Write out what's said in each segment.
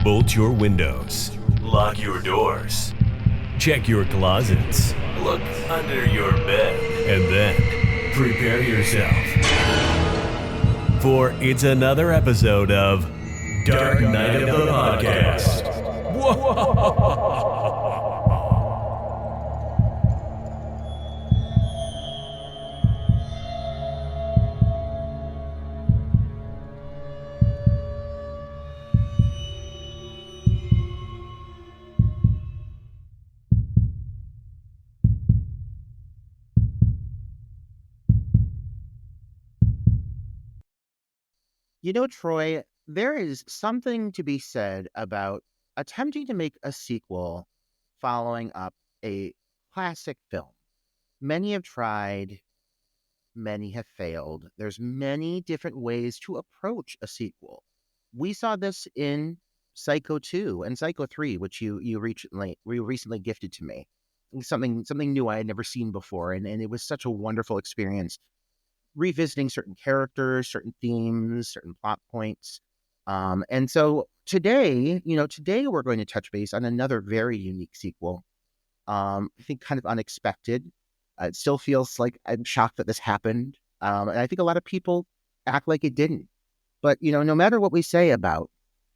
Bolt your windows. Lock your doors. Check your closets. Look under your bed. And then prepare yourself. For it's another episode of Dark Night of the Podcast. Whoa! You know, Troy, there is something to be said about attempting to make a sequel following up a classic film. Many have tried, many have failed. There's many different ways to approach a sequel. We saw this in Psycho 2 and Psycho 3, which you recently gifted to me. Something new I had never seen before, and it was such a wonderful experience revisiting certain characters, certain themes, certain plot points. And so today we're going to touch base on another very unique sequel. I think kind of unexpected. It still feels like I'm shocked that this happened. And I think a lot of people act like it didn't. But, no matter what we say about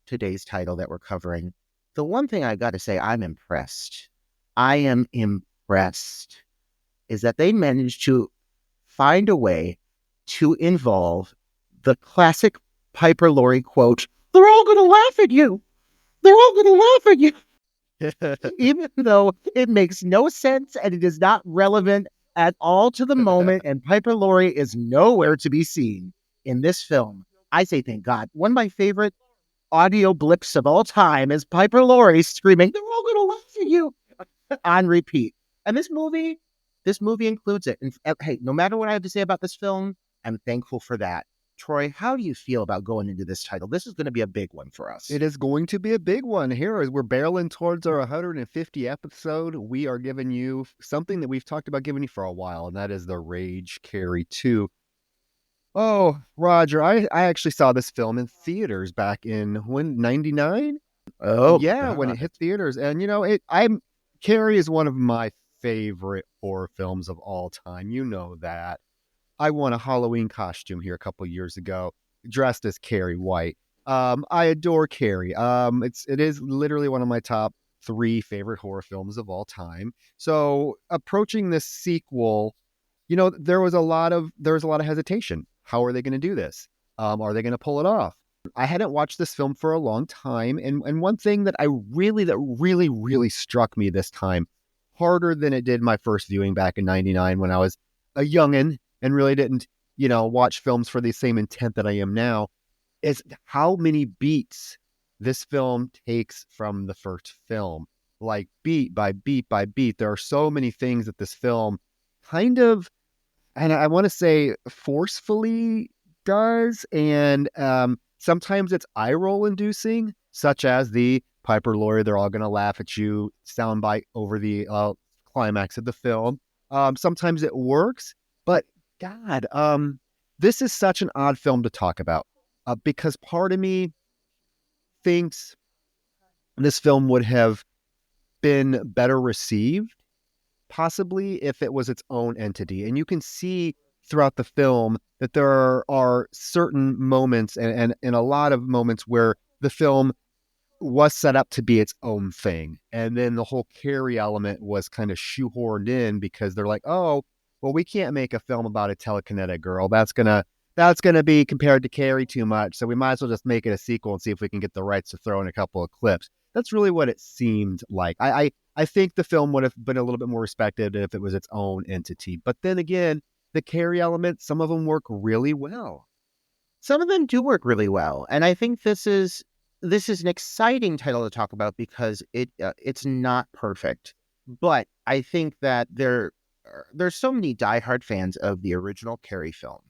today's title that we're covering, the one thing I got to say, I'm impressed. I am impressed is that they managed to find a way to involve the classic Piper Laurie quote, "They're all going to laugh at you. They're all going to laugh at you." Even though it makes no sense and it is not relevant at all to the moment, and Piper Laurie is nowhere to be seen in this film. I say thank God. One of my favorite audio blips of all time is Piper Laurie screaming, "They're all going to laugh at you," on repeat. And this movie includes it. And hey, no matter what I have to say about this film, I'm thankful for that. Troy, how do you feel about going into this title? This is going to be a big one for us. It is going to be a big one here as we're barreling towards our 150 episode. We are giving you something that we've talked about giving you for a while, and that is the Rage Carrie 2. Oh, Roger, I actually saw this film in theaters back in 99? Oh, yeah, God. when it hit theaters. And Carrie is one of my favorite horror films of all time. You know that. I won a Halloween costume here a couple years ago, dressed as Carrie White. I adore Carrie. It is literally one of my top 3 favorite horror films of all time. So approaching this sequel, there was a lot of hesitation. How are they going to do this? Are they going to pull it off? I hadn't watched this film for a long time, and one thing that really struck me this time, harder than it did my first viewing back in 99 when I was a youngin' and really didn't, watch films for the same intent that I am now, is how many beats this film takes from the first film. Like beat by beat by beat. There are so many things that this film kind of, and I want to say forcefully does, and sometimes it's eye roll inducing, such as the Piper Laurie, "They're all going to laugh at you" soundbite over the climax of the film. Sometimes it works, but God, this is such an odd film to talk about because part of me thinks this film would have been better received, possibly if it was its own entity. And you can see throughout the film that there are certain moments and a lot of moments where the film was set up to be its own thing. And then the whole Carrie element was kind of shoehorned in because they're like, oh, well, we can't make a film about a telekinetic girl. That's gonna be compared to Carrie too much. So we might as well just make it a sequel and see if we can get the rights to throw in a couple of clips. That's really what it seemed like. I think the film would have been a little bit more respected if it was its own entity. But then again, the Carrie elements, some of them work really well. Some of them do work really well. And I think this is an exciting title to talk about because it's not perfect. But I think that there's so many diehard fans of the original Carrie film.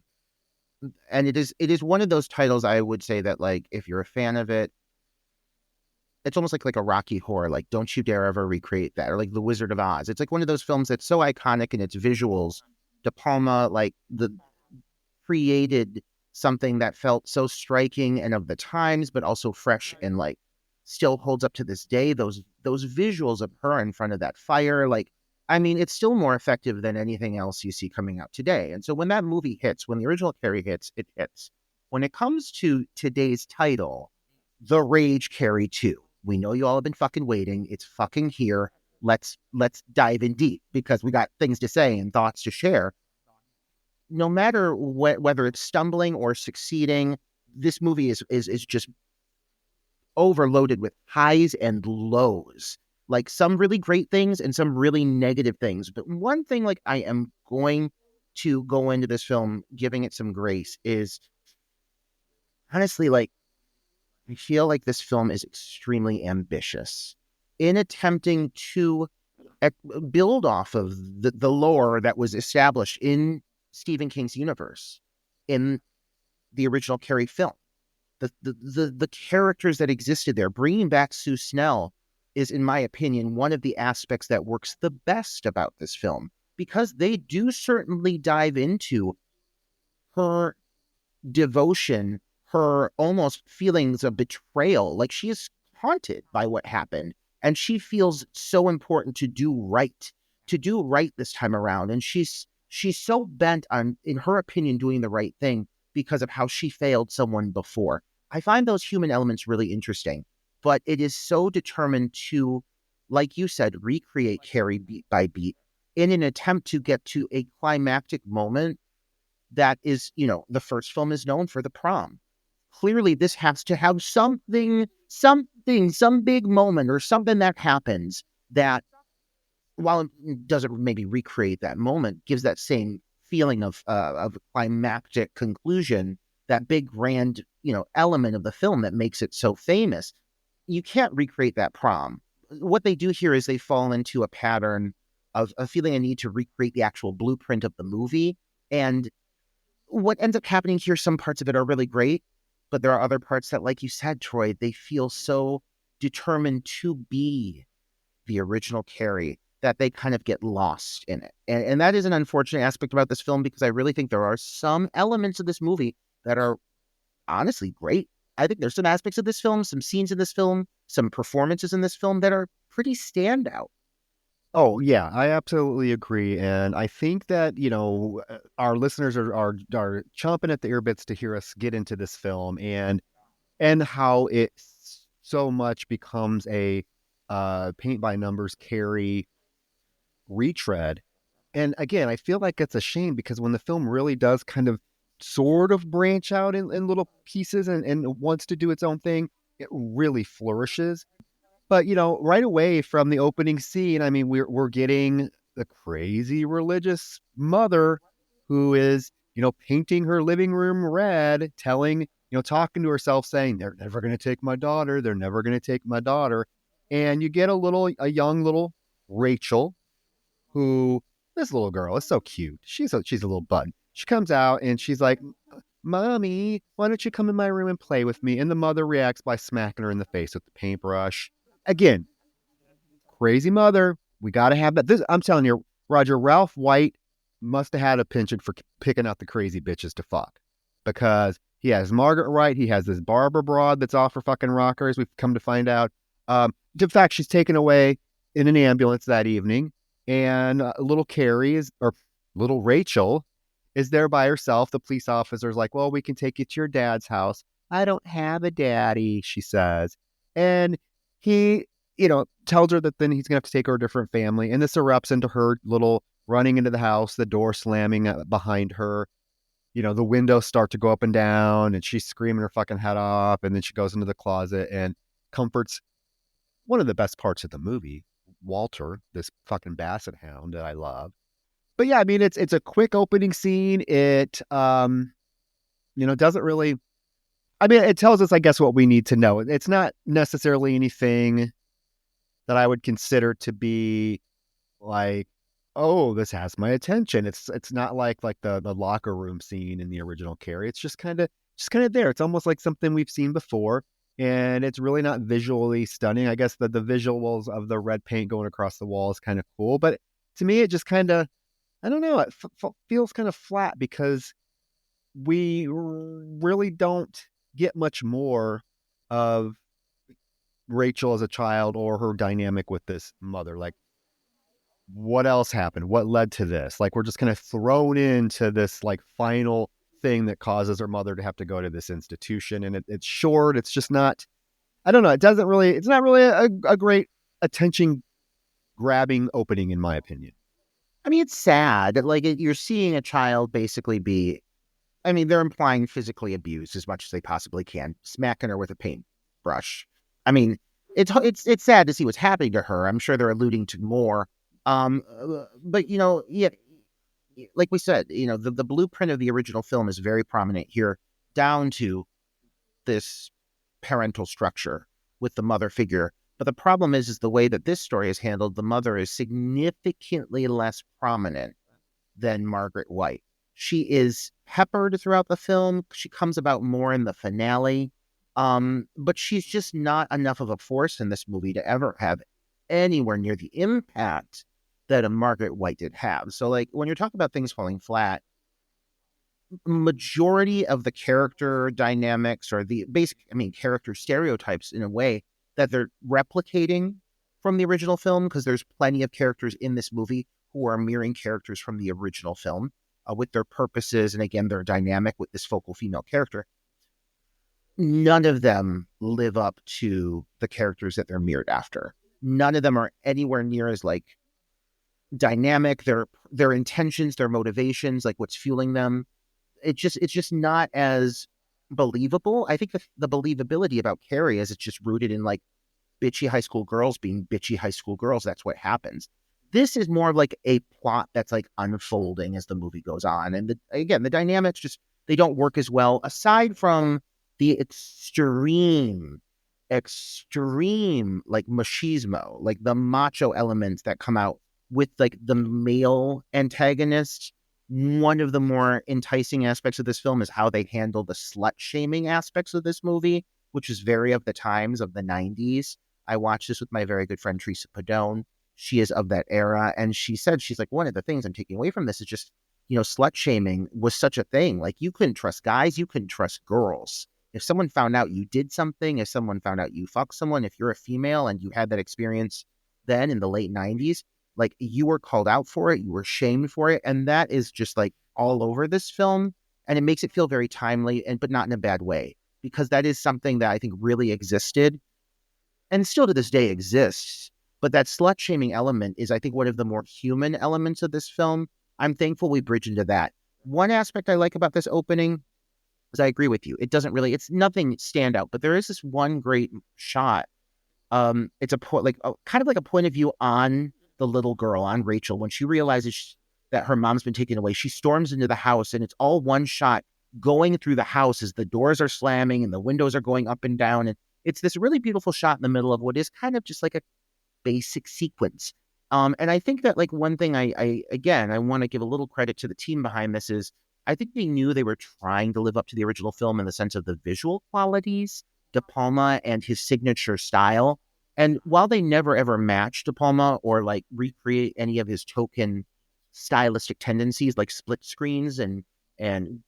And it is one of those titles I would say that, like, if you're a fan of it, it's almost like a Rocky Horror, like don't you dare ever recreate that, or like The Wizard of Oz. It's like one of those films that's so iconic in its visuals. De Palma created something that felt so striking and of the times, but also fresh and like still holds up to this day. Those visuals of her in front of that fire, like, I mean, it's still more effective than anything else you see coming out today. And so when that movie hits, when the original Carrie hits, it hits. When it comes to today's title, The Rage Carrie 2, we know you all have been fucking waiting. It's fucking here. Let's dive in deep because we got things to say and thoughts to share. No matter whether it's stumbling or succeeding, this movie is just overloaded with highs and lows. Like some really great things and some really negative things. But one thing, like, I am going to go into this film giving it some grace is, honestly, like, I feel like this film is extremely ambitious in attempting to build off of the lore that was established in Stephen King's universe in the original Carrie film. The characters that existed there, bringing back Sue Snell is, in my opinion, one of the aspects that works the best about this film, because they do certainly dive into her devotion, her almost feelings of betrayal. Like, she is haunted by what happened, and she feels so important to do right this time around. And she's so bent on, in her opinion, doing the right thing because of how she failed someone before. I find those human elements really interesting, but it is so determined to, like you said, recreate Carrie beat by beat in an attempt to get to a climactic moment that is, the first film is known for the prom. Clearly, this has to have some big moment or something that happens that, while it doesn't maybe recreate that moment, gives that same feeling of climactic conclusion, that big grand, element of the film that makes it so famous. You can't recreate that prom. What they do here is they fall into a pattern of feeling a need to recreate the actual blueprint of the movie. And what ends up happening here, some parts of it are really great, but there are other parts that, like you said, Troy, they feel so determined to be the original Carrie that they kind of get lost in it. And that is an unfortunate aspect about this film, because I really think there are some elements of this movie that are honestly great. I think there's some aspects of this film, some scenes in this film, some performances in this film that are pretty standout. Oh, yeah, I absolutely agree. And I think that, our listeners are chomping at the ear bits to hear us get into this film and how it so much becomes a paint by numbers Carrie retread. And again, I feel like it's a shame, because when the film really does kind of sort of branch out in little pieces and wants to do its own thing, it really flourishes. But, right away from the opening scene, I mean, we're getting the crazy religious mother who is, painting her living room red, telling, talking to herself, saying, they're never going to take my daughter. They're never going to take my daughter. And you get a young little Rachel, who, this little girl is so cute. She's a little bud. She comes out and she's like, Mommy, why don't you come in my room and play with me? And the mother reacts by smacking her in the face with the paintbrush. Again, crazy mother. We got to have that. I'm telling you, Roger, Ralph White must have had a penchant for picking out the crazy bitches to fuck, because he has Margaret Wright. He has this Barbara Broad that's off her fucking rockers. We've come to find out. In fact, she's taken away in an ambulance that evening, and little little Rachel is there by herself. The police officer's like, well, we can take you to your dad's house. I don't have a daddy, she says. And he, tells her that then he's going to have to take her to a different family. And this erupts into her little running into the house, the door slamming behind her. The windows start to go up and down, and she's screaming her fucking head off. And then she goes into the closet and comforts one of the best parts of the movie, Walter, this fucking basset hound that I love. But yeah, I mean, it's a quick opening scene. It, doesn't really, I mean, it tells us, I guess, what we need to know. It's not necessarily anything that I would consider to be like, oh, this has my attention. It's not like the locker room scene in the original Carrie. It's just kind of there. It's almost like something we've seen before, and it's really not visually stunning. I guess the visuals of the red paint going across the wall is kind of cool, but to me, it just kind of, I don't know, it feels kind of flat, because we really don't get much more of Rachel as a child or her dynamic with this mother. Like, what else happened? What led to this? Like, we're just kind of thrown into this like final thing that causes her mother to have to go to this institution. And it's short. It's just not, I don't know. It's not really a great attention grabbing opening, in my opinion. I mean, it's sad. Like, you're seeing a child basically be, I mean, they're implying physically abused as much as they possibly can, smacking her with a paintbrush. I mean, it's sad to see what's happening to her. I'm sure they're alluding to more. But yeah, like we said, the blueprint of the original film is very prominent here, down to this parental structure with the mother figure. But the problem is the way that this story is handled, the mother is significantly less prominent than Margaret White. She is peppered throughout the film. She comes about more in the finale. But she's just not enough of a force in this movie to ever have anywhere near the impact that a Margaret White did have. So, like, when you're talking about things falling flat, majority of the character dynamics or the basic, character stereotypes in a way that they're replicating from the original film, because there's plenty of characters in this movie who are mirroring characters from the original film with their purposes and, again, their dynamic with this focal female character. None of them live up to the characters that they're mirrored after. None of them are anywhere near as, like, dynamic. Their intentions, their motivations, like what's fueling them, it's just not as believable. I think the believability about Carrie is it's just rooted in, like, bitchy high school girls being bitchy high school girls. That's what happens. This is more of like a plot that's like unfolding as the movie goes on. And again, the dynamics just, they don't work as well, aside from the extreme like machismo, like the macho elements that come out with like the male antagonist. One of the more enticing aspects of this film is how they handle the slut-shaming aspects of this movie, which is very of the times of the 90s. I watched this with my very good friend Teresa Padone. She is of that era, and she said, she's like, one of the things I'm taking away from this is just, slut-shaming was such a thing. Like, you couldn't trust guys, you couldn't trust girls. If someone found out you did something, if someone found out you fucked someone, if you're a female and you had that experience then in the late 90s, like, you were called out for it, you were shamed for it, and that is just like all over this film, and it makes it feel very timely, but not in a bad way, because that is something that I think really existed and still to this day exists. But that slut-shaming element is, I think, one of the more human elements of this film. I'm thankful we bridge into that. One aspect I like about this opening is, I agree with you, it's nothing standout, but there is this one great shot. It's kind of like a point of view on the little girl, on Rachel, when she realizes that her mom's been taken away. She storms into the house, and it's all one shot going through the house as the doors are slamming and the windows are going up and down. And it's this really beautiful shot in the middle of what is kind of just like a basic sequence. And I think that, like, one thing I want to give a little credit to the team behind this is, I think they knew they were trying to live up to the original film in the sense of the visual qualities, De Palma and his signature style. And while they never ever match De Palma or like recreate any of his token stylistic tendencies, like split screens and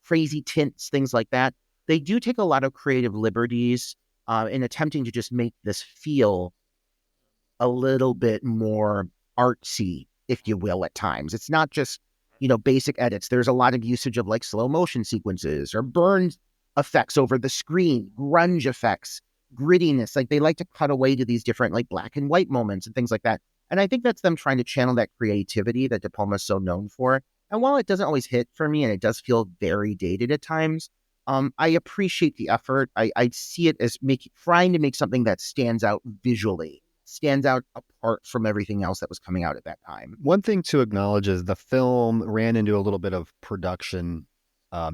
crazy tints, things like that, they do take a lot of creative liberties in attempting to just make this feel a little bit more artsy, if you will, at times. It's not just, basic edits. There's a lot of usage of like slow motion sequences or burn effects over the screen, grunge effects, grittiness. Like, they like to cut away to these different like black and white moments and things like that. And I think that's them trying to channel that creativity that De Palma is so known for. And while it doesn't always hit for me and it does feel very dated at times, I appreciate the effort. I see it as trying to make something that stands out visually, stands out apart from everything else that was coming out at that time. One thing to acknowledge is the film ran into a little bit of production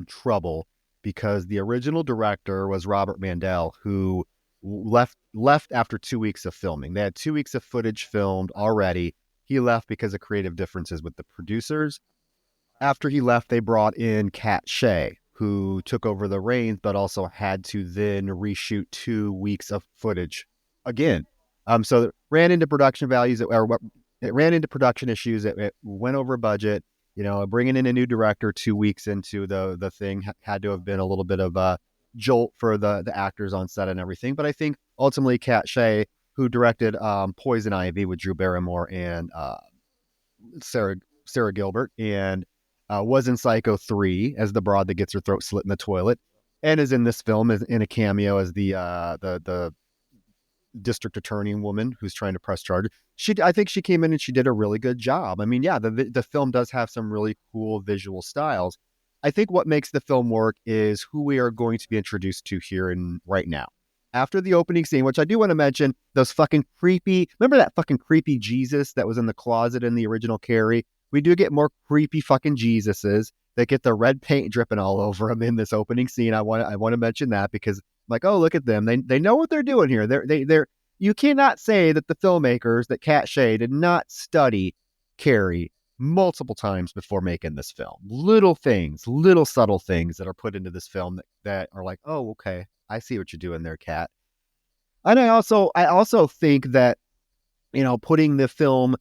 trouble, because the original director was Robert Mandel, who left after 2 weeks of filming. They had 2 weeks of footage filmed already. He left because of creative differences with the producers. After he left, they brought in Katt Shae, who took over the reins, but also had to then reshoot 2 weeks of footage again. So it ran into production it ran into production issues. It went over budget. Bringing in a new director 2 weeks into the thing had to have been a little bit of a jolt for the actors on set and everything. But I think ultimately Katt Shae, who directed Poison Ivy with Drew Barrymore and Sarah Gilbert, and was in Psycho 3 as the broad that gets her throat slit in the toilet, and is in this film as in a cameo as the district attorney woman who's trying to press charges. I think she came in and she did a really good job. I mean, yeah, the film does have some really cool visual styles. I think what makes the film work is who we are going to be introduced to here and right now. After the opening scene, which I do want to mention, those fucking creepy, remember that fucking creepy Jesus that was in the closet in the original Carrie? We do get more creepy fucking Jesuses that get the red paint dripping all over them in this opening scene. I want to mention that because like, oh, look at them. They know what they're doing here. They're you cannot say that the filmmakers, that Katt Shae did not study Carrie multiple times before making this film. Little things, little subtle things that are put into this film that are like, oh, okay, I see what you're doing there, Katt. And I also think that, you know, taking the film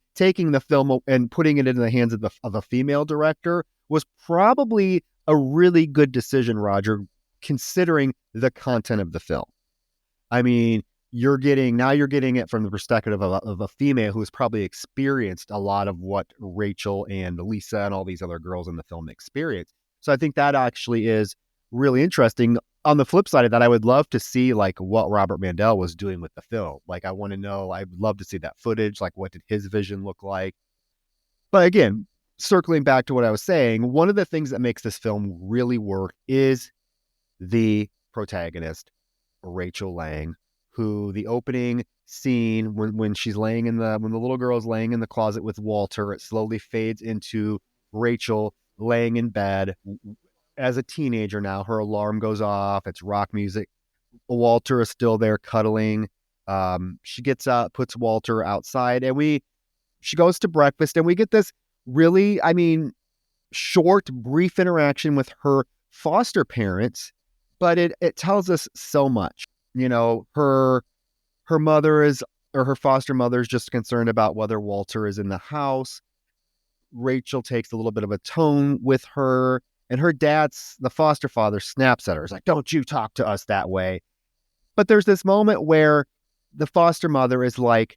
and putting it into the hands of a female director was probably a really good decision, Roger, considering the content of the film. I mean, you're getting it from the perspective of a female who has probably experienced a lot of what Rachel and Lisa and all these other girls in the film experienced. So I think that actually is really interesting. On the flip side of that, I would love to see like what Robert Mandel was doing with the film. Like, I want to know, I'd love to see that footage. Like, what did his vision look like? But again, circling back to what I was saying, one of the things that makes this film really work is the protagonist, Rachel Lang, who the opening scene when she's laying when the little girl is laying in the closet with Walter, it slowly fades into Rachel laying in bed as a teenager now. Her alarm goes off. It's rock music. Walter is still there cuddling. She gets up, puts Walter outside, and she goes to breakfast, and we get this really, I mean, short, brief interaction with her foster parents, but it tells us so much. You know, her mother or her foster mother is just concerned about whether Walter is in the house. Rachel takes a little bit of a tone with her, and her the foster father, snaps at her. He's like, don't you talk to us that way. But there's this moment where the foster mother is like,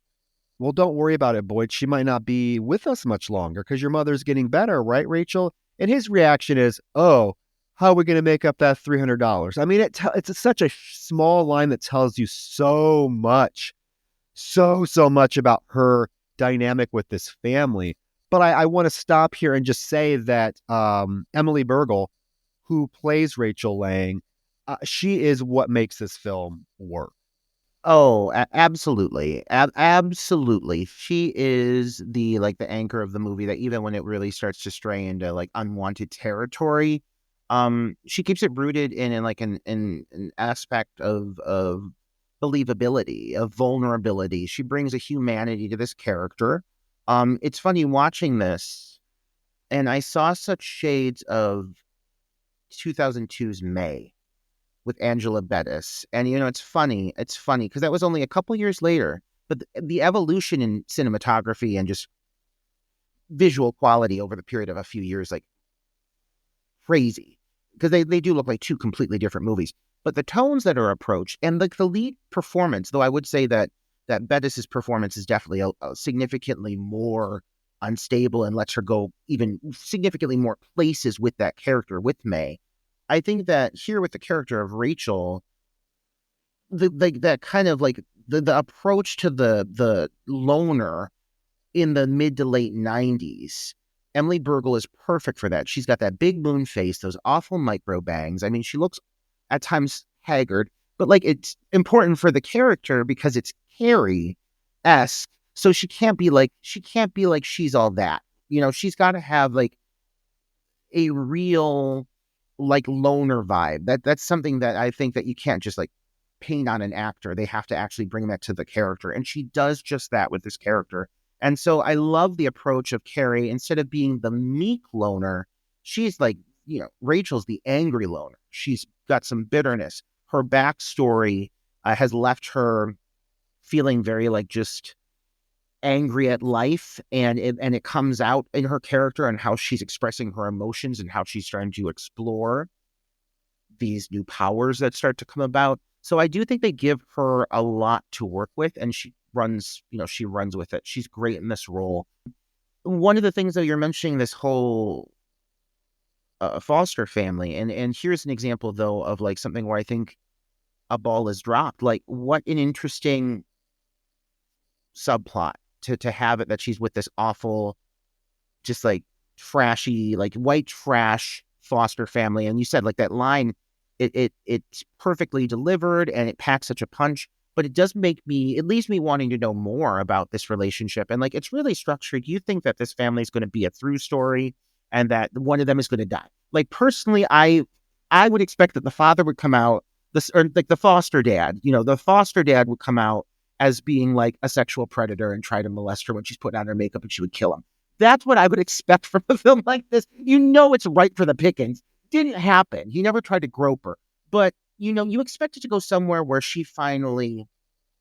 well, don't worry about it, Boyd. She might not be with us much longer because your mother's getting better, right, Rachel? And his reaction is, oh, how are we going to make up that $300? I mean, it's such a small line that tells you so much, so much about her dynamic with this family. But I want to stop here and just say that Emily Bergel, who plays Rachel Lang, she is what makes this film work. Oh, absolutely. Absolutely. She is the anchor of the movie that even when it really starts to stray into like unwanted territory, she keeps it rooted in an aspect of believability, of vulnerability. She brings a humanity to this character. It's funny watching this, and I saw such shades of 2002's May with Angela Bettis. And, you know, it's funny because that was only a couple years later, but the evolution in cinematography and just visual quality over the period of a few years, like crazy, because they do look like two completely different movies. But the tones that are approached and the lead performance, though I would say that Bettis's performance is definitely a significantly more unstable and lets her go even significantly more places with that character, with May. I think that here with the character of Rachel, that kind of like the approach to the loner in the mid to late 90s, Emily Bergel is perfect for that. She's got that big moon face, those awful micro bangs. I mean, she looks at times haggard, but like it's important for the character because it's Carrie-esque. So she can't be like she's all that. You know, she's got to have like a real like loner vibe. That's something that I think that you can't just like paint on an actor. They have to actually bring that to the character. And she does just that with this character. And so I love the approach of Carrie. Instead of being the meek loner, she's like, you know, Rachel's the angry loner. She's got some bitterness. Her backstory has left her feeling very like just angry at life, and it comes out in her character and how she's expressing her emotions and how she's trying to explore these new powers that start to come about. So I do think they give her a lot to work with, and she runs with it. She's great in this role. One of the things that you're mentioning, this whole foster family, and here's an example though of like something where I think a ball is dropped. Like, what an interesting subplot to have it that she's with this awful, just like trashy, like white trash foster family. And you said like that line, it's perfectly delivered and it packs such a punch, but it leaves me wanting to know more about this relationship. And like, it's really structured. You think that this family is going to be a through story and that one of them is going to die. Like, personally, I would expect that the father would come out, or like the foster dad, the foster dad would come out as being like a sexual predator and try to molest her when she's putting on her makeup and she would kill him. That's what I would expect from a film like this. It's right for the pickings. Didn't happen. He never tried to grope her. But, you expect it to go somewhere where she finally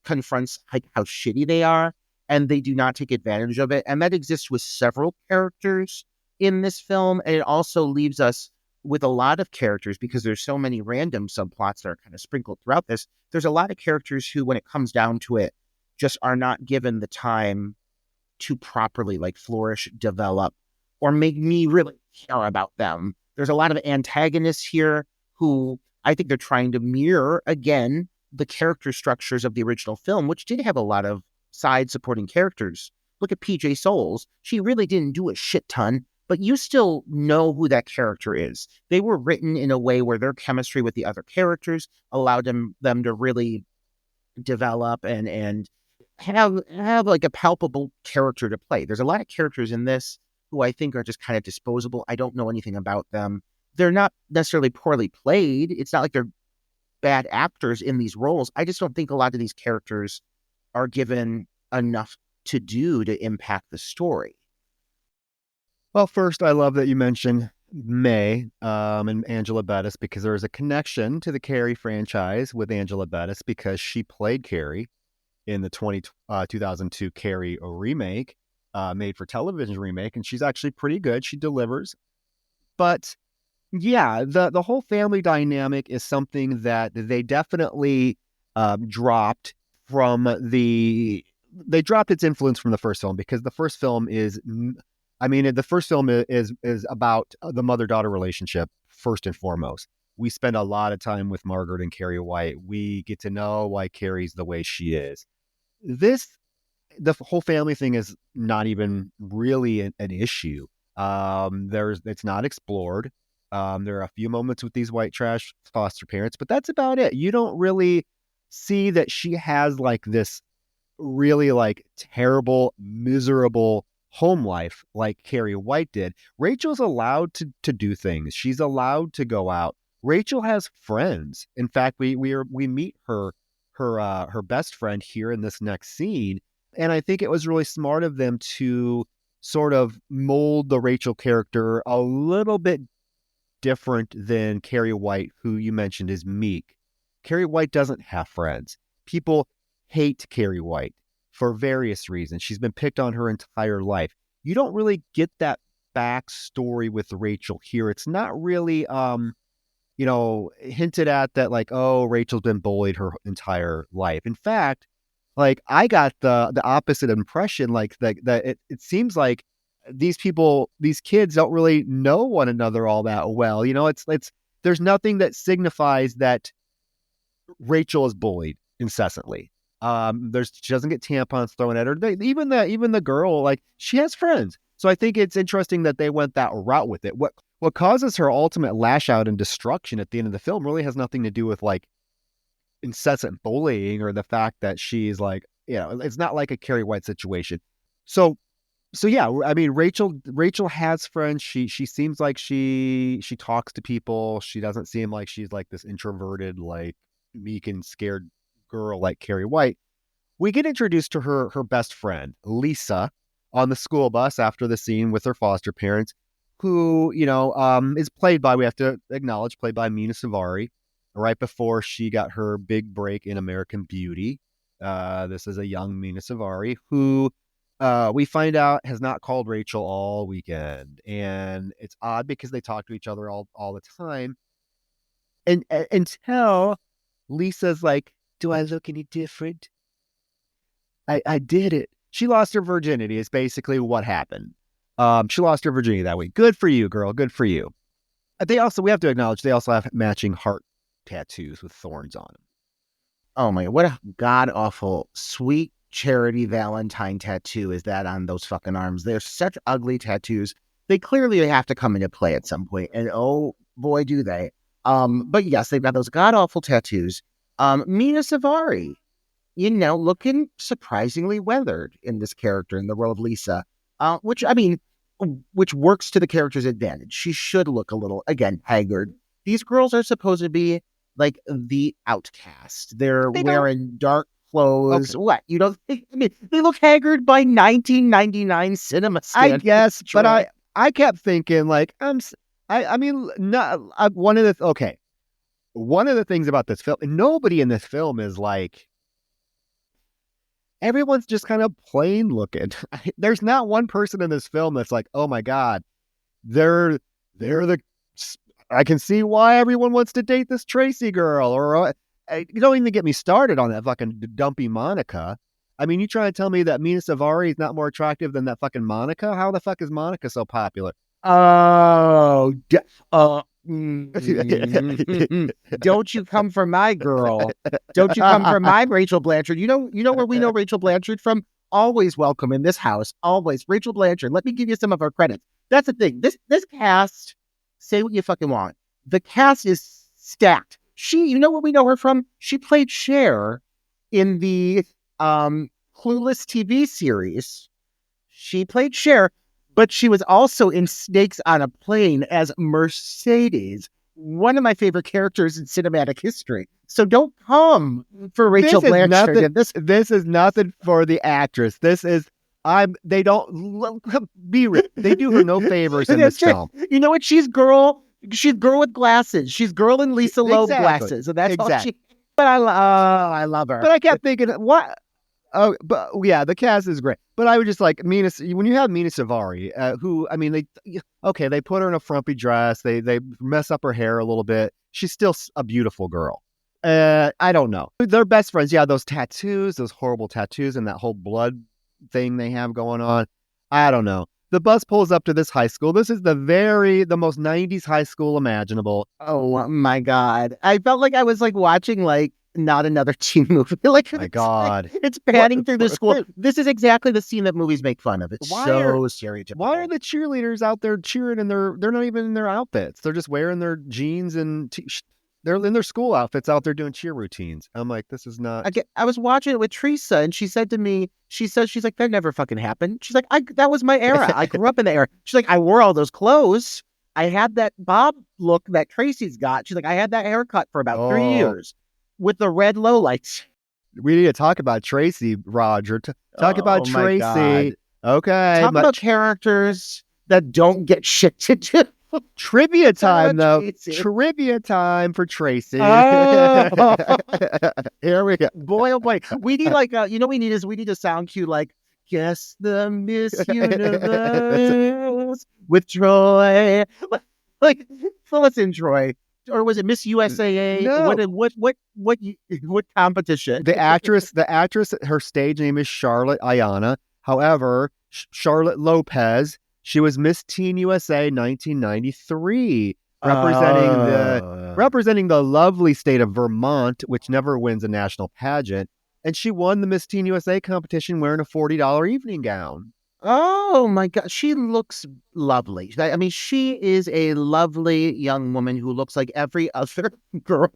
confronts like how shitty they are, and they do not take advantage of it. And that exists with several characters in this film. And it also leaves us with a lot of characters, because there's so many random subplots that are kind of sprinkled throughout this. There's a lot of characters who, when it comes down to it, just are not given the time to properly like flourish, develop, or make me really care about them. There's a lot of antagonists here who I think they're trying to mirror, again, the character structures of the original film, which did have a lot of side supporting characters. Look at PJ Souls. She really didn't do a shit ton, but you still know who that character is. They were written in a way where their chemistry with the other characters allowed them to really develop and have like a palpable character to play. There's a lot of characters in this who I think are just kind of disposable. I don't know anything about them. They're not necessarily poorly played. It's not like they're bad actors in these roles. I just don't think a lot of these characters are given enough to do to impact the story. Well, first, I love that you mentioned May and Angela Bettis, because there is a connection to the Carrie franchise with Angela Bettis, because she played Carrie in the 2002 Carrie remake, made for television remake, and she's actually pretty good. She delivers. But yeah, the whole family dynamic is something that they definitely dropped they dropped its influence from the first film, because the first film is about the mother-daughter relationship first and foremost. We spend a lot of time with Margaret and Carrie White. We get to know why Carrie's the way she is. The whole family thing is not even really an issue. It's not explored. There are a few moments with these white trash foster parents, but that's about it. You don't really see that she has like this really like terrible, miserable home life like Carrie White did. Rachel's allowed to do things. She's allowed to go out. Rachel has friends. In fact, we meet her best friend here in this next scene. And I think it was really smart of them to sort of mold the Rachel character a little bit different than Carrie White, who you mentioned is meek. Carrie White doesn't have friends. People hate Carrie White for various reasons. She's been picked on her entire life. You don't really get that backstory with Rachel here. It's not really hinted at that like, oh, Rachel's been bullied her entire life. In fact, like I got the opposite impression, like that it seems like these kids don't really know one another all that well. It's there's nothing that signifies that Rachel is bullied incessantly. She doesn't get tampons thrown at her. Even the girl, like, she has friends. So I think it's interesting that they went that route with it. What causes her ultimate lash out and destruction at the end of the film really has nothing to do with like incessant bullying or the fact that she's like, it's not like a Carrie White situation. So yeah, I mean, Rachel has friends. She seems like she talks to people. She doesn't seem like she's like this introverted, like meek and scared girl like Carrie White. We get introduced to her best friend, Lisa, on the school bus after the scene with her foster parents, who, is played by, we have to acknowledge, played by Mina Suvari, right before she got her big break in American Beauty. This is a young Mina Suvari who we find out has not called Rachel all weekend. And it's odd because they talk to each other all the time. And until Lisa's like, do I look any different? I did it. She lost her virginity is basically what happened. She lost her virginity that way. Good for you, girl. Good for you. We have to acknowledge, they also have matching heart tattoos with thorns on them. Oh my, what a god-awful, sweet charity Valentine tattoo is that on those fucking arms. They're such ugly tattoos. They clearly have to come into play at some point, and oh boy, do they. But yes, they've got those god-awful tattoos. Mina Savari, looking surprisingly weathered in this character, in the role of Lisa, which works to the character's advantage. She should look a little, again, haggard. These girls are supposed to be like the outcast. They're wearing dark clothes. Okay. What? You don't think? I mean, they look haggard by 1999 cinema standards. I guess, but I kept thinking, like, one of the things about this film, nobody in this film is like, everyone's just kind of plain looking. There's not one person in this film that's like, oh my God, I can see why everyone wants to date this Tracy girl. Or you don't even get me started on that fucking dumpy Monica. I mean, you trying to tell me that Mina Savari is not more attractive than that fucking Monica? How the fuck is Monica so popular? Oh, don't you come for my girl. Don't you come for my Rachel Blanchard. You know where we know Rachel Blanchard from? Always welcome in this house. Always. Rachel Blanchard. Let me give you some of her credits. That's the thing. This cast, say what you fucking want. The cast is stacked. You know where we know her from? She played Cher in the Clueless TV series. She played Cher, but she was also in Snakes on a Plane as Mercedes, one of my favorite characters in cinematic history. So don't come for Rachel Blanchard. This is nothing for the actress. They don't be real. They do her no favors in this film. You know what? She's girl with glasses. She's girl in Lisa Loeb glasses. And that's all she. But I love her. But I kept thinking, what? Oh, but yeah, the cast is great. But I would just like when you have Mina Savari, they put her in a frumpy dress. They mess up her hair a little bit. She's still a beautiful girl. I don't know. They're best friends. Yeah, those tattoos, those horrible tattoos, and that whole blood thing they have going on. I don't know. The bus pulls up to this high school. This is the most 90s high school imaginable. Oh my God. I felt like I was like watching like not another teen movie. Like, my God. It's panning through the school. This is exactly the scene that movies make fun of. It's so stereotypical. Why are the cheerleaders out there cheering and they're not even in their outfits? They're just wearing their jeans and they're in their school outfits out there doing cheer routines. I'm like, this is not. I was watching it with Teresa and she said to me, she's like, that never fucking happened. She's like, that was my era. I grew up in the era. She's like, I wore all those clothes. I had that bob look that Tracy's got. She's like, I had that haircut for about 3 years. With the red lowlights. We need to talk about Tracy, Roger. Talk about Tracy. Okay. Talk about characters that don't get shit to do. Trivia time, though. Tracy. Trivia time for Tracy. Oh. Here we go. Boy, oh boy. We need we need a sound cue like, guess the Miss Universe with Troy. Like, so let's in Troy. Or was it Miss USAA? No. What competition? The actress, her stage name is Charlotte Ayana. However, Charlotte Lopez, she was Miss Teen USA 1993, representing the lovely state of Vermont, which never wins a national pageant. And she won the Miss Teen USA competition wearing a $40 evening gown. Oh my God. She looks lovely. I mean, she is a lovely young woman who looks like every other girl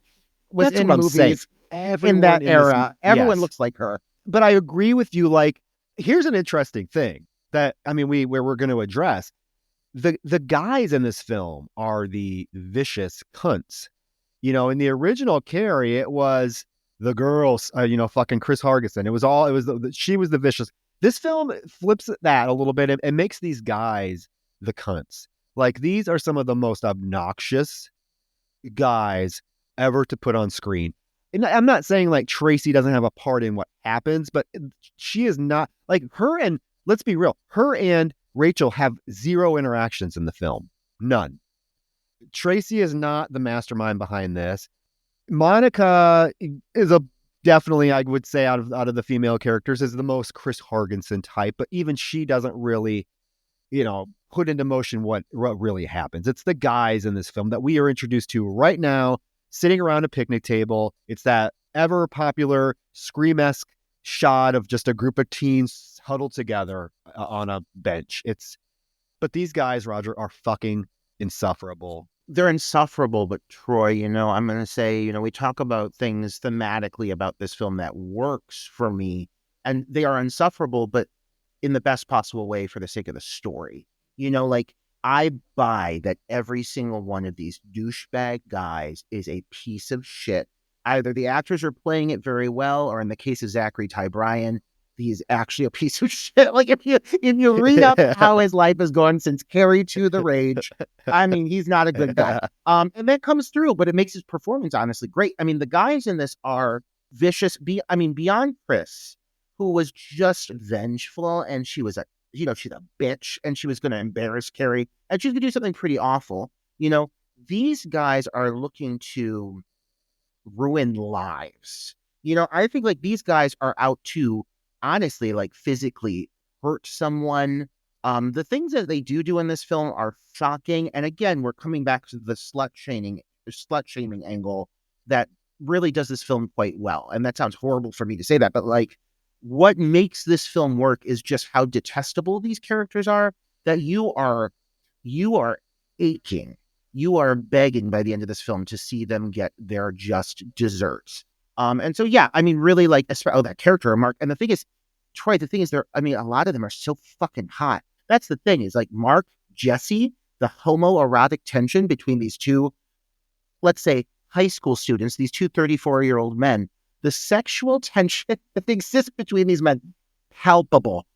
was in movies in that era. Everyone looks like her. But I agree with you. Like, here's an interesting thing that, I mean, we're going to address. The guys in this film are the vicious cunts. In the original Carrie, it was the girls, fucking Chris Hargison. She was the vicious. This film flips that a little bit and makes these guys the cunts. Like, these are some of the most obnoxious guys ever to put on screen. And I'm not saying like Tracy doesn't have a part in what happens, but she is not like her. And let's be real, her and Rachel have zero interactions in the film. None. Tracy is not the mastermind behind this. Monica is a definitely, I would say, out of the female characters, is the most Chris Hargensen type, but even she doesn't really, put into motion what really happens. It's the guys in this film that we are introduced to right now, sitting around a picnic table. It's that ever popular Scream-esque shot of just a group of teens huddled together on a bench. But these guys, Roger, are fucking insufferable. They're insufferable, but Troy, I'm going to say, we talk about things thematically about this film that works for me, and they are insufferable, but in the best possible way for the sake of the story. Like, I buy that every single one of these douchebag guys is a piece of shit. Either the actors are playing it very well, or in the case of Zachary Ty Bryan, he's actually a piece of shit. Like, if you read up how his life has gone since Carrie to The Rage, I mean, he's not a good guy. And that comes through, but it makes his performance honestly great. I mean, the guys in this are vicious. Beyond Chris, who was just vengeful, and she's a bitch, and she was going to embarrass Carrie, and she's going to do something pretty awful. These guys are looking to ruin lives. I think like these guys are out to honestly like physically hurt someone. The things that they do in this film are shocking. And again, we're coming back to the slut shaming angle that really does this film quite well. And that sounds horrible for me to say that, but like what makes this film work is just how detestable these characters are, that you are aching. You are begging by the end of this film to see them get their just desserts. And so, yeah, I mean, really like, that character, Mark. And the thing is, Troy, a lot of them are so fucking hot. That's the thing is like Mark, Jesse, the homoerotic tension between these two, let's say high school students, these two 34-year-old men, the sexual tension that exists between these men, palpable.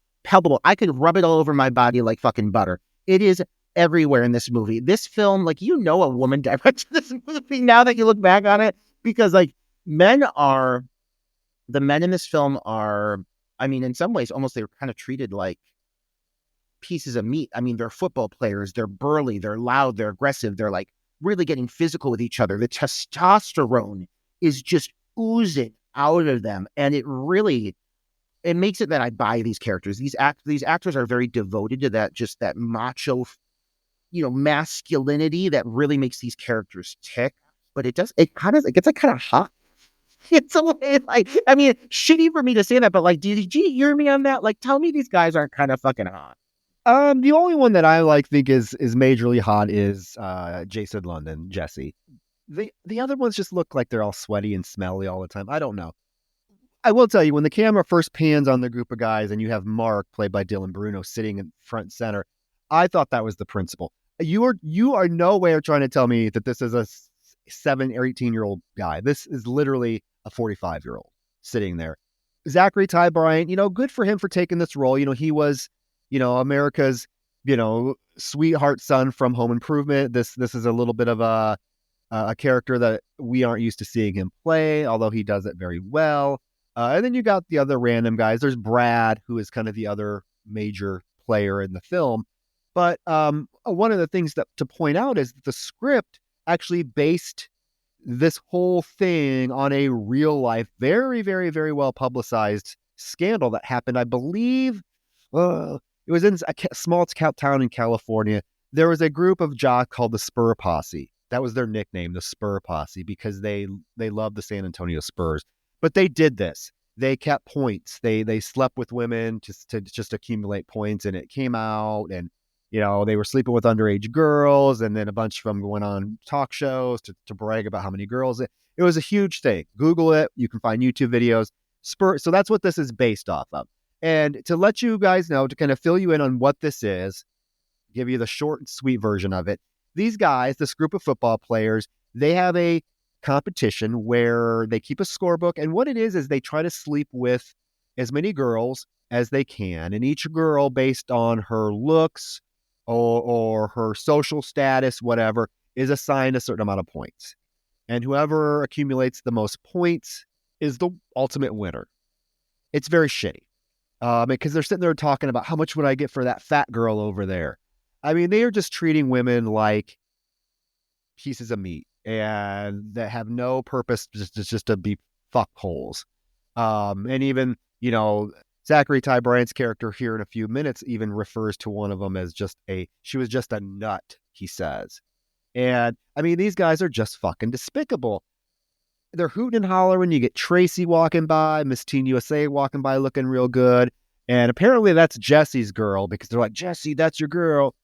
I could rub it all over my body like fucking butter. It is everywhere in this movie. This film, like, a woman directed this movie now that you look back on it, because like the men in this film are, I mean, in some ways, almost they're kind of treated like pieces of meat. I mean, they're football players. They're burly. They're loud. They're aggressive. They're like really getting physical with each other. The testosterone is just oozing out of them. And it makes it that I buy these characters. These actors are very devoted to that macho, masculinity that really makes these characters tick. But it gets like kind of hot. It's a way like, I mean, shitty for me to say that, but like, did you hear me on that? Like, tell me these guys aren't kind of fucking hot. The only one that I think is majorly hot is Jason London, Jesse. The other ones just look like they're all sweaty and smelly all the time. I don't know. I will tell you, when the camera first pans on the group of guys and you have Mark, played by Dylan Bruno, sitting in front center, I thought that was the principal. You are nowhere trying to tell me that this is a 7 or 18-year-old guy. This is literally a 45-year-old sitting there. Zachary Ty Bryan, good for him for taking this role. He was, America's, sweetheart son from Home Improvement. This is a little bit of a character that we aren't used to seeing him play, although he does it very well. And then you got the other random guys. There's Brad, who is kind of the other major player in the film. But one of the things to point out is that the script actually based this whole thing on a real life, very, very, very well publicized scandal that happened, I believe, it was in a small town in California. There was a group of jocks called the Spur Posse. That was their nickname, the Spur Posse, because they loved the San Antonio Spurs. But they did this. They kept points. They slept with women to just accumulate points, and it came out, and they were sleeping with underage girls, and then a bunch of them went on talk shows to brag about how many girls. It was a huge thing. Google it. You can find YouTube videos. So that's what this is based off of. And to let you guys know, to kind of fill you in on what this is, give you the short and sweet version of it. These guys, this group of football players, they have a competition where they keep a scorebook. And what it is they try to sleep with as many girls as they can. And each girl, based on her looks or her social status, whatever, is assigned a certain amount of points. And whoever accumulates the most points is the ultimate winner. It's very shitty. Because they're sitting there talking about how much would I get for that fat girl over there. I mean, they are just treating women like pieces of meat. and that have no purpose, just to be fuckholes. And even, Zachary Ty Bryant's character here in a few minutes even refers to one of them as she was just a nut, he says. And I mean, these guys are just fucking despicable. They're hooting and hollering. You get Tracy walking by, Miss Teen USA walking by looking real good. And apparently that's Jesse's girl, because they're like, Jesse, that's your girl.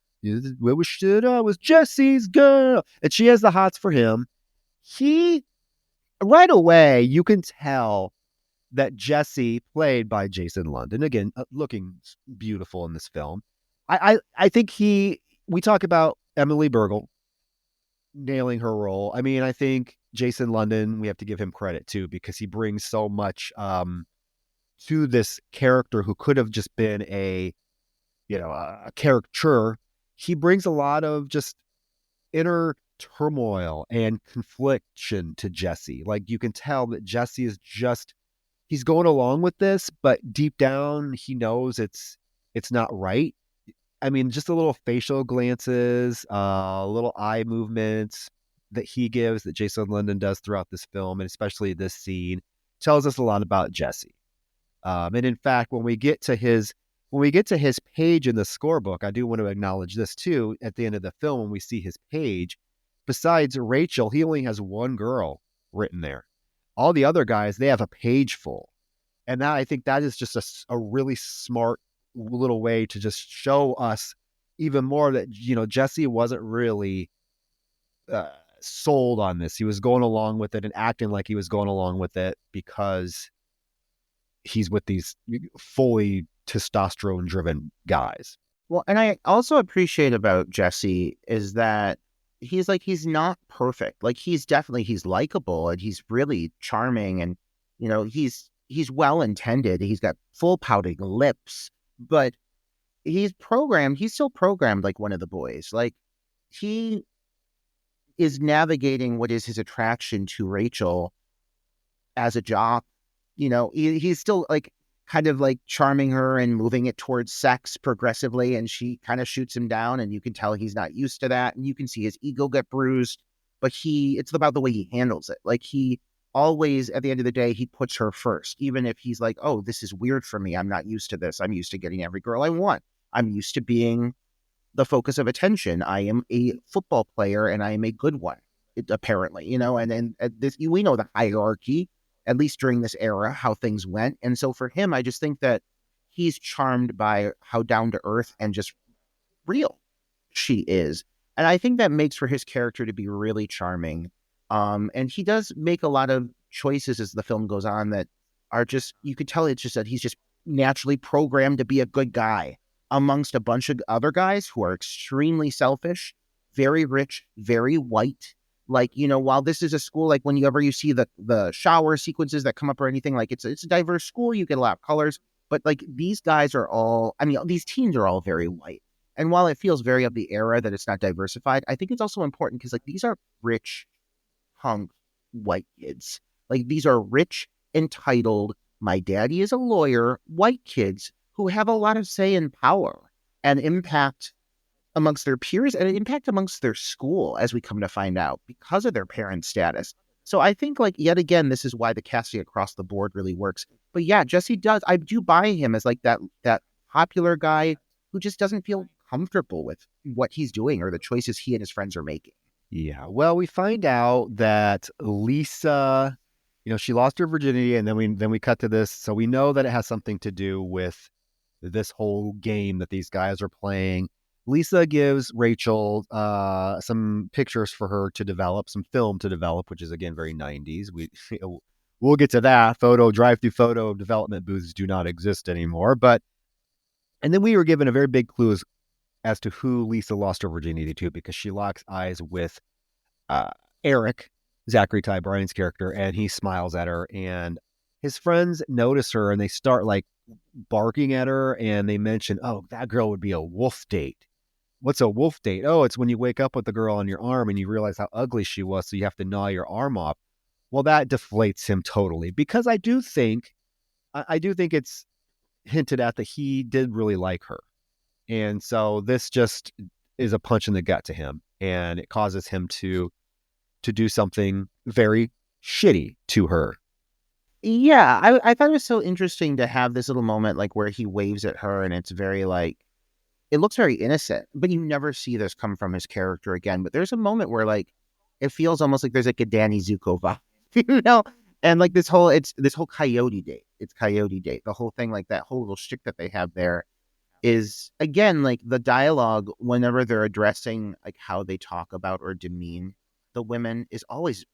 Where we stood up was Jesse's girl. And she has the hots for him. Right away, you can tell that Jesse, played by Jason London, again, looking beautiful in this film. I think we talk about Emily Bergel nailing her role. I mean, I think Jason London, we have to give him credit too, because he brings so much to this character who could have just been a caricature. He brings a lot of just inner turmoil and confliction to Jesse. Like, you can tell that Jesse is he's going along with this, but deep down he knows it's not right. I mean, just a little facial glances, little eye movements that he gives, that Jason London does throughout this film, and especially this scene, tells us a lot about Jesse. And in fact, when we get to his page in the scorebook, I do want to acknowledge this too. At the end of the film, when we see his page, besides Rachel, he only has one girl written there. All the other guys, they have a page full. And I think that is just a really smart little way to just show us even more that, Jesse wasn't really sold on this. He was going along with it and acting like he was going along with it because he's with these fully testosterone driven guys. Well, and I also appreciate about Jesse is that he's not perfect. Like, he's likable, and he's really charming, and he's well intended. He's got full pouting lips, but he's still programmed like one of the boys. Like, he is navigating what is his attraction to Rachel as a jock. He's still like kind of like charming her and moving it towards sex progressively, and she kind of shoots him down, and you can tell he's not used to that, and you can see his ego get bruised, but it's about the way he handles it. Like, he always, at the end of the day, he puts her first, even if he's like, oh, this is weird for me. I'm not used to this. I'm used to getting every girl I want. I'm used to being the focus of attention. I am a football player, and I am a good one, apparently, and this, we know the hierarchy, at least during this era, how things went. And so for him, I just think that he's charmed by how down to earth and just real she is. And I think that makes for his character to be really charming. And he does make a lot of choices as the film goes on that are just, you could tell it's just that he's just naturally programmed to be a good guy amongst a bunch of other guys who are extremely selfish, very rich, very white. Like, while this is a school, like whenever you see the shower sequences that come up or anything, like it's a diverse school, you get a lot of colors, but like these guys are all, these teens are all very white. And while it feels very of the era that it's not diversified, I think it's also important because like these are rich, hunk, white kids. Like, these are rich, entitled, my daddy is a lawyer, white kids who have a lot of say and power and impact amongst their peers and an impact amongst their school, as we come to find out, because of their parent status. So I think, like, yet again, this is why the casting across the board really works. But yeah, Jesse I do buy him as like that popular guy who just doesn't feel comfortable with what he's doing or the choices he and his friends are making. Yeah. Well, we find out that Lisa, she lost her virginity, and then we cut to this. So we know that it has something to do with this whole game that these guys are playing. Lisa gives Rachel some pictures for her to develop, some film to develop, which is, again, very 90s. We'll get to that. Drive-through photo development booths do not exist anymore. And then we were given a very big clue as to who Lisa lost her virginity to, because she locks eyes with Eric, Zachary Ty Bryant's character, and he smiles at her, and his friends notice her, and they start like barking at her, and they mention, oh, that girl would be a wolf date. What's a wolf date? Oh, it's when you wake up with the girl on your arm and you realize how ugly she was, so you have to gnaw your arm off. Well, that deflates him totally, because I do think it's hinted at that he did really like her. And so this just is a punch in the gut to him, and it causes him to to do something very shitty to her. Yeah, I thought it was so interesting to have this little moment like where he waves at her and it's very like it looks very innocent, but you never see this come from his character again. But there's a moment where like it feels almost like there's like a Danny Zuko vibe, you know? And like it's this whole coyote date. It's coyote date. The whole thing, like that whole little shtick that they have there is again like the dialogue whenever they're addressing like how they talk about or demean the women is always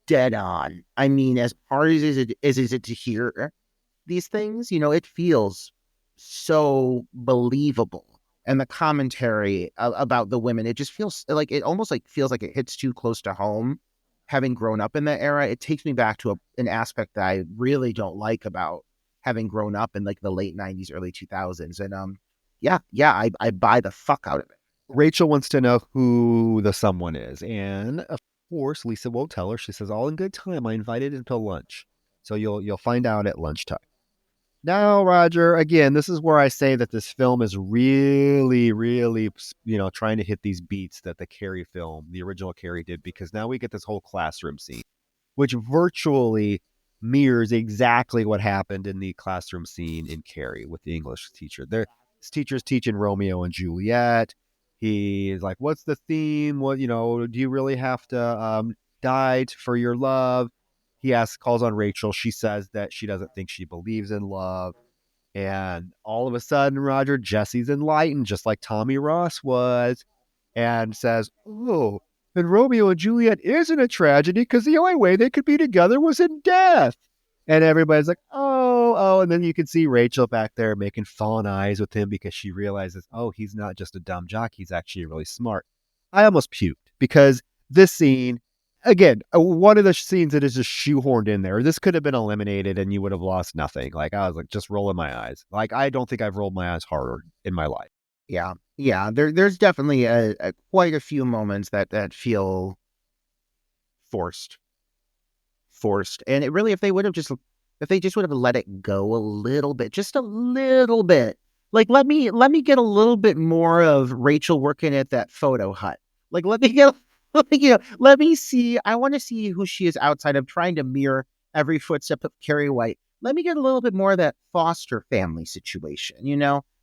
dead on. I mean, as hard as it to hear these things, you know, it feels so believable. And the commentary about the women, it just feels like it almost like feels like it hits too close to home. Having grown up in that era, it takes me back to an aspect that I really don't like about having grown up in like the late 90s, early 2000s. And I buy the fuck out of it. Rachel wants to know who the someone is. And of course, Lisa won't tell her. She says, all in good time. I invited until lunch. So you'll find out at lunchtime. Now, Roger, again, this is where I say that this film is really, really, trying to hit these beats that the Carrie film, the original Carrie did, because now we get this whole classroom scene, which virtually mirrors exactly what happened in the classroom scene in Carrie with the English teacher. This teacher's teaching Romeo and Juliet. He's like, what's the theme? What, do you really have to die for your love? He calls on Rachel. She says that she doesn't think she believes in love. And all of a sudden, Roger, Jesse's enlightened, just like Tommy Ross was, and says, oh, and Romeo and Juliet isn't a tragedy because the only way they could be together was in death. And everybody's like, oh. And then you can see Rachel back there making fawn eyes with him because she realizes, oh, he's not just a dumb jock. He's actually really smart. I almost puked because this scene, again, one of the scenes that is just shoehorned in there. This could have been eliminated and you would have lost nothing. Like, I was like, just rolling my eyes. Like, I don't think I've rolled my eyes harder in my life. Yeah. There's definitely a quite a few moments that feel forced. And it really, if they just would have let it go a little bit, just a little bit. Like, let me get a little bit more of Rachel working at that photo hut. Like, let me get, let me see. I want to see who she is outside of trying to mirror every footstep of Carrie White. Let me get a little bit more of that foster family situation,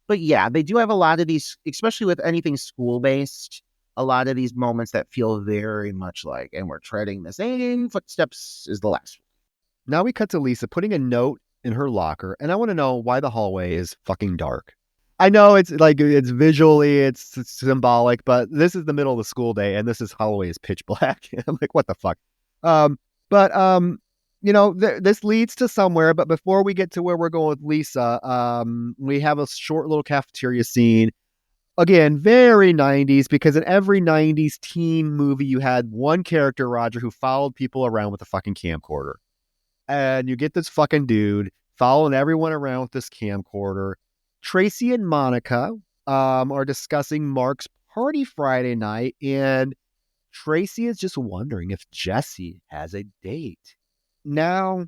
But yeah, they do have a lot of these, especially with anything school-based, a lot of these moments that feel very much like, and we're treading the same footsteps as the last one. Now we cut to Lisa putting a note in her locker, and I want to know why the hallway is fucking dark. I know it's like, it's visually, it's symbolic, but this is the middle of the school day, and this hallway is pitch black. I'm like, what the fuck? This leads to somewhere, but before we get to where we're going with Lisa, we have a short little cafeteria scene. Again, very 90s, because in every 90s teen movie, you had one character, Roger, who followed people around with a fucking camcorder. And you get this fucking dude following everyone around with this camcorder. Tracy and Monica are discussing Mark's party Friday night, and Tracy is just wondering if Jesse has a date. Now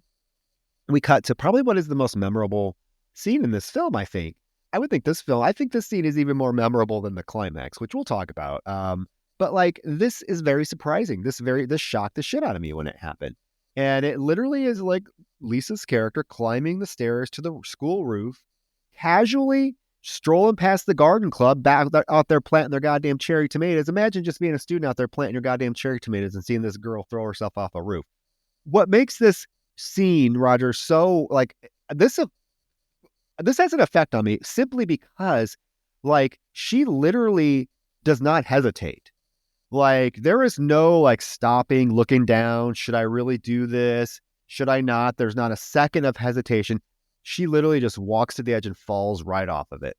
we cut to probably what is the most memorable scene in this film, I think. I think this scene is even more memorable than the climax, which we'll talk about. But like, this is very surprising. This shocked the shit out of me when it happened. And it literally is like Lisa's character climbing the stairs to the school roof, casually strolling past the garden club, back out there planting their goddamn cherry tomatoes. Imagine just being a student out there planting your goddamn cherry tomatoes and seeing this girl throw herself off a roof. What makes this scene, Roger, so like this has an effect on me simply because, like, she literally does not hesitate. Like, there is no, like, stopping, looking down. Should I really do this? Should I not? There's not a second of hesitation. She literally just walks to the edge and falls right off of it.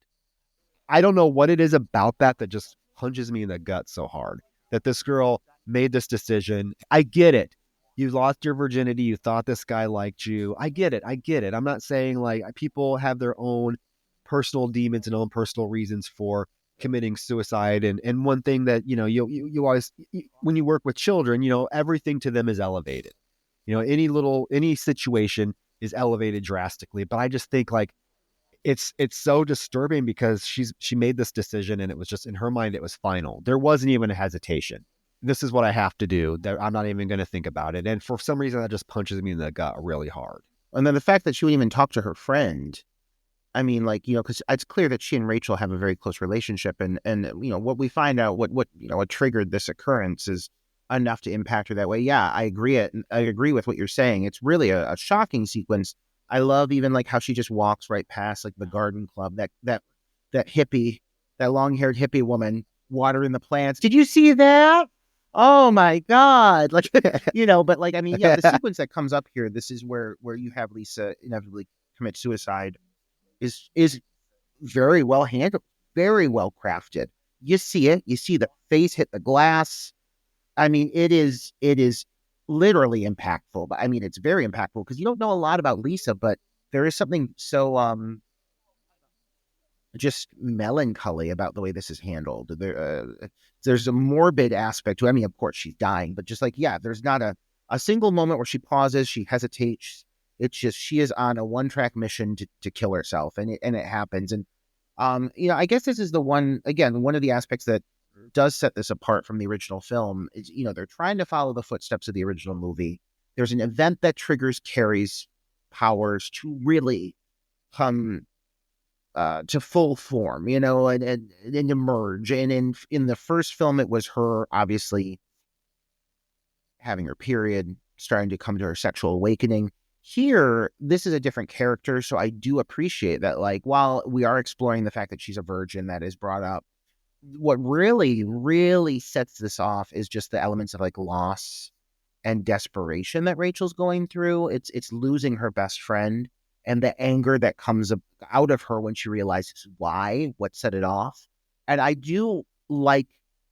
I don't know what it is about that just punches me in the gut so hard, that this girl made this decision. I get it. You lost your virginity. You thought this guy liked you. I get it. I'm not saying, like, people have their own personal demons and own personal reasons for committing suicide. And one thing that, you always, when you work with children, everything to them is elevated. Any situation is elevated drastically. But I just think, like, it's so disturbing because she made this decision and it was just, in her mind, it was final. There wasn't even a hesitation. this is what I have to do. I'm not even going to think about it. And for some reason, that just punches me in the gut really hard. And then the fact that she wouldn't even talk to her friend. I mean, like, because it's clear that she and Rachel have a very close relationship, and what we find out, what triggered this occurrence is enough to impact her that way. Yeah, I agree. I agree with what you're saying. It's really a shocking sequence. I love even like how she just walks right past like the garden club, that hippie, that long-haired hippie woman watering the plants. Did you see that? Oh my God. Like, but like, I mean, yeah, the sequence that comes up here, this is where you have Lisa inevitably commit suicide is very well handled, very well crafted. You see it, you see the face hit the glass. I mean, it is literally impactful, but I mean, it's very impactful because you don't know a lot about Lisa, but there is something so just melancholy about the way this is handled. There's a morbid aspect to it. I mean, of course she's dying, but just like, yeah, there's not a single moment where she pauses, she hesitates. It's just, she is on a one-track mission to kill herself, and it happens. And, I guess this is one of the aspects that does set this apart from the original film is, they're trying to follow the footsteps of the original movie. There's an event that triggers Carrie's powers to really come to full form, and emerge. And in the first film, it was her obviously having her period, starting to come to her sexual awakening. Here, this is a different character, so I do appreciate that. Like, while we are exploring the fact that she's a virgin, that is brought up, what really, really sets this off is just the elements of like loss and desperation that Rachel's going through. It's losing her best friend, and the anger that comes out of her when she realizes what set it off. And I do like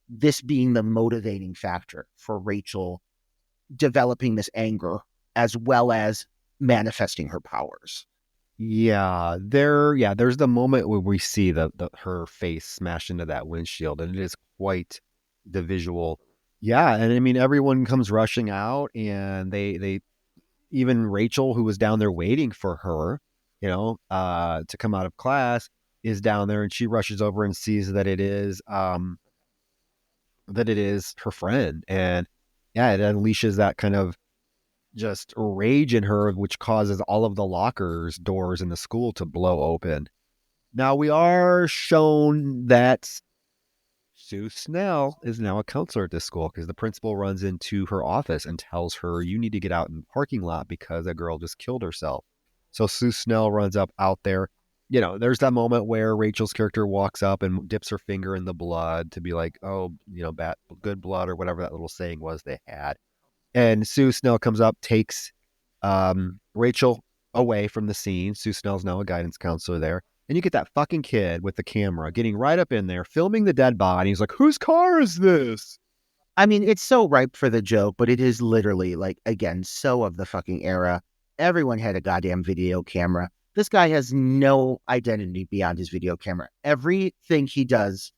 this being the motivating factor for Rachel developing this anger as well as manifesting her powers. Yeah, there's the moment where we see her face smash into that windshield, and it is quite the visual. Yeah, and I mean everyone comes rushing out, and they even Rachel, who was down there waiting for her, to come out of class, is down there, and she rushes over and sees that it is her friend, and yeah, it unleashes that kind of just rage in her, which causes all of the lockers doors in the school to blow open. Now we are shown that Sue Snell is now a counselor at this school because the principal runs into her office and tells her, you need to get out in the parking lot because a girl just killed herself. So Sue Snell runs out there. There's that moment where Rachel's character walks up and dips her finger in the blood to be like, oh, bad, good blood, or whatever that little saying was they had. And Sue Snell comes up, takes Rachel away from the scene. Sue Snell's now a guidance counselor there. And you get that fucking kid with the camera getting right up in there, filming the dead body. He's like, whose car is this? I mean, it's so ripe for the joke, but it is literally, like, again, so of the fucking era. Everyone had a goddamn video camera. This guy has no identity beyond his video camera. Everything he does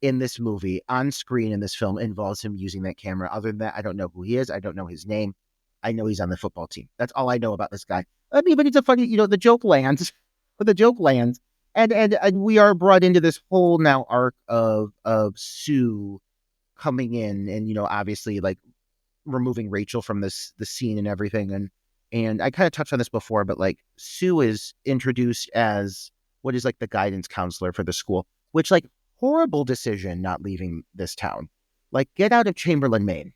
in this movie, on screen in this film, involves him using that camera. Other than that, I don't know who he is. I don't know his name. I know he's on the football team. That's all I know about this guy. I mean, but it's a funny, the joke lands. But the joke lands. And we are brought into this whole now arc of Sue coming in and, obviously like removing Rachel from the scene and everything. And I kind of touched on this before, but like Sue is introduced as what is like the guidance counselor for the school, which like horrible decision not leaving this town. Like, get out of Chamberlain, Maine.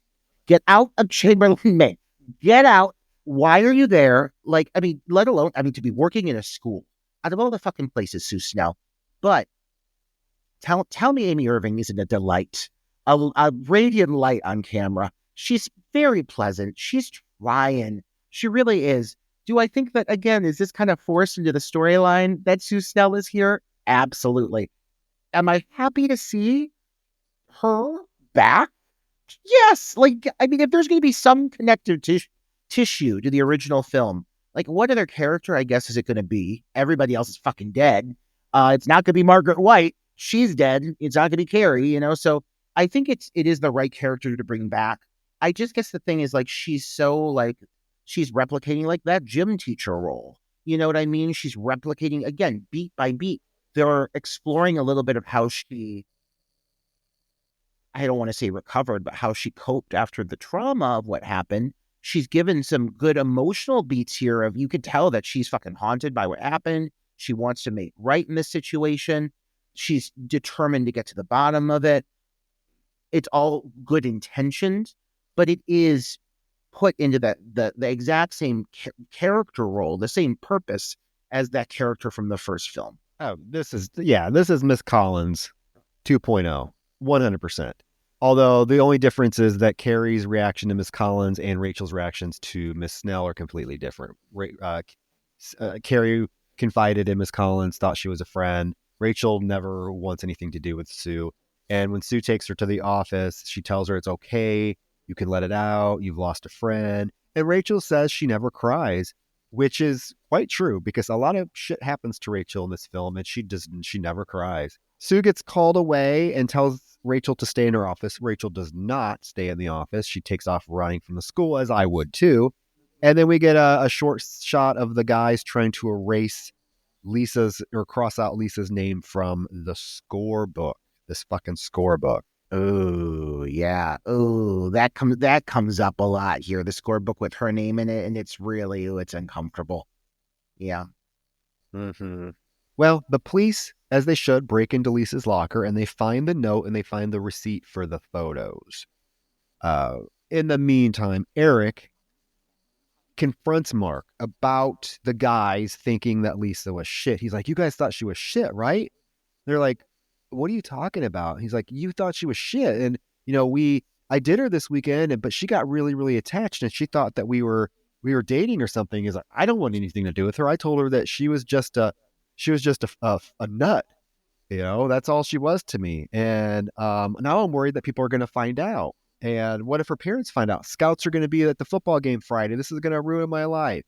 Get out of Chamberlain, Maine. Get out. Why are you there? Like, I mean, let alone, to be working in a school. Out of all the fucking places, Sue Snell. But tell me Amy Irving isn't a delight. A radiant light on camera. She's very pleasant. She's trying. She really is. Do I think that, again, is this kind of forced into the storyline that Sue Snell is here? Absolutely. Am I happy to see her back? Yes. Like, I mean, if there's going to be some connective tissue to the original film, like, what other character, I guess, is it going to be? Everybody else is fucking dead. It's not going to be Margaret White. She's dead. It's not going to be Carrie, So I think it is the right character to bring back. I just guess the thing is, like, she's so, like, she's replicating, like, that gym teacher role. You know what I mean? She's replicating, again, beat by beat. They're exploring a little bit of how she I don't want to say recovered, but how she coped after the trauma of what happened. She's given some good emotional beats here of you could tell that she's fucking haunted by what happened. She wants to make right in this situation. She's determined to get to the bottom of it. It's all good intentions, but it is put into the exact same character role, the same purpose as that character from the first film. Oh, this is Miss Collins 2.0, 100%. Although the only difference is that Carrie's reaction to Miss Collins and Rachel's reactions to Miss Snell are completely different. Carrie confided in Miss Collins, thought she was a friend. Rachel never wants anything to do with Sue. And when Sue takes her to the office, she tells her it's okay. You can let it out. You've lost a friend. And Rachel says she never cries, which is quite true because a lot of shit happens to Rachel in this film and she never cries. Sue gets called away and tells Rachel to stay in her office. Rachel does not stay in the office. She takes off running from the school, as I would too. And then we get a short shot of the guys trying to erase cross out Lisa's name from the scorebook, this fucking scorebook. Oh, yeah. Oh, that comes up a lot here. The scorebook with her name in it, and it's uncomfortable. Yeah. Mm-hmm. Well, the police, as they should, break into Lisa's locker and they find the note and they find the receipt for the photos. In the meantime, Eric confronts Mark about the guys thinking that Lisa was shit. He's like, you guys thought she was shit, right? They're like, what are you talking about? He's like, you thought she was shit. And, I did her this weekend, but she got really, really attached and she thought that we were dating or something. He's like, I don't want anything to do with her. I told her that she was just a nut. That's all she was to me. And now I'm worried that people are going to find out. And what if her parents find out? Scouts are going to be at the football game Friday. This is going to ruin my life.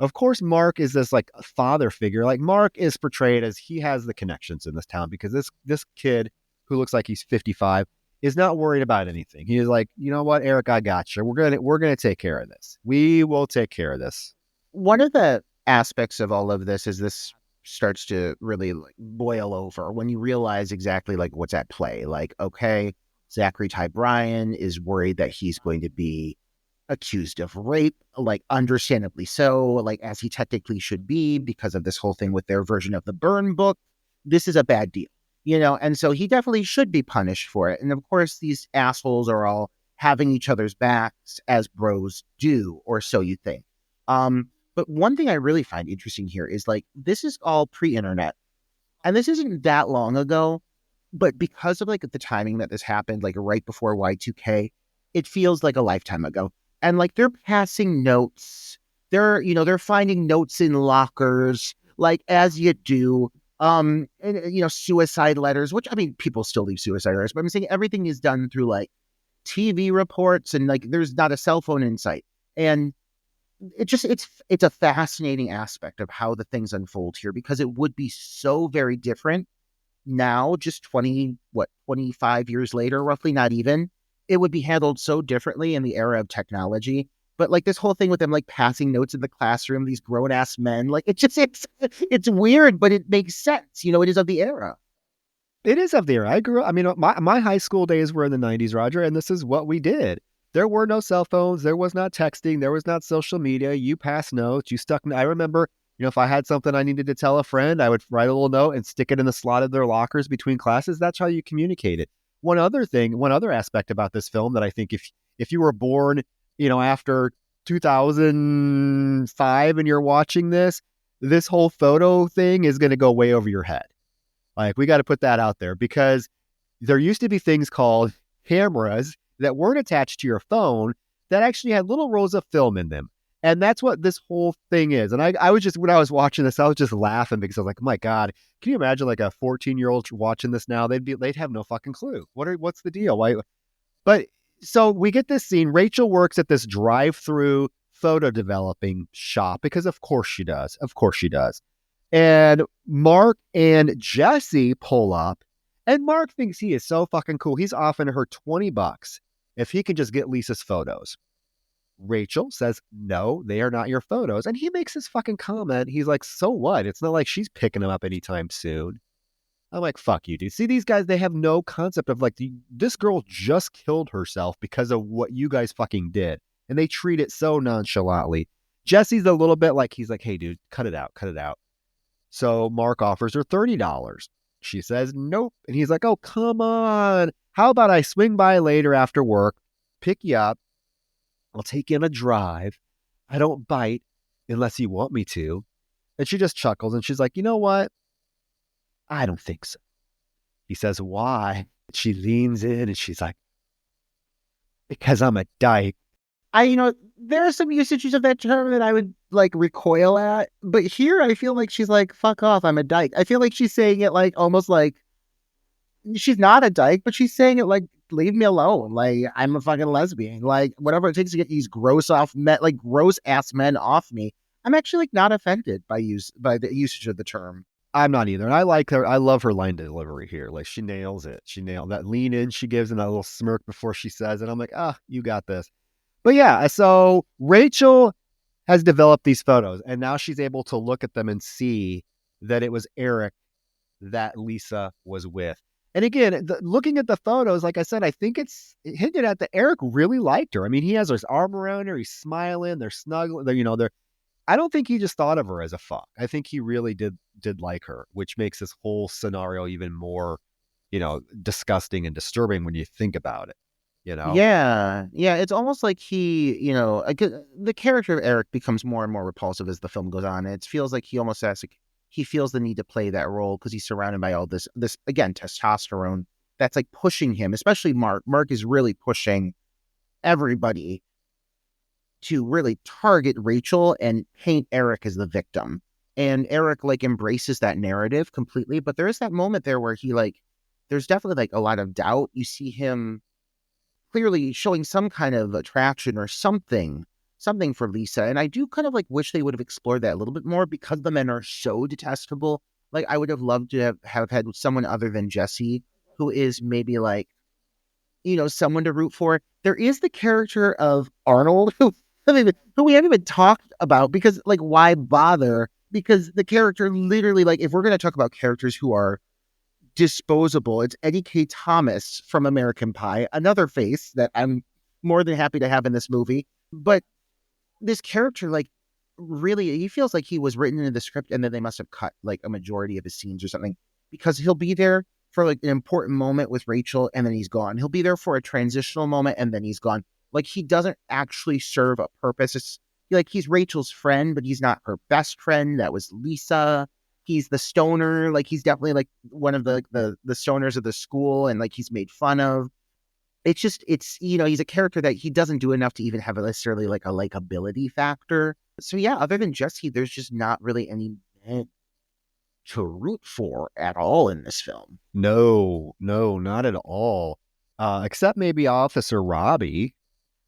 Of course, Mark is this like father figure. Like Mark is portrayed as he has the connections in this town because this kid who looks like he's 55 is not worried about anything. He is like, you know what, Eric, I got you. We're gonna take care of this. We will take care of this. One of the aspects of all of this is this starts to really like boil over when you realize exactly like what's at play. Like, okay, Zachary Ty Bryan is worried that he's going to be accused of rape, like understandably so, like as he technically should be because of this whole thing with their version of the burn book. This is a bad deal, and so he definitely should be punished for it. And of course, these assholes are all having each other's backs as bros do, or so you think. But one thing I really find interesting here is like, this is all pre-internet and this isn't that long ago, but because of like the timing that this happened, like right before Y2K, it feels like a lifetime ago. And like they're passing notes, they're finding notes in lockers, like as you do, and, suicide letters, which I mean, people still leave suicide letters, but I'm saying everything is done through like TV reports and like there's not a cell phone in sight. And it's a fascinating aspect of how the things unfold here because it would be so very different now, just 25 years later, roughly, not even. It would be handled so differently in the era of technology. But like this whole thing with them like passing notes in the classroom, these grown ass men, like it's weird, but it makes sense. It is of the era. It is of the era. I grew up. I mean, my high school days were in the 90s, Roger, and this is what we did. There were no cell phones. There was not texting. There was not social media. You passed notes. You stuck. I remember, if I had something I needed to tell a friend, I would write a little note and stick it in the slot of their lockers between classes. That's how you communicated. One other aspect about this film that I think if you were born, after 2005 and you're watching this whole photo thing is going to go way over your head. Like, we got to put that out there because there used to be things called cameras that weren't attached to your phone that actually had little rolls of film in them. And that's what this whole thing is. And I was just, when I was watching this, I was just laughing because I was like, oh my God, can you imagine like a 14-year-old watching this now? They'd have no fucking clue. What's the deal? Why? But so we get this scene. Rachel works at this drive-through photo developing shop because of course she does. Of course she does. And Mark and Jesse pull up and Mark thinks he is so fucking cool. He's offering her $20 if he can just get Lisa's photos. Rachel says, no, they are not your photos. And he makes this fucking comment. He's like, so what? It's not like she's picking them up anytime soon. I'm like, fuck you, dude. See, these guys, they have no concept of like, this girl just killed herself because of what you guys fucking did. And they treat it so nonchalantly. Jesse's a little bit like, he's like, hey, dude, cut it out, cut it out. So Mark offers her $30. She says nope. And he's like, oh, come on. How about I swing by later after work, pick you up. I'll take you on a drive. I don't bite unless you want me to. And she just chuckles and she's like, you know what? I don't think so. He says, why? She leans in and she's like, because I'm a dyke. There are some usages of that term that I would like recoil at, but here I feel like she's like, fuck off, I'm a dyke. I feel like she's saying it like almost like she's not a dyke, but she's saying it like, leave me alone. Like, I'm a fucking lesbian. Like, whatever it takes to get these gross ass men off me. I'm actually like not offended by the usage of the term. I'm not either. And I like her. I love her line delivery here. Like, she nails it. She nailed that lean in she gives and that little smirk before she says it. I'm like, you got this. But yeah, so Rachel has developed these photos and now she's able to look at them and see that it was Eric that Lisa was with. And again, looking at the photos, like I said, I think it's hinted at that Eric really liked her. I mean, he has his arm around her. He's smiling. They're snuggling. I don't think he just thought of her as a fuck. I think he really did like her, which makes this whole scenario even more, disgusting and disturbing when you think about it. Yeah. It's almost like the character of Eric becomes more and more repulsive as the film goes on. It feels like he almost he feels the need to play that role because he's surrounded by all this again, testosterone that's like pushing him, especially Mark. Mark is really pushing everybody to really target Rachel and paint Eric as the victim. And Eric like embraces that narrative completely. But there is that moment there where there's definitely like a lot of doubt. You see him clearly showing some kind of attraction or something for Lisa. And I do kind of like wish they would have explored that a little bit more because the men are so detestable. Like, I would have loved to have had someone other than Jesse who is maybe like, someone to root for. There is the character of Arnold who we haven't even talked about because like, why bother? Because the character literally, like, if we're going to talk about characters who are disposable, it's Eddie K. Thomas from American Pie, another face that I'm more than happy to have in this movie. But this character, like, really, he feels like he was written into the script and then they must have cut like a majority of his scenes or something, because he'll be there for like an important moment with Rachel and then he's gone. He'll be there for a transitional moment and then he's gone. Like, he doesn't actually serve a purpose. It's like he's Rachel's friend, but he's not her best friend. That was Lisa. He's the stoner. Like, he's definitely like one of the stoners of the school, and like he's made fun of. He's a character that he doesn't do enough to even have necessarily like a likability factor. So yeah, other than Jesse, there's just not really any men to root for at all in this film. No, not at all. Except maybe Officer Robbie,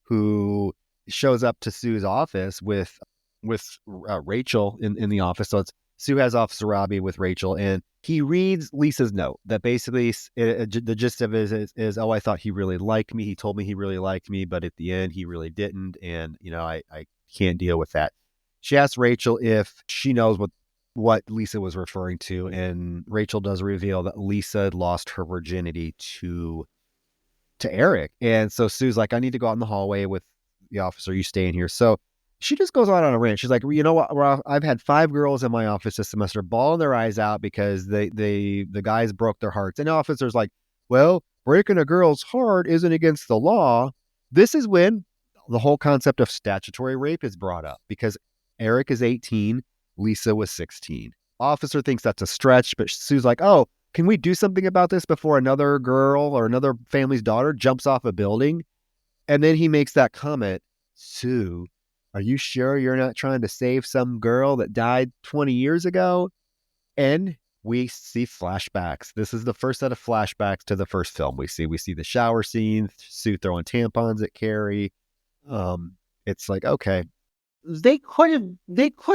who shows up to Sue's office with Rachel in the office. So Sue has Officer Robbie with Rachel, and he reads Lisa's note that basically the gist of it is, oh, I thought he really liked me. He told me he really liked me, but at the end he really didn't. And, I can't deal with that. She asks Rachel if she knows what Lisa was referring to. And Rachel does reveal that Lisa had lost her virginity to Eric. And so Sue's like, I need to go out in the hallway with the officer. You stay in here. So she just goes on a rant. She's like, you know what, Ralph, I've had 5 girls in my office this semester bawling their eyes out because the guys broke their hearts. And the officer's like, well, breaking a girl's heart isn't against the law. This is when the whole concept of statutory rape is brought up, because Eric is 18, Lisa was 16. Officer thinks that's a stretch, but Sue's like, oh, can we do something about this before another girl or another family's daughter jumps off a building? And then he makes that comment, Sue, are you sure you're not trying to save some girl that died 20 years ago? And we see flashbacks. This is the first set of flashbacks to the first film. We see the shower scene, Sue throwing tampons at Carrie. It's like, okay. They could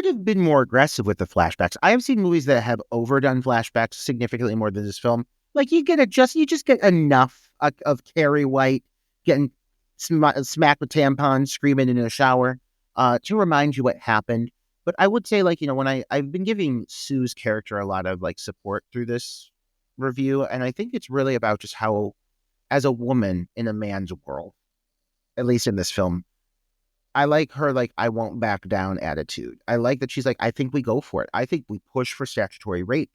have been more aggressive with the flashbacks. I have seen movies that have overdone flashbacks significantly more than this film. Like, you just get enough of Carrie White getting smacked with tampons, screaming in a shower, to remind you what happened. But I would say, like, when I've been giving Sue's character a lot of like support through this review, and I think it's really about just how, as a woman in a man's world, at least in this film, I like her, like, I won't back down attitude. I like that she's like, I think we go for it. I think we push for statutory rape.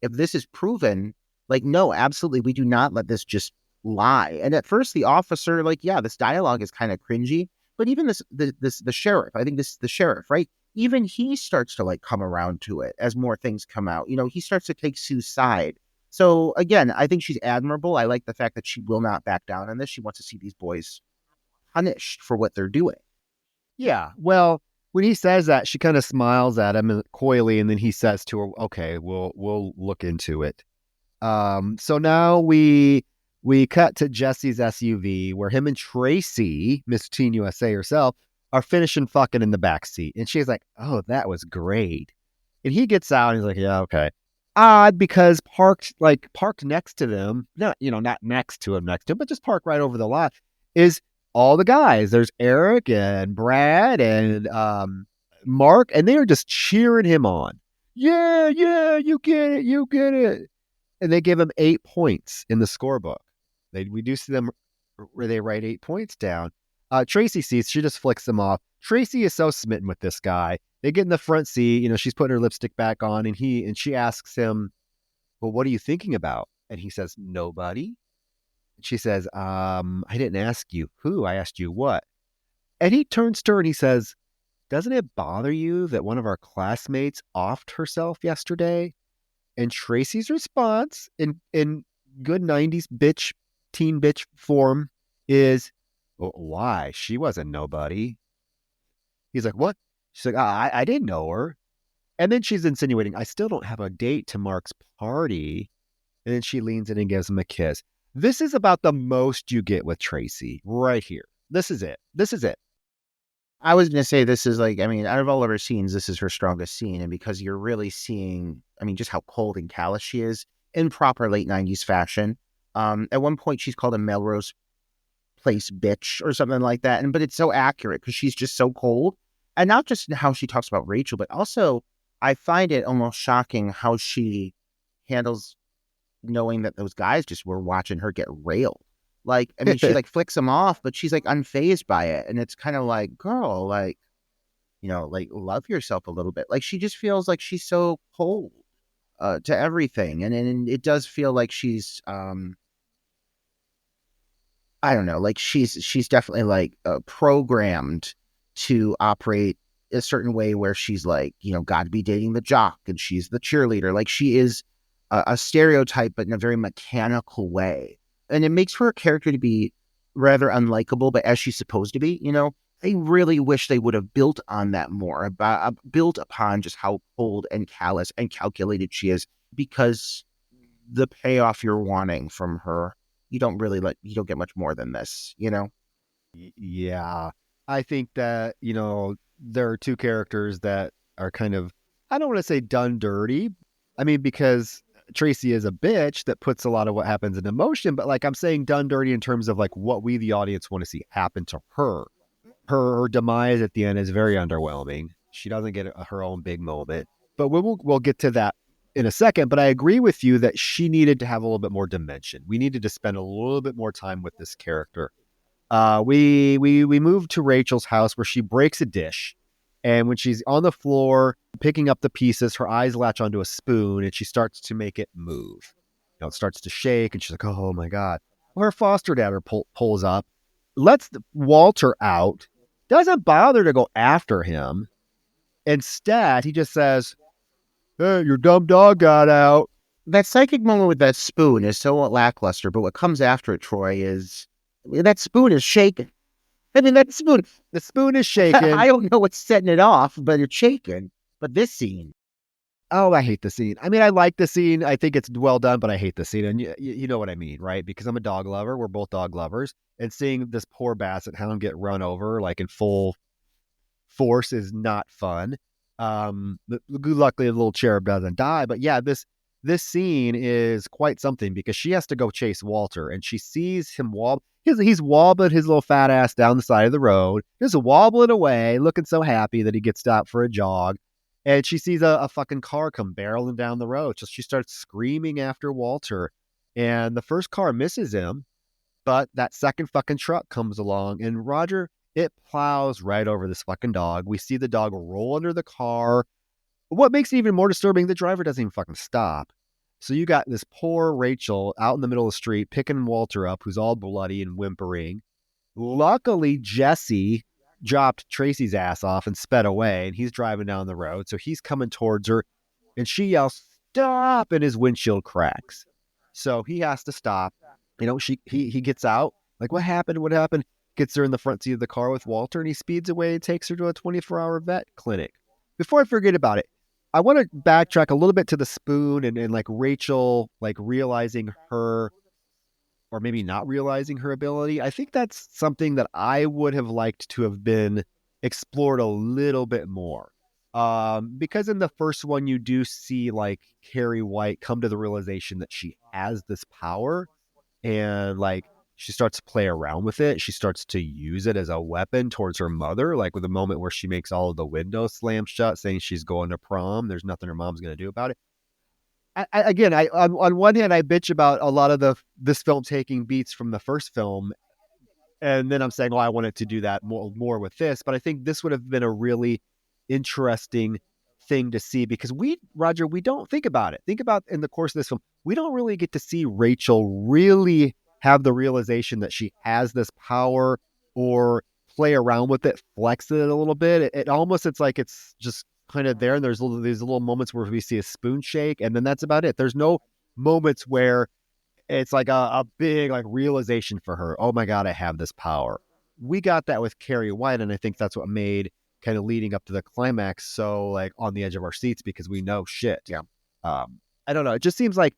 If this is proven, like, no, absolutely, we do not let this just lie. And at first, the officer, like, yeah, this dialogue is kind of cringy, but even the sheriff, I think the sheriff, right? Even he starts to like come around to it as more things come out. He starts to take Sue's side. So again, I think she's admirable. I like the fact that she will not back down on this. She wants to see these boys punished for what they're doing. Yeah. Well, when he says that, she kind of smiles at him coyly, and then he says to her, "Okay, we'll look into it." So now we cut to Jesse's SUV, where him and Tracy, Miss Teen USA herself, are finishing fucking in the back seat, and she's like, "Oh, that was great." And he gets out, and he's like, "Yeah, okay." Odd, because parked next to them, not next to him, but just parked right over the lot, is all the guys. There's Eric and Brad and Mark, and they are just cheering him on. Yeah, you get it. And they give him 8 points in the scorebook. We do see them where they write 8 points down. Tracy sees, she just flicks them off. Tracy is so smitten with this guy. They get in the front seat. She's putting her lipstick back on, and she asks him, "Well, what are you thinking about?" And he says, "Nobody." She says, "I didn't ask you who. I asked you what." And he turns to her and he says, "Doesn't it bother you that one of our classmates offed herself yesterday?" And Tracy's response in good 90s teen bitch form is, "Well, why? She wasn't nobody." He's like, "What?" She's like, I didn't know her." And then she's insinuating, "I still don't have a date to Mark's party." And then she leans in and gives him a kiss. This is about the most you get with Tracy right here. This is it. I was going to say, this is like, out of all of her scenes, this is her strongest scene. And because you're really seeing, just how cold and callous she is in proper late 90s fashion. At one point, she's called a Melrose Place bitch or something like that. But it's so accurate because she's just so cold. And not just how she talks about Rachel, but also I find it almost shocking how she handles knowing that those guys just were watching her get railed. Like, she like flicks them off, but she's like unfazed by it. And it's kind of like, girl, like, like love yourself a little bit. Like, she just feels like she's so cold to everything. And it does feel like she's, I don't know, like she's definitely like programmed to operate a certain way where she's like, got to be dating the jock and she's the cheerleader. Like, she is a stereotype, but in a very mechanical way. And it makes her character to be rather unlikable, but as she's supposed to be, I really wish they would have built on that more, built upon just how cold and callous and calculated she is, because the payoff you're wanting from her, you don't get much more than this, Yeah. I think that, there are two characters that are kind of, I don't want to say done dirty. Because Tracy is a bitch that puts a lot of what happens into motion, but like I'm saying, done dirty in terms of like what we, the audience, want to see happen to her. Her demise at the end is very underwhelming. She doesn't get her own big moment, but we'll get to that in a second. But I agree with you that she needed to have a little bit more dimension. We needed to spend a little bit more time with this character. We moved to Rachel's house where she breaks a dish. And when she's on the floor picking up the pieces, her eyes latch onto a spoon and she starts to make it move. It starts to shake and she's like, "Oh my God." Well, her foster dad pulls up, lets Walter out, doesn't bother to go after him. Instead, he just says, "Hey, your dumb dog got out." That psychic moment with that spoon is so lackluster, but what comes after it, Troy, is that spoon is shaking. The spoon is shaking. I don't know what's setting it off, but it's shaking. But this scene. Oh, I hate the scene. I like the scene. I think it's well done, but I hate the scene. And you know what I mean, right? Because I'm a dog lover. We're both dog lovers. And seeing this poor basset hound get run over like in full force is not fun. Luckily, the little cherub doesn't die. But yeah, this scene is quite something because she has to go chase Walter and she sees him wobble. He's wobbling his little fat ass down the side of the road, just wobbling away, looking so happy that he gets stopped for a jog. And she sees a fucking car come barreling down the road. So she starts screaming after Walter. And the first car misses him, but that second fucking truck comes along. And Roger, it plows right over this fucking dog. We see the dog roll under the car. What makes it even more disturbing, the driver doesn't even fucking stop. So you got this poor Rachel out in the middle of the street picking Walter up, who's all bloody and whimpering. Luckily, Jesse dropped Tracy's ass off and sped away, and he's driving down the road. So he's coming towards her, and she yells, "Stop!" and his windshield cracks. So he has to stop. He gets out. Like, what happened? What happened? Gets her in the front seat of the car with Walter, and he speeds away and takes her to a 24-hour vet clinic. Before I forget about it, I want to backtrack a little bit to the spoon and like Rachel, like realizing her, or maybe not realizing her ability. I think that's something that I would have liked to have been explored a little bit more. Because in the first one, you do see like Carrie White come to the realization that she has this power, and like she starts to play around with it. She starts to use it as a weapon towards her mother, like with the moment where she makes all of the windows slam shut, saying she's going to prom. There's nothing her mom's going to do about it. On one hand, I bitch about a lot of this film taking beats from the first film, and then I'm saying, I wanted to do that more with this. But I think this would have been a really interesting thing to see, because Roger, we don't think about it. Think about in the course of this film, we don't really get to see Rachel really have the realization that she has this power, or play around with it, flex it a little bit. It's like it's just kind of there, and there's these little moments where we see a spoon shake, and then that's about it. There's no moments where it's like a big like realization for her. Oh my God, I have this power. We got that with Carrie White, and I think that's what made kind of leading up to the climax so like on the edge of our seats, because we know shit. Yeah. I don't know. It just seems like,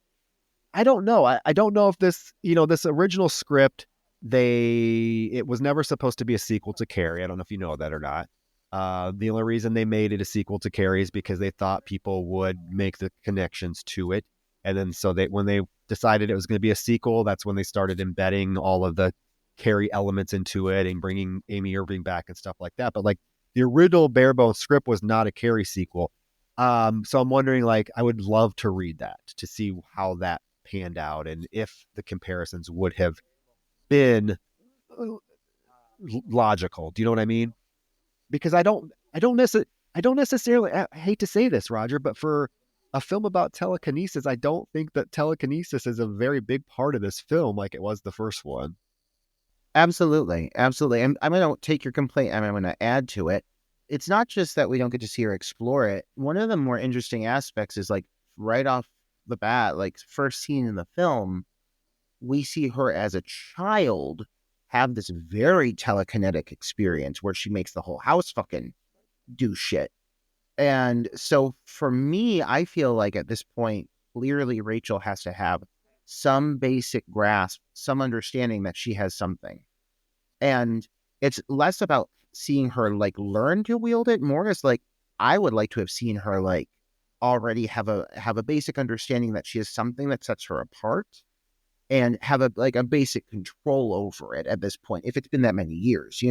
I don't know. I don't know if this, this original script, it was never supposed to be a sequel to Carrie. I don't know if you know that or not. The only reason they made it a sequel to Carrie is because they thought people would make the connections to it. And then when they decided it was going to be a sequel, that's when they started embedding all of the Carrie elements into it and bringing Amy Irving back and stuff like that. But like the original bare bones script was not a Carrie sequel. So I'm wondering, like, I would love to read that to see how that panned out, and if the comparisons would have been logical. Do you know what I mean? Because I don't necessarily, I hate to say this, Roger, but for a film about telekinesis, I don't think that telekinesis is a very big part of this film like it was the first one. Absolutely. Absolutely. I'm going to take your complaint and I'm going to add to it. It's not just that we don't get to see her explore it. One of the more interesting aspects is like right off the bat, like first scene in the film, we see her as a child have this very telekinetic experience where she makes the whole house fucking do shit. And so for me, I feel like at this point, clearly Rachel has to have some basic grasp, some understanding that she has something. And it's less about seeing her like learn to wield it, more as like, I would like to have seen her like already have a basic understanding that she has something that sets her apart, and have a basic control over it at this point, if it's been that many years,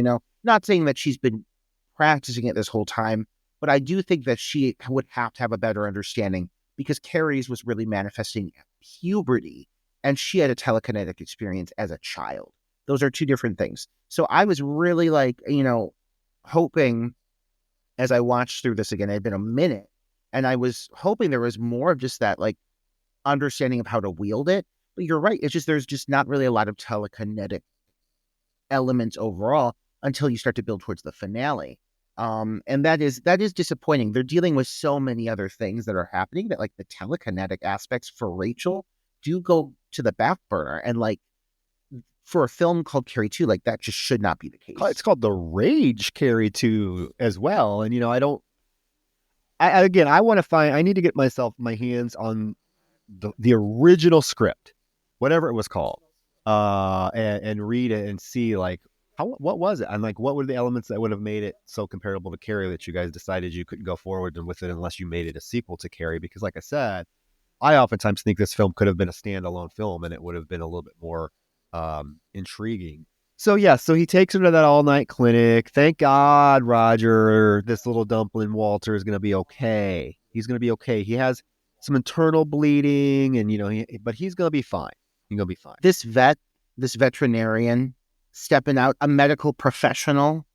not saying that she's been practicing it this whole time, but I do think that she would have to have a better understanding, because Carrie's was really manifesting at puberty, and she had a telekinetic experience as a child. Those are two different things. So I was really like, hoping as I watched through this again, it had been a minute, and I was hoping there was more of just that like understanding of how to wield it. But you're right. It's just, there's just not really a lot of telekinetic elements overall until you start to build towards the finale. And that is disappointing. They're dealing with so many other things that are happening that like the telekinetic aspects for Rachel do go to the back burner. And like for a film called Carrie 2, like that just should not be the case. It's called The Rage Carrie 2 as well. And, I need to get my hands on the original script, whatever it was called, and read it and see like, what was it? And like, what were the elements that would have made it so comparable to Carrie that you guys decided you couldn't go forward with it unless you made it a sequel to Carrie? Because like I said, I oftentimes think this film could have been a standalone film and it would have been a little bit more intriguing. So he takes her to that all-night clinic. Thank God, Roger, this little dumpling Walter is going to be okay. He's going to be okay. He has some internal bleeding, and but he's going to be fine. He's going to be fine. This veterinarian, stepping out, a medical professional,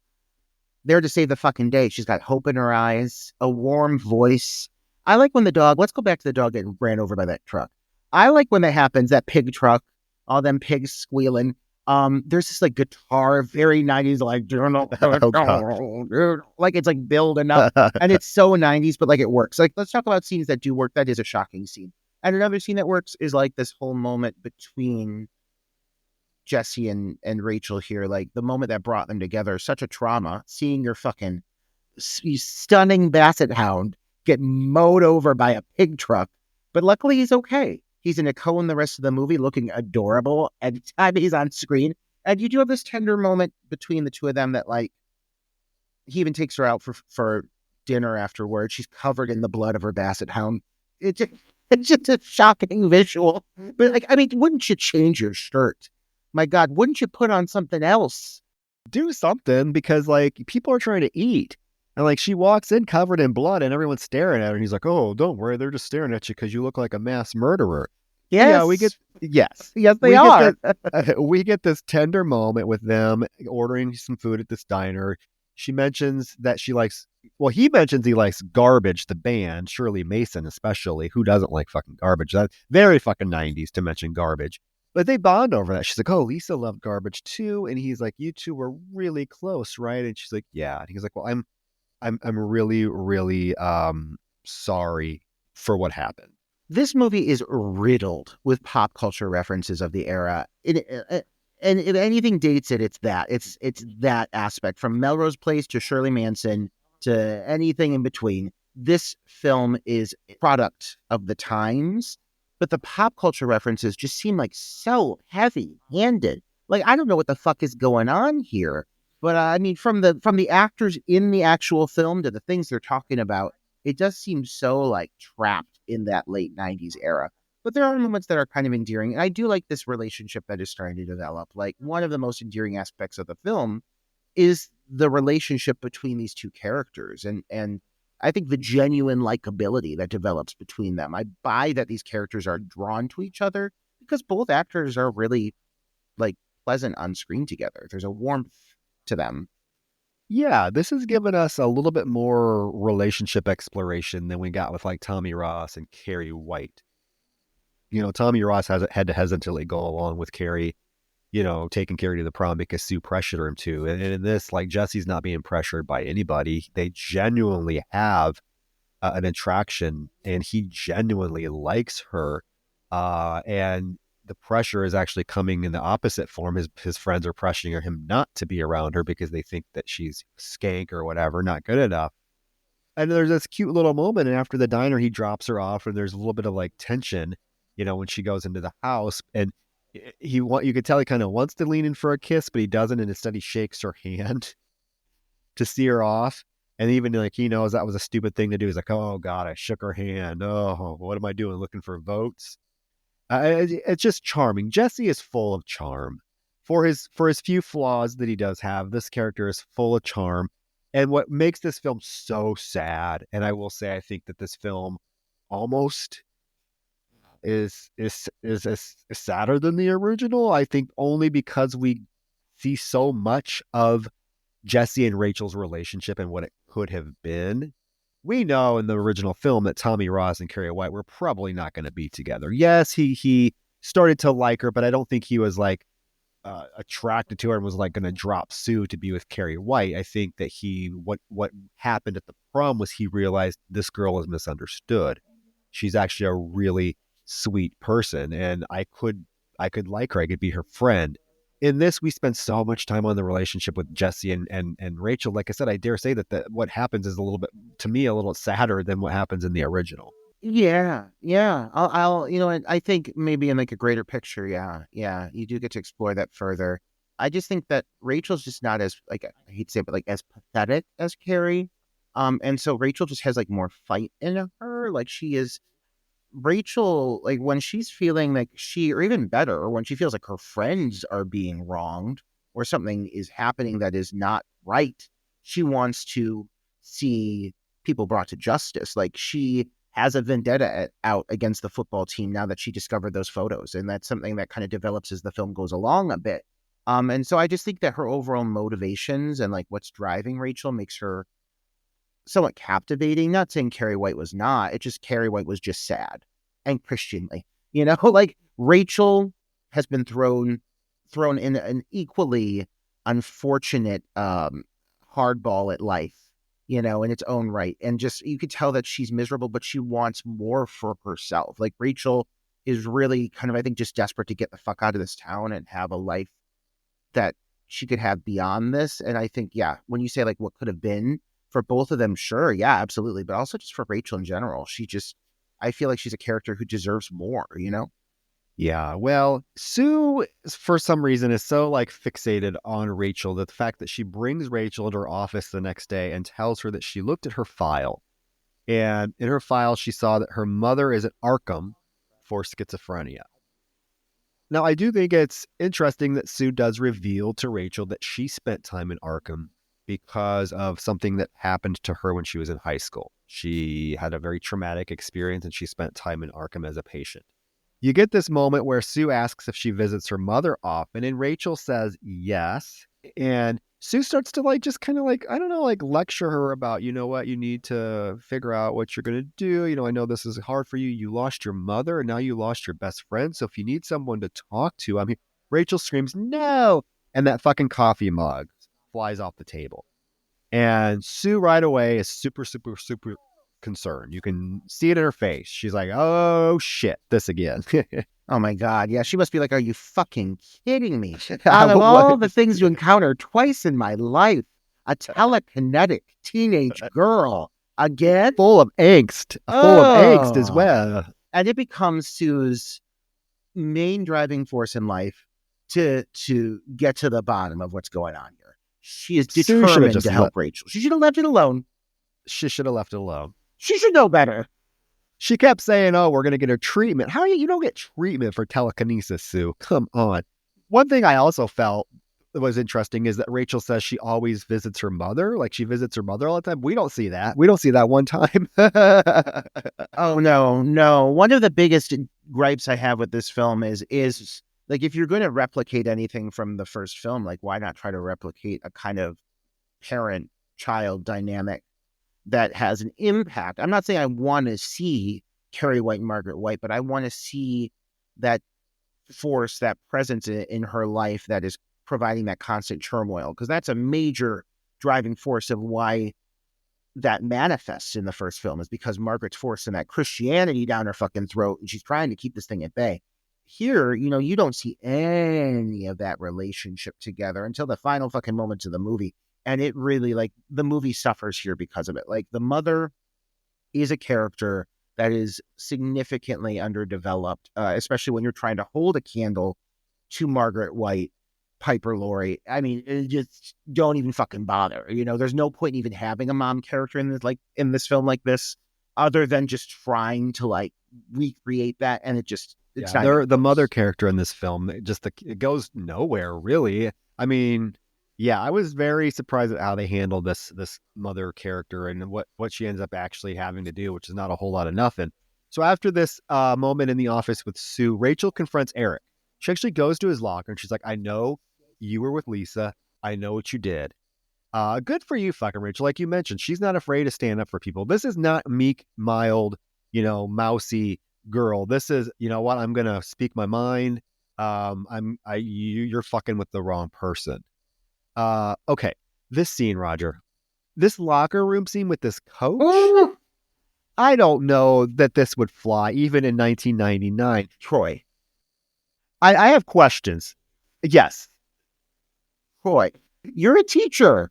there to save the fucking day. She's got hope in her eyes, a warm voice. I like when let's go back to the dog getting ran over by that truck. I like when that happens, that pig truck, all them pigs squealing. There's this like guitar, very 90s, like, like it's like building up, and it's so 90s, but like it works. Like, let's talk about scenes that do work. That is a shocking scene. And another scene that works is like this whole moment between Jesse and Rachel here, like the moment that brought them together, such a trauma, seeing your fucking stunning basset hound get mowed over by a pig truck. But luckily he's okay. He's in a cone the rest of the movie, looking adorable anytime he's on screen. And you do have this tender moment between the two of them that, like, he even takes her out for dinner afterwards. She's covered in the blood of her basset hound. It's just a shocking visual. But, like, I mean, wouldn't you change your shirt? My God, wouldn't you put on something else? Do something, because, like, people are trying to eat. And, like, she walks in covered in blood and everyone's staring at her. And he's like, oh, don't worry. They're just staring at you because you look like a mass murderer. Yes. Yeah, yes, they are. We get this tender moment with them ordering some food at this diner. She mentions that he mentions he likes Garbage, the band, Shirley Mason especially. Who doesn't like fucking Garbage? That's very fucking 90s to mention Garbage. But they bond over that. She's like, oh, Lisa loved Garbage too. And he's like, you two were really close, right? And she's like, yeah. And he's like, well, I'm really, really sorry for what happened. This movie is riddled with pop culture references of the era. And if anything dates it, it's that. It's that aspect, from Melrose Place to Shirley Manson to anything in between. This film is a product of the times, but the pop culture references just seem like so heavy-handed. Like, I don't know what the fuck is going on here. But I mean, from the actors in the actual film to the things they're talking about, it does seem so like trapped in that late 90s era. But there are moments that are kind of endearing. And I do like this relationship that is starting to develop. Like, one of the most endearing aspects of the film is the relationship between these two characters. And I think the genuine likability that develops between them. I buy that these characters are drawn to each other because both actors are really, like, pleasant on screen together. There's a warmth to them. Yeah, this has given us a little bit more relationship exploration than we got with like Tommy Ross and Carrie White. Tommy Ross had to hesitantly go along with Carrie, taking Carrie to the prom because Sue pressured him to. And in this, like, Jesse's not being pressured by anybody. They genuinely have an attraction, and he genuinely likes her. And the pressure is actually coming in the opposite form. His friends are pressuring him not to be around her because they think that she's skank or whatever, not good enough. And there's this cute little moment, and after the diner, he drops her off, and there's a little bit of like tension, when she goes into the house, and you could tell he kind of wants to lean in for a kiss, but he doesn't, and instead he shakes her hand to see her off. And even like he knows that was a stupid thing to do. He's like, oh God, I shook her hand. Oh, what am I doing? Looking for votes? It's just charming. Jesse is full of charm. For his few flaws that he does have, this character is full of charm. And what makes this film so sad, and I will say I think that this film almost is sadder than the original. I think only because we see so much of Jesse and Rachel's relationship and what it could have been. We know in the original film that Tommy Ross and Carrie White were probably not going to be together. Yes, he started to like her, but I don't think he was like attracted to her and was like going to drop Sue to be with Carrie White. I think that what happened at the prom was he realized this girl is misunderstood. She's actually a really sweet person, and I could like her. I could be her friend. In this, we spend so much time on the relationship with Jesse and Rachel. Like I said, I dare say that what happens is a little sadder than what happens in the original. Yeah. I'll I think maybe in like a greater picture, yeah, you do get to explore that further. I just think that Rachel's just not as, like, I hate to say it, but like as pathetic as Carrie. And so Rachel just has like more fight in her. Like, Rachel, like, when she's feeling like or even better, or when she feels like her friends are being wronged, or something is happening that is not right, she wants to see people brought to justice. Like, she has a vendetta out against the football team now that she discovered those photos. And that's something that kind of develops as the film goes along a bit. And so I just think that her overall motivations and like what's driving Rachel makes her somewhat captivating. Not saying Carrie White was not. It's just Carrie White was just sad and Christianly. Like Rachel has been thrown in an equally unfortunate hardball at life, in its own right. And just, you could tell that she's miserable, but she wants more for herself. Like Rachel is really kind of, I think, just desperate to get the fuck out of this town and have a life that she could have beyond this. And I think, yeah, when you say like what could have been for both of them, sure, yeah, absolutely. But also just for Rachel in general, I feel like she's a character who deserves more, Yeah, well, Sue, for some reason, is so like fixated on Rachel that the fact that she brings Rachel into her office the next day and tells her that she looked at her file. And in her file, she saw that her mother is at Arkham for schizophrenia. Now, I do think it's interesting that Sue does reveal to Rachel that she spent time in Arkham because of something that happened to her when she was in high school. She had a very traumatic experience and she spent time in Arkham as a patient. You get this moment where Sue asks if she visits her mother often, and Rachel says yes. And Sue starts to like, just kind of like, I don't know, like lecture her about, you know what, you need to figure out what you're going to do. I know this is hard for you. You lost your mother and now you lost your best friend. So if you need someone to talk to, I'm here. Rachel screams, no. And that fucking coffee mug flies off the table. And Sue right away is super, super, super concerned. You can see it in her face. She's like, oh shit, this again. Oh my God. Yeah, she must be like, are you fucking kidding me? Out of all the things you encounter twice in my life, a telekinetic teenage girl again? Full of angst. Full of angst as well. And it becomes Sue's main driving force in life to get to the bottom of what's going on here. She is determined to help Rachel. She should have left it alone. She should have left it alone. She should know better. She kept saying, oh, we're going to get her treatment. How you don't get treatment for telekinesis, Sue? Come on. One thing I also felt was interesting is that Rachel says she always visits her mother. Like she visits her mother all the time. We don't see that. We don't see that one time. Oh, no. One of the biggest gripes I have with this film is like, if you're going to replicate anything from the first film, like why not try to replicate a kind of parent-child dynamic that has an impact? I'm not saying I want to see Carrie White and Margaret White, but I want to see that force, that presence in her life that is providing that constant turmoil, because that's a major driving force of why that manifests in the first film, is because Margaret's forcing that Christianity down her fucking throat and she's trying to keep this thing at bay. Here, you don't see any of that relationship together until the final fucking moments of the movie. And it really, like, the movie suffers here because of it. Like, the mother is a character that is significantly underdeveloped, especially when you're trying to hold a candle to Margaret White, Piper Laurie. I mean, just don't even fucking bother. There's no point in even having a mom character in this film like this, other than just trying to like recreate that. And it's not the mother character in this film. It goes nowhere really. I mean, yeah, I was very surprised at how they handled this mother character and what she ends up actually having to do, which is not a whole lot of nothing. So after this moment in the office with Sue, Rachel confronts Eric. She actually goes to his locker and she's like, I know you were with Lisa. I know what you did. Good for you, fucking Rachel. Like you mentioned, she's not afraid to stand up for people. This is not meek, mild, mousy girl. This is, you know what? I'm going to speak my mind. You're fucking with the wrong person. Okay. This scene, Roger, this locker room scene with this coach, I don't know that this would fly even in 1999. Troy, I have questions. Yes. Troy, you're a teacher.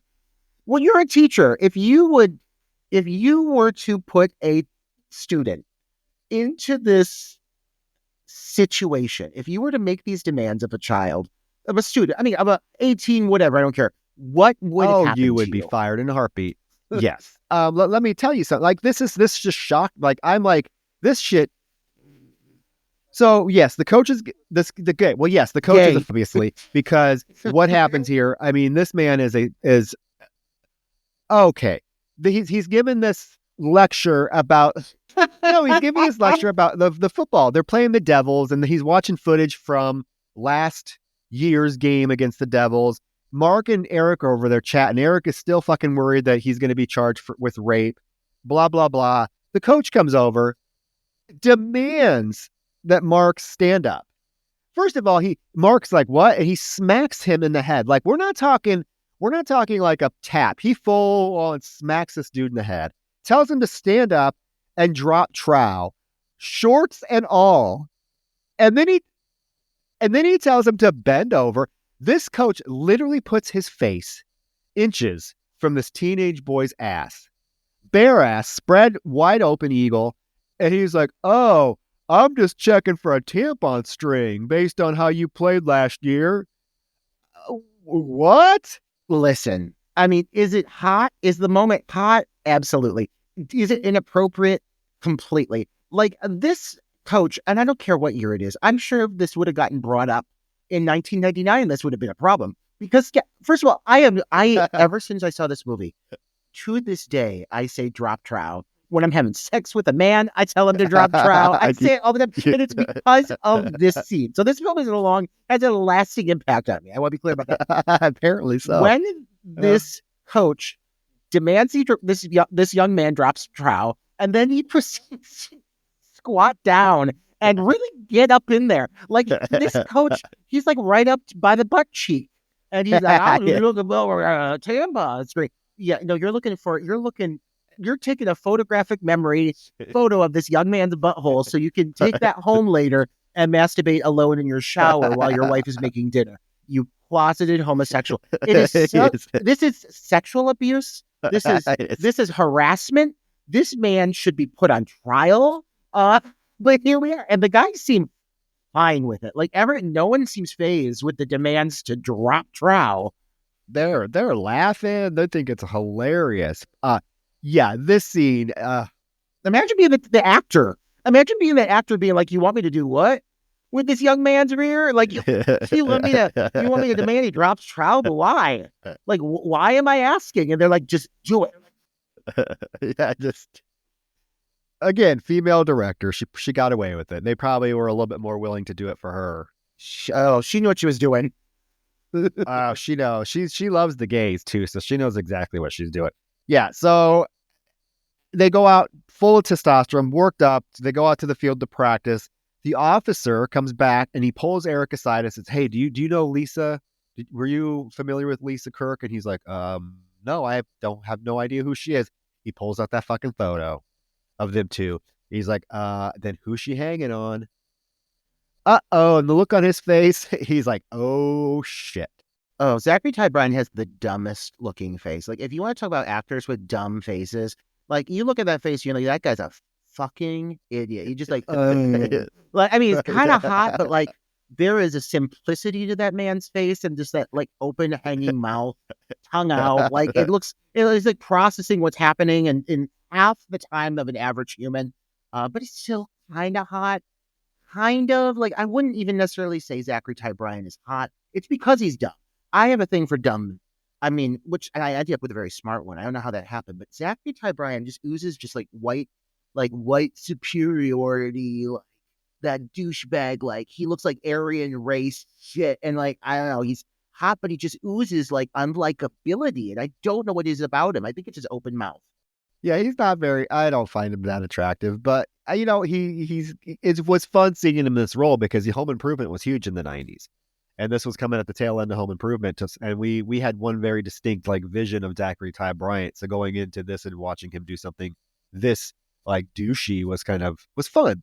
Well, you're a teacher. If you were to put a student into this situation, if you were to make these demands of a student, I mean, of a 18, whatever, I don't care. What would happen? You would be fired in a heartbeat. Yes. Let me tell you something. Like this just shocked. Like I'm like, this shit So yes, the coach is the gay. Well, yes, the coach Gay. is obviously, because what happens here? I mean, this man is okay. He's given this lecture about. No, he's giving his lecture about the football. They're playing the Devils, and he's watching footage from last year's game against the Devils. Mark and Eric are over there chatting. Eric is still fucking worried that he's going to be charged with rape. Blah blah blah. The coach comes over, demands that Mark stand up. First of all, Mark's like, what? And he smacks him in the head. Like, we're not talking like a tap. He full on smacks this dude in the head. Tells him to stand up and drop trowel, shorts and all. And then he tells him to bend over. This coach literally puts his face inches from this teenage boy's ass. Bare ass, spread wide open eagle. And he's like, oh, I'm just checking for a tampon string based on how you played last year. What? Listen, I mean, is it hot? Is the moment hot? Absolutely. Is it inappropriate? Completely. Like this coach, and I don't care what year it is, I'm sure if this would have gotten brought up in 1999, this would have been a problem. Because first of all, I ever since I saw this movie, to this day, I say drop trowel. When I'm having sex with a man, I tell him to drop trowel. I say it all the time, and it's because of this scene. So this film has a lasting impact on me. I want to be clear about that. Apparently so. When this coach demands this young man drops trowel, and then he proceeds to squat down and really get up in there. Like this coach, he's like right up by the butt cheek, and he's like, "I'm looking for a tampon." It's great. Yeah, no, you're taking a photographic memory photo of this young man's butthole so you can take that home later and masturbate alone in your shower while your wife is making dinner. You closeted homosexual. This is sexual abuse. This is harassment. This man should be put on trial. But here we are. And the guys seem fine with it. Like no one seems fazed with the demands to drop trowel. They're laughing. They think it's hilarious. Yeah, this scene. Imagine being the actor. Imagine being the actor being like, you want me to do what with this young man's rear? Like, you want me to demand he drops trowel, but why? Like, why am I asking? And they're like, just do it. Yeah, just again, female director. She got away with it. They probably were a little bit more willing to do it for her. She knew what she was doing. She knows. She loves the gays too, so she knows exactly what she's doing. Yeah, so they go out full of testosterone, worked up. They go out to the field to practice. The officer comes back and he pulls Eric aside and says, "Hey, do you know Lisa? Were you familiar with Lisa Kirk?" And he's like, "No, I have no idea who she is." He pulls out that fucking photo of them two. He's like, "Then who's she hanging on?" And the look on his face, he's like, "Oh shit." Oh, Zachary Ty Bryan has the dumbest looking face. Like, if you want to talk about actors with dumb faces, like, you look at that face, you're like, that guy's a fucking idiot. He just like, like, I mean, he's kind of hot, but like, there is a simplicity to that man's face and just that like open hanging mouth, tongue out. Like, it's like processing what's happening in half the time of an average human. But he's still kind of hot. Kind of like, I wouldn't even necessarily say Zachary Ty Bryan is hot. It's because he's dumb. I have a thing for dumb. I mean, which I ended up with a very smart one. I don't know how that happened, but Zachary Ty Bryan just oozes just like white superiority, like that douchebag. Like he looks like Aryan race shit, and like I don't know, he's hot, but he just oozes like unlikability, and I don't know what it is about him. I think it's his open mouth. Yeah, he's not very. I don't find him that attractive, but you know, it was fun seeing him in this role because the Home Improvement was huge in the '90s. And this was coming at the tail end of Home Improvement. And we had one very distinct like vision of Zachary Ty Bryan. So going into this and watching him do something this like douchey was fun.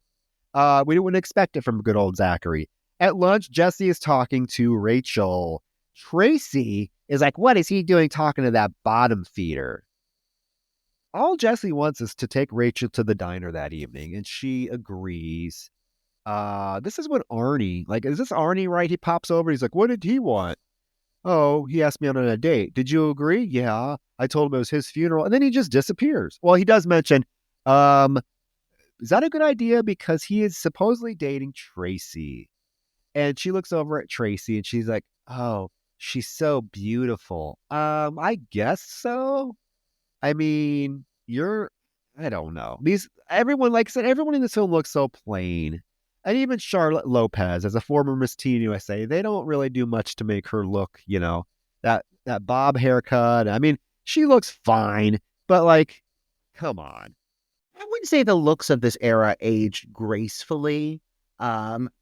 We didn't expect it from good old Zachary. At lunch, Jesse is talking to Rachel. Tracy is like, what is he doing talking to that bottom feeder? All Jesse wants is to take Rachel to the diner that evening. And she agrees. This is when Arnie, like, is this Arnie, right? He pops over. He's like, what did he want? Oh, he asked me on a date. Did you agree? Yeah. I told him it was his funeral. And then he just disappears. Well, he does mention, is that a good idea? Because he is supposedly dating Tracy. And she looks over at Tracy and she's like, oh, she's so beautiful. I guess so. I mean, I don't know. Everyone, like I said, everyone in this film looks so plain. And even Charlotte Lopez, as a former Miss Teen USA, they don't really do much to make her look, that bob haircut. I mean, she looks fine, but like, come on. I wouldn't say the looks of this era aged gracefully.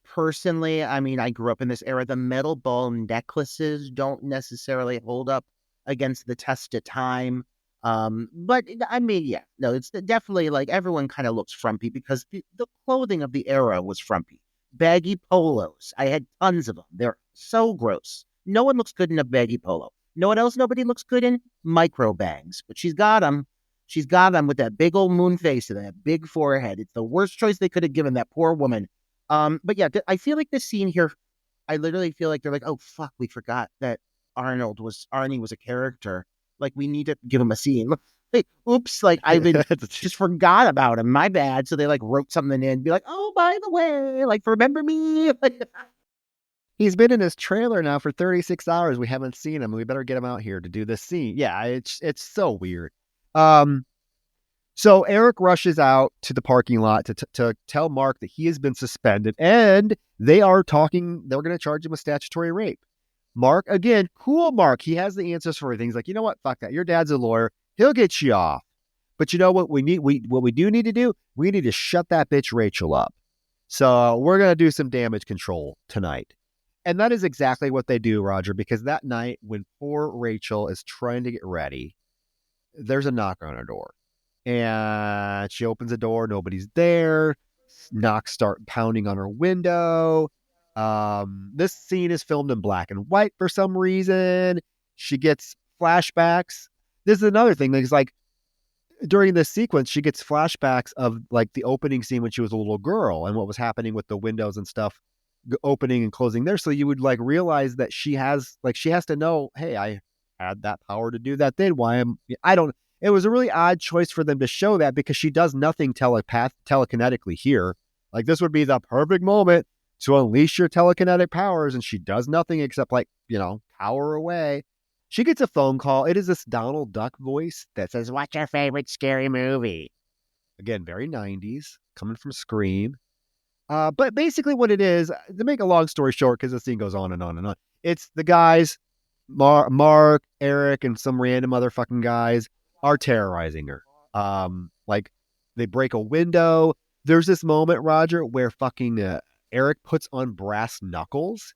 Personally, I mean, I grew up in this era. The metal ball necklaces don't necessarily hold up against the test of time. But I mean, yeah, no, it's definitely like everyone kind of looks frumpy because the clothing of the era was frumpy. Baggy polos. I had tons of them. They're so gross. No one looks good in a baggy polo. Know what else nobody looks good in? Micro bangs. But she's got them. She's got them with that big old moon face and that big forehead. It's the worst choice they could have given that poor woman. But yeah, I feel like this scene here, I literally feel like they're like, oh fuck, we forgot that Arnie was a character. Like we need to give him a scene. Hey, oops, like I just forgot about him. My bad. So they like wrote something in, be like, oh, by the way, like remember me? He's been in his trailer now for 36 hours. We haven't seen him. We better get him out here to do this scene. Yeah, it's so weird. So Eric rushes out to the parking lot to tell Mark that he has been suspended, and they're going to charge him with statutory rape. Mark, again, cool Mark. He has the answers for everything. He's like, you know what? Fuck that. Your dad's a lawyer. He'll get you off. But you know what we do need to do? We need to shut that bitch Rachel up. So we're going to do some damage control tonight. And that is exactly what they do, Roger, because that night when poor Rachel is trying to get ready, there's a knock on her door. And she opens the door. Nobody's there. Knocks start pounding on her window. This scene is filmed in black and white for some reason. She gets flashbacks. This is another thing. It's like during this sequence, she gets flashbacks of like the opening scene when she was a little girl and what was happening with the windows and stuff opening and closing there. So you would like realize that she has to know, hey, I had that power to do that then. It was a really odd choice for them to show that because she does nothing telekinetically here. Like this would be the perfect moment to unleash your telekinetic powers, and she does nothing except cower away. She gets a phone call. It is this Donald Duck voice that says, "What's your favorite scary movie?" Again, very 90s, coming from Scream. But basically what it is, to make a long story short, because the scene goes on and on and on, it's the guys, Mark, Eric, and some random other fucking guys are terrorizing her. Like they break a window. There's this moment, Roger, where fucking Eric puts on brass knuckles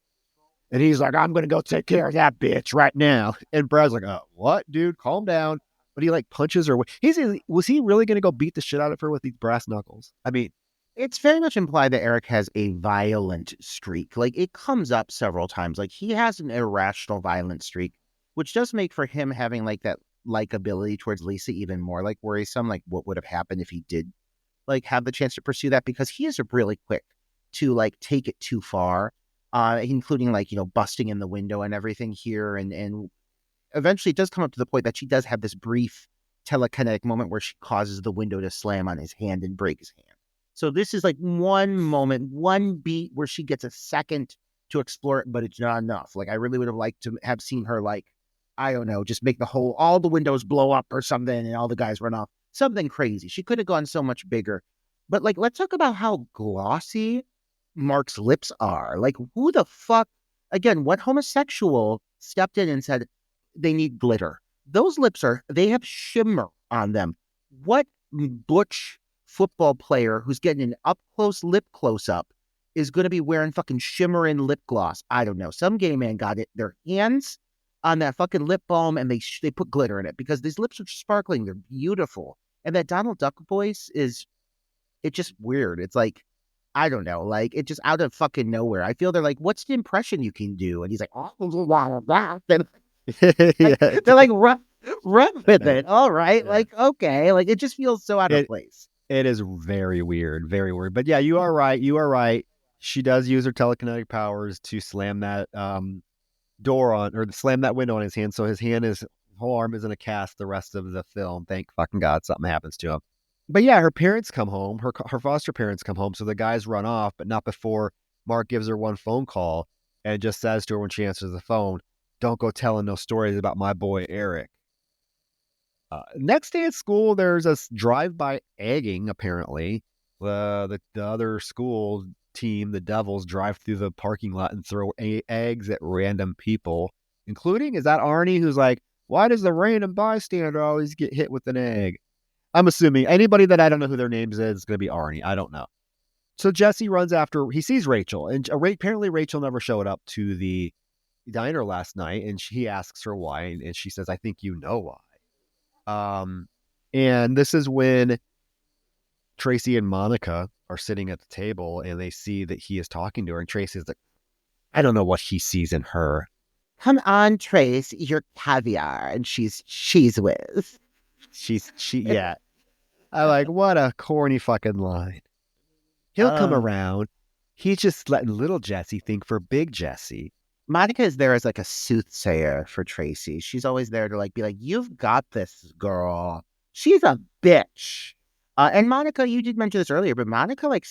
and he's like, I'm going to go take care of that bitch right now. And Brad's like, what, dude? Calm down. But he like punches her. Was he really going to go beat the shit out of her with these brass knuckles? I mean, it's very much implied that Eric has a violent streak. Like it comes up several times. Like he has an irrational violent streak, which does make for him having like that likability towards Lisa even more like worrisome. Like what would have happened if he did like have the chance to pursue that, because he is really quick to like take it too far, including like, busting in the window and everything here. And eventually it does come up to the point that she does have this brief telekinetic moment where she causes the window to slam on his hand and break his hand. So this is like one moment, one beat where she gets a second to explore it, but it's not enough. Like I really would have liked to have seen her like, I don't know, just make all the windows blow up or something and all the guys run off. Something crazy. She could have gone so much bigger. But like, let's talk about how glossy Mark's lips are. Like who the fuck, again, what homosexual stepped in and said they need glitter? Those lips they have shimmer on them. What butch football player who's getting an up-close lip close-up is going to be wearing fucking shimmer and lip gloss? I don't know. Some gay man got their hands on that fucking lip balm and they put glitter in it because these lips are sparkling. They're beautiful. And that Donald Duck voice it's just weird. It's like, I don't know, like it's just out of fucking nowhere. I feel they're like, what's the impression you can do? And he's like, they're like, run with it. All right. Yeah. Like, okay. Like it just feels so out of place. It is very weird, very weird. But yeah, you are right. You are right. She does use her telekinetic powers to slam that door on, or slam that window on his hand. So his whole arm is in a cast the rest of the film. Thank fucking God something happens to him. But yeah, her parents come home. Her foster parents come home. So the guys run off, but not before Mark gives her one phone call and just says to her when she answers the phone, "Don't go telling no stories about my boy Eric." Next day at school, there's a drive-by egging. Apparently, the other school team, the Devils, drive through the parking lot and throw eggs at random people, including, is that Arnie, who's like, "Why does the random bystander always get hit with an egg?" I'm assuming anybody that I don't know who their names is going to be Arnie. I don't know. So Jesse runs after, he sees Rachel, and apparently Rachel never showed up to the diner last night, and he asks her why, and she says, "I think you know why." And this is when Tracy and Monica are sitting at the table, and they see that he is talking to her, and Tracy's like, I don't know what he sees in her. "Come on, Trace, you're caviar," and she's cheese whiz. Yeah. I like, what a corny fucking line. He'll come around. He's just letting little Jesse think for big Jesse. Monica is there as like a soothsayer for Tracy. She's always there to like be like, "You've got this, girl. She's a bitch." And Monica, you did mention this earlier, but Monica, like,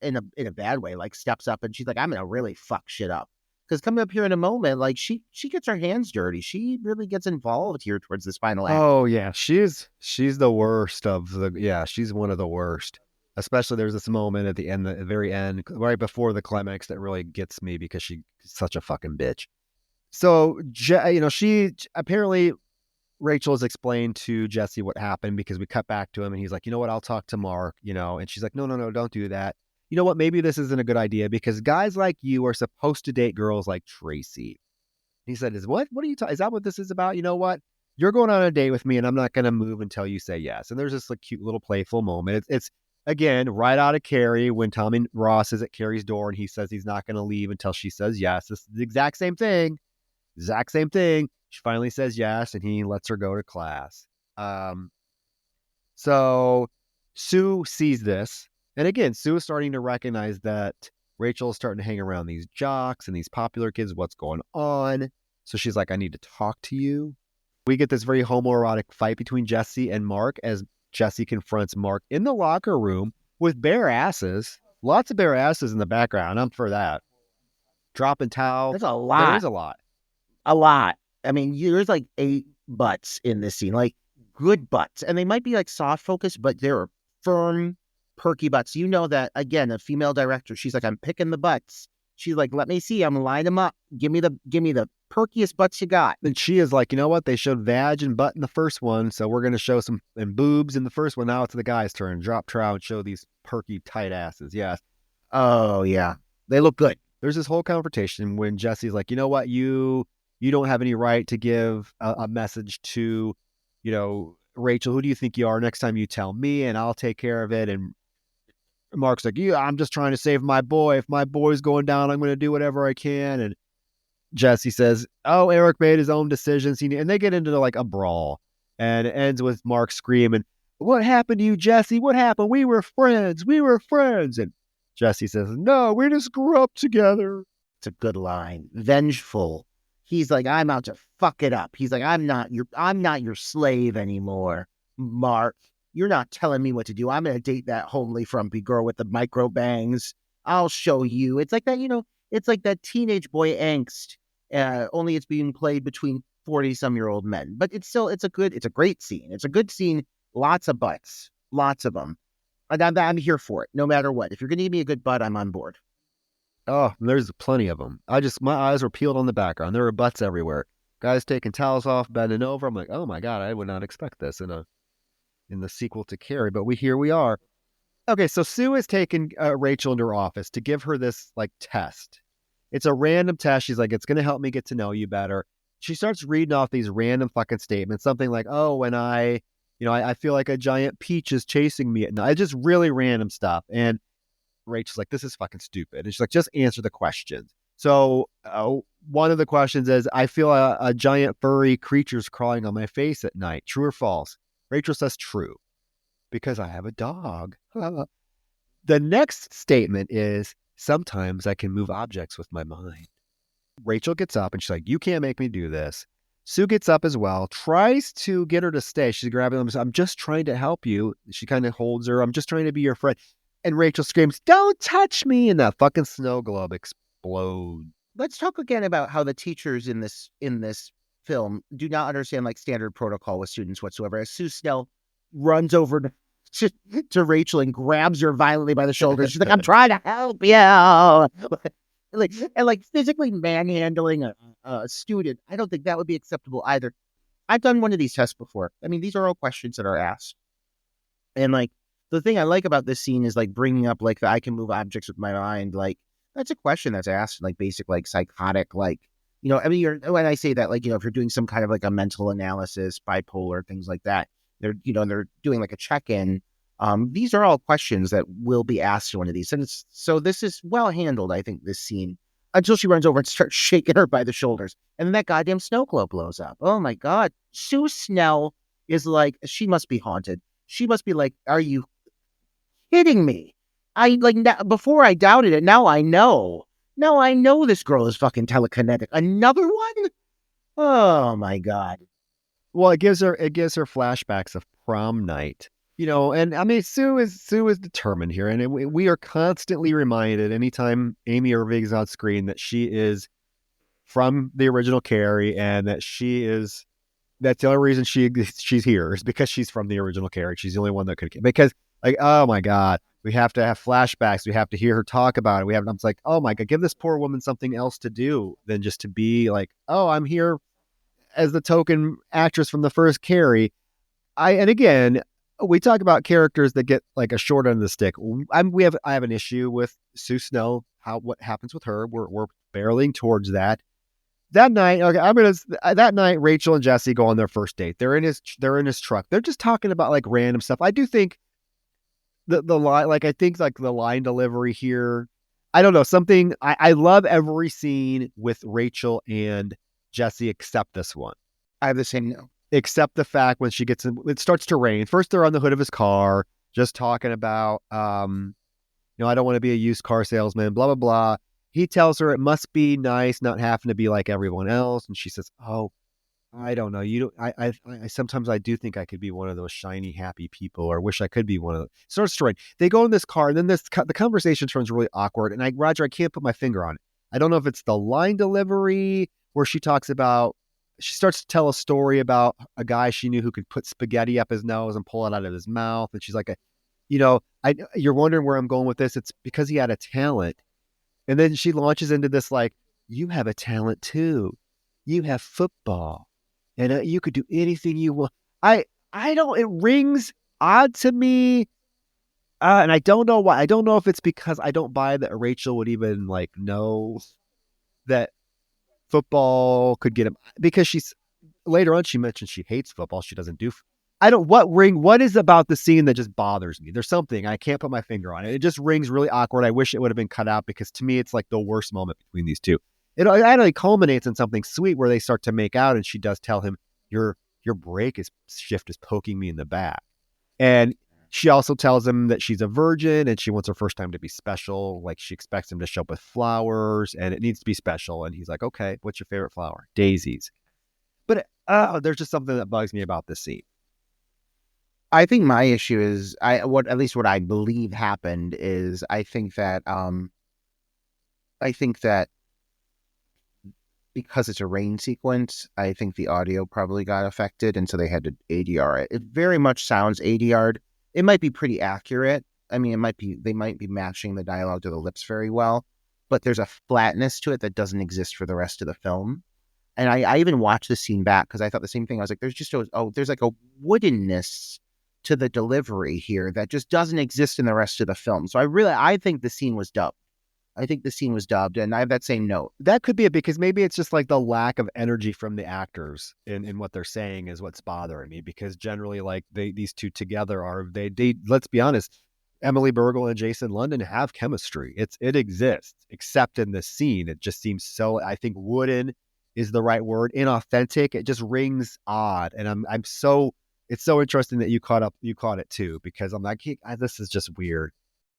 in a bad way, like, steps up and she's like, "I'm gonna really fuck shit up." Because coming up here in a moment, like, she gets her hands dirty. She really gets involved here towards this final act. Oh yeah, she's the worst of the. Yeah, she's one of the worst. Especially there's this moment at the end, the very end, right before the climax, that really gets me because she's such a fucking bitch. So, she apparently, Rachel has explained to Jesse what happened, because we cut back to him and he's like, "You know what? I'll talk to Mark," and she's like, "No, don't do that. You know what? Maybe this isn't a good idea because guys like you are supposed to date girls like Tracy." He said, "Is what are you talking? Is that what this is about? You know what? You're going on a date with me and I'm not going to move until you say yes." And there's this like cute little playful moment. It's again, right out of Carrie, when Tommy Ross is at Carrie's door and he says he's not going to leave until she says yes. This is the exact same thing. Exact same thing. She finally says yes, and he lets her go to class. So Sue sees this. And again, Sue is starting to recognize that Rachel is starting to hang around these jocks and these popular kids. What's going on? So she's like, "I need to talk to you." We get this very homoerotic fight between Jesse and Mark as Jesse confronts Mark in the locker room with bare asses. Lots of bare asses in the background. I'm for that. Dropping towels. There's a lot. There is a lot. A lot. I mean, there's like 8 butts in this scene, like good butts. And they might be like soft focused, but they're firm, perky butts. You know that, again, a female director, she's like, "I'm picking the butts." She's like, "Let me see. I'm lining them up. Give me the perkiest butts you got." And she is like, "You know what? They showed vag and butt in the first one, so we're going to show some and boobs in the first one. Now it's the guy's turn. Drop trow and show these perky tight asses." Yes. Oh, yeah. They look good. There's this whole confrontation when Jesse's like, "You know what? You don't have any right to give a message to, Rachel. Who do you think you are? Next time you tell me and I'll take care of it." And Mark's like, "Yeah, I'm just trying to save my boy. If my boy's going down, I'm going to do whatever I can." And Jesse says, "Oh, Eric made his own decisions." And they get into like a brawl, and it ends with Mark screaming, "What happened to you, Jesse? What happened? We were friends. We were friends." And Jesse says, "No, we just grew up together." It's a good line. Vengeful. He's like, "I'm out to fuck it up." He's like, I'm not your slave anymore, Mark. You're not telling me what to do. I'm going to date that homely, frumpy girl with the micro bangs. I'll show you." It's like that, it's like that teenage boy angst. Only it's being played between 40-some-year-old men. But it's a great scene. It's a good scene. Lots of butts. Lots of them. And I'm here for it, no matter what. If you're going to give me a good butt, I'm on board. Oh, there's plenty of them. My eyes were peeled on the background. There were butts everywhere. Guys taking towels off, bending over. I'm like, oh my God, I would not expect this in the sequel to Carrie, but here we are. Okay, so Sue has taken Rachel into her office to give her this like test. It's a random test. She's like, "It's going to help me get to know you better." She starts reading off these random fucking statements. Something like, "Oh, when I feel like a giant peach is chasing me at night." It's just really random stuff. And Rachel's like, "This is fucking stupid." And she's like, "Just answer the questions." So one of the questions is, "I feel a giant furry creature's crawling on my face at night. True or false?" Rachel says true, because I have a dog. The next statement is, "Sometimes I can move objects with my mind." Rachel gets up and she's like, "You can't make me do this." Sue gets up as well, tries to get her to stay. She's grabbing them. I'm just trying to help you. She kind of holds her. I'm just trying to be your friend. And Rachel screams, "Don't touch me!" And that fucking snow globe explodes. Let's talk again about how the teachers in this film do not understand like standard protocol with students whatsoever. As Sue Snell runs over to Rachel and grabs her violently by the shoulders. She's like, "I'm trying to help you." like physically manhandling a student. I don't think that would be acceptable either. I've done one of these tests before. I mean, these are all questions that are asked. And like the thing I like about this scene is like bringing up like the I can move objects with my mind. Like that's a question that's asked in like basic like psychotic like I mean when I say that like if you're doing some kind of like a mental analysis, bipolar things like that, they're doing like a check-in. These are all questions that will be asked in one of these, and so this is well handled. I think this scene until she runs over and starts shaking her by the shoulders, and then that goddamn snow globe blows up. Oh my god, Sue Snell is like she must be haunted. She must be like, are you kidding me? I like before I doubted it. Now I know. Now I know this girl is fucking telekinetic. Another one? Oh my god. Well, it gives her flashbacks of prom night. And I mean, Sue is determined here, and we are constantly reminded anytime Amy Irving's on screen that she is from the original Carrie, and that's the only reason she's here is because she's from the original Carrie. She's the only one that could, because like, oh my god, we have to have flashbacks. We have to hear her talk about it. I'm like, oh my god, give this poor woman something else to do than just to be like, oh, I'm here as the token actress from the first Carrie. And again, we talk about characters that get like a short end of the stick. I have an issue with Sue Snell. What happens with her? We're barreling towards that. That night, that night, Rachel and Jesse go on their first date. They're in his truck. They're just talking about like random stuff. I do think the line, like I think like the line delivery here, I don't know, something. I love every scene with Rachel and Jesse except this one. I have the same note. Except the fact when it starts to rain. First, they're on the hood of his car, just talking about, I don't want to be a used car salesman, blah, blah, blah. He tells her it must be nice not having to be like everyone else. And she says, oh, I don't know. I sometimes I do think I could be one of those shiny, happy people, or wish I could be one of those. Starts to rain. They go in this car, and then the conversation turns really awkward. And Roger, I can't put my finger on it. I don't know if it's the line delivery where she starts to tell a story about a guy she knew who could put spaghetti up his nose and pull it out of his mouth. And she's like, you're wondering where I'm going with this. It's because he had a talent. And then she launches into this, like, you have a talent too. You have football and you could do anything you want. I don't, it rings odd to me. And I don't know why. I don't know if it's because I don't buy that Rachel would even like know that football could get him, because later on she mentioned she hates football. She doesn't do. What is about the scene that just bothers me? There's something I can't put my finger on it. It just rings really awkward. I wish it would have been cut out, because to me it's like the worst moment between these two. It actually culminates in something sweet where they start to make out, and she does tell him, your brake shift is poking me in the back. And she also tells him that she's a virgin and she wants her first time to be special. Like she expects him to show up with flowers and it needs to be special. And he's like, okay, what's your favorite flower? Daisies. But there's just something that bugs me about this scene. I think my issue is what I believe happened is I think that because it's a rain sequence, I think the audio probably got affected, and so they had to ADR it. It very much sounds ADR'd. It might be pretty accurate. I mean, they might be matching the dialogue to the lips very well, but there's a flatness to it that doesn't exist for the rest of the film. And I even watched the scene back because I thought the same thing. I was like, there's like a woodenness to the delivery here that just doesn't exist in the rest of the film. So I think the scene was dubbed. And I have that same note. That could be it, because maybe it's just like the lack of energy from the actors in what they're saying is what's bothering me, because generally like these two together they let's be honest, Emily Bergel and Jason London have chemistry. It exists, except in this scene. It just seems so, I think wooden is the right word, inauthentic. It just rings odd. And it's so interesting that you caught it too, because I'm like, this is just weird.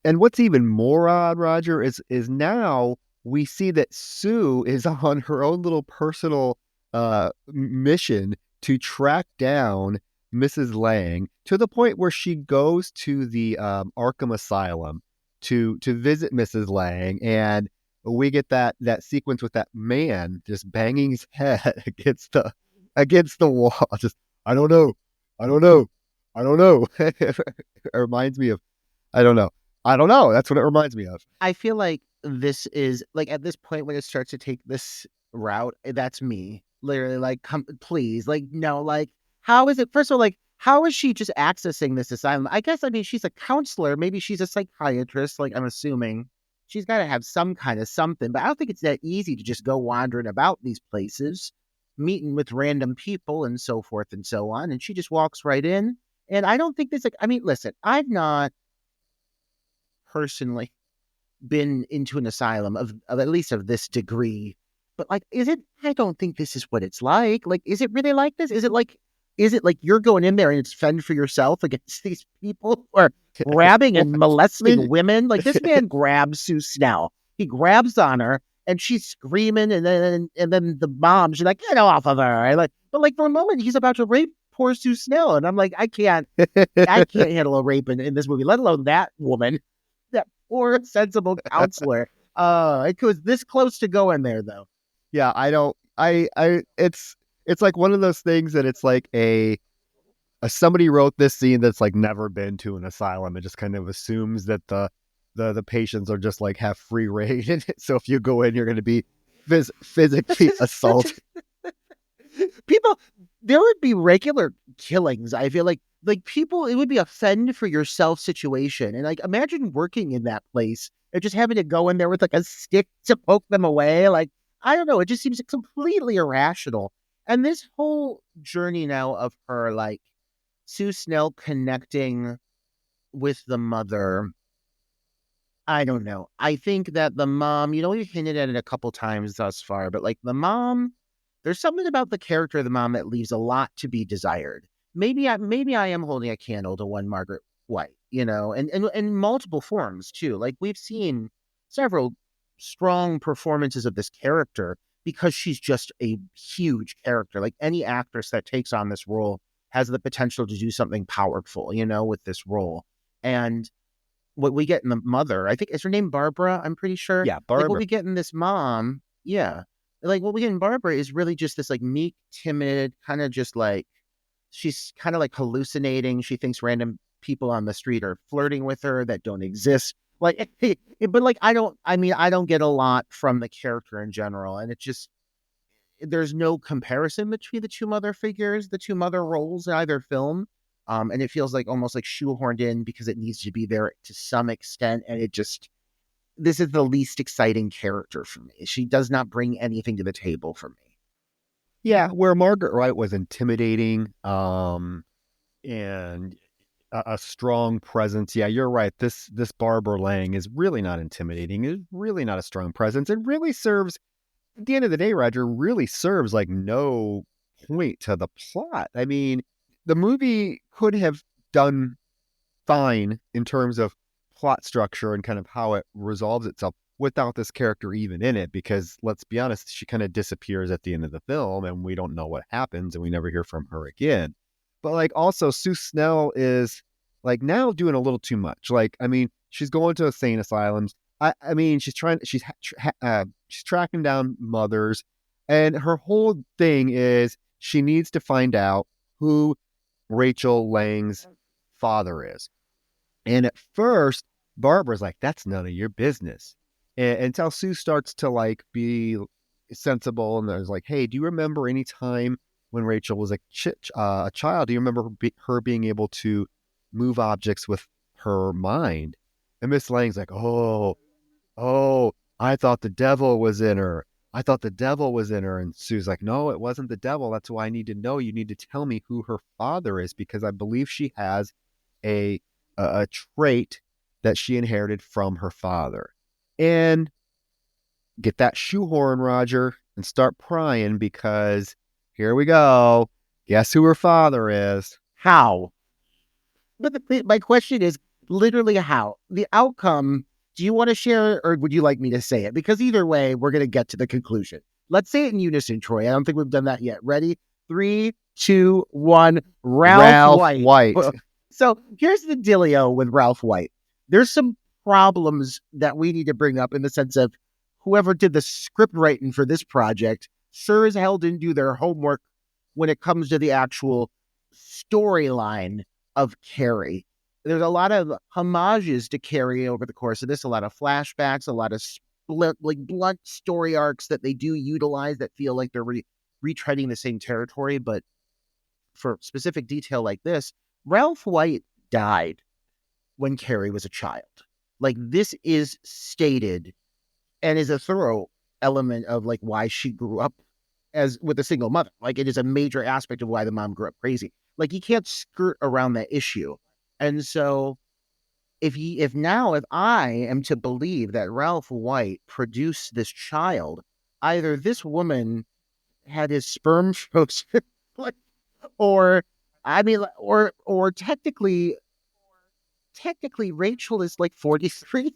And what's even more odd, Roger, is now we see that Sue is on her own little personal mission to track down Mrs. Lang to the point where she goes to the Arkham Asylum to visit Mrs. Lang, and we get that sequence with that man just banging his head against the wall. Just I don't know. It reminds me of I don't know. That's what it reminds me of. I feel like this is like at this point when it starts to take this route, that's me. Literally, like, come, please, like, no, like, how is it? First of all, like, how is she just accessing this asylum? I guess, I mean, she's a counselor. Maybe she's a psychiatrist. Like, I'm assuming she's got to have some kind of something, but I don't think it's that easy to just go wandering about these places, meeting with random people and so forth and so on. And she just walks right in. And I don't think this, like, I mean, listen, I've not personally been into an asylum of at least of this degree. But like, is it? I don't think this is what it's like. Like, is it really like this? Is it like you're going in there and it's fend for yourself against these people who are grabbing and molesting women? Like, this man grabs Sue Snell. He grabs on her and she's screaming, and then the mom, she's like, get off of her. But like for a moment, he's about to rape poor Sue Snell, and I'm like, I can't handle a rape in this movie, let alone that woman. That poor sensible counselor. It was this close to going there though. Yeah, I don't. It's like one of those things that it's like a somebody wrote this scene that's like never been to an asylum and just kind of assumes that the patients are just like have free reign in it. So if you go in, you're going to be physically assaulted. People, there would be regular killings. I feel like people, it would be a fend for yourself situation. And like, imagine working in that place and just having to go in there with like a stick to poke them away. Like, I don't know. It just seems completely irrational. And this whole journey now of her, like Sue Snell connecting with the mother, I don't know. I think that the mom, we've hinted at it a couple times thus far, but like the mom, there's something about the character of the mom that leaves a lot to be desired. Maybe I am holding a candle to one Margaret White, and in multiple forms too. Like we've seen several strong performances of this character because she's just a huge character. Like any actress that takes on this role has the potential to do something powerful, with this role. And what we get in the mother, I think, is her name Barbara? I'm pretty sure. Yeah, Barbara. Like what we get in this mom, yeah. Like what we get in Barbara is really just this like meek, timid, kind of just like, she's kind of like hallucinating. She thinks random people on the street are flirting with her that don't exist. Like, but like, I don't get a lot from the character in general. And it just, there's no comparison between the two mother figures, the two mother roles in either film. And it feels like almost like shoehorned in because it needs to be there to some extent. And this is the least exciting character for me. She does not bring anything to the table for me. Yeah, where Margaret Wright was intimidating, and a strong presence. Yeah, you're right. This Barbara Lang is really not intimidating. It's really not a strong presence. It really serves, at the end of the day, Roger, really serves like no point to the plot. I mean, the movie could have done fine in terms of plot structure and kind of how it resolves itself without this character even in it, because let's be honest, she kind of disappears at the end of the film and we don't know what happens and we never hear from her again. But like also Sue Snell is like now doing a little too much. Like, I mean, she's going to insane asylums. I mean, she's tracking down mothers, and her whole thing is she needs to find out who Rachel Lang's father is. And at first, Barbara's like, that's none of your business. Until Sue starts to like be sensible and there's like, hey, do you remember any time when Rachel was a child? Do you remember her being able to move objects with her mind? And Miss Lang's like, oh, I thought the devil was in her. And Sue's like, no, it wasn't the devil. That's why I need to know. You need to tell me who her father is, because I believe she has a trait that she inherited from her father. And get that shoehorn, Roger, and start prying, because here we go. Guess who her father is? How? But my question is literally how. The outcome, do you want to share it or would you like me to say it? Because either way, we're going to get to the conclusion. Let's say it in unison, Troy. I don't think we've done that yet. Ready? 3, 2, 1. Ralph White. So here's the dealio with Ralph White. There's some problems that we need to bring up in the sense of whoever did the script writing for this project sure as hell didn't do their homework when it comes to the actual storyline of Carrie. There's a lot of homages to Carrie over the course of this, a lot of flashbacks, a lot of blunt story arcs that they do utilize that feel like they're retreading the same territory. But for specific detail like this, Ralph White died when Carrie was a child. Like, this is stated and is a thorough element of like why she grew up as with a single mother. Like, it is a major aspect of why the mom grew up crazy. Like, you can't skirt around that issue. And so if I am to believe that Ralph White produced this child, either this woman had his sperm frozen, like, or I mean, or technically Rachel is like 43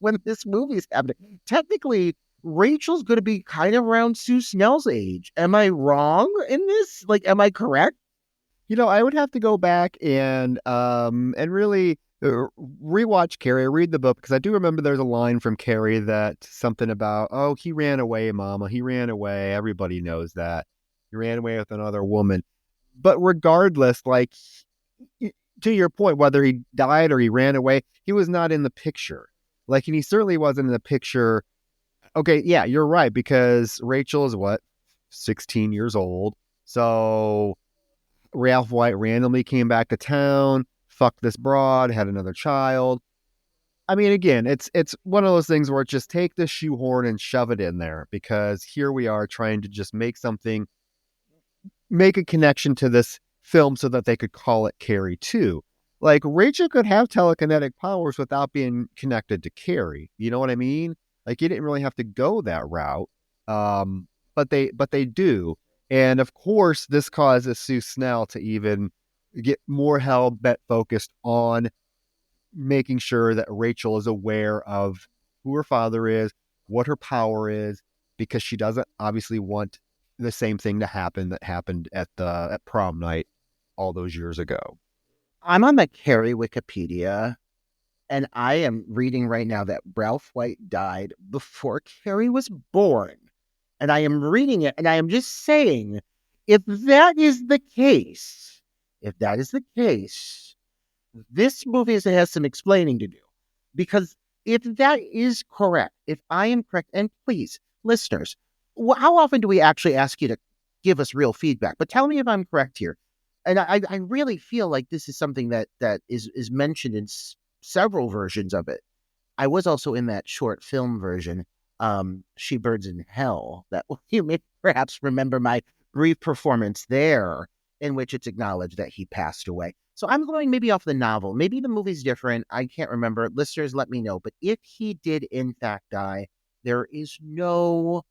when this movie is happening. Technically, Rachel's going to be kind of around Sue Snell's age. Am I wrong in this? Like, am I correct? I would have to go back and really rewatch Carrie, read the book, because I do remember there's a line from Carrie that something about, oh, he ran away, Mama. He ran away. Everybody knows that. He ran away with another woman. But regardless, like, to your point, whether he died or he ran away, he was not in the picture. Like, and he certainly wasn't in the picture. Okay, yeah, you're right, because Rachel is 16 years old. So Ralph White randomly came back to town, fucked this broad, had another child. I mean, again, it's one of those things where it's just take the shoehorn and shove it in there, because here we are trying to just make a connection to this film so that they could call it Carrie 2. Like, Rachel could have telekinetic powers without being connected to Carrie. You know what I mean? Like, you didn't really have to go that route. But they do. And of course, this causes Sue Snell to even get more hell-bent focused on making sure that Rachel is aware of who her father is, what her power is, because she doesn't obviously want the same thing to happen that happened at prom night all those years ago. I'm on the Carrie Wikipedia, and I am reading right now that Ralph White died before Carrie was born. And I am reading it, and I am just saying, if that is the case, this movie has some explaining to do. Because if that is correct, if I am correct, and please, listeners, how often do we actually ask you to give us real feedback? But tell me if I'm correct here. And I really feel like this is something that is mentioned in several versions of it. I was also in that short film version, She Birds in Hell, that you may perhaps remember my brief performance there, in which it's acknowledged that he passed away. So I'm going maybe off the novel. Maybe the movie's different. I can't remember. Listeners, let me know. But if he did in fact die, there is no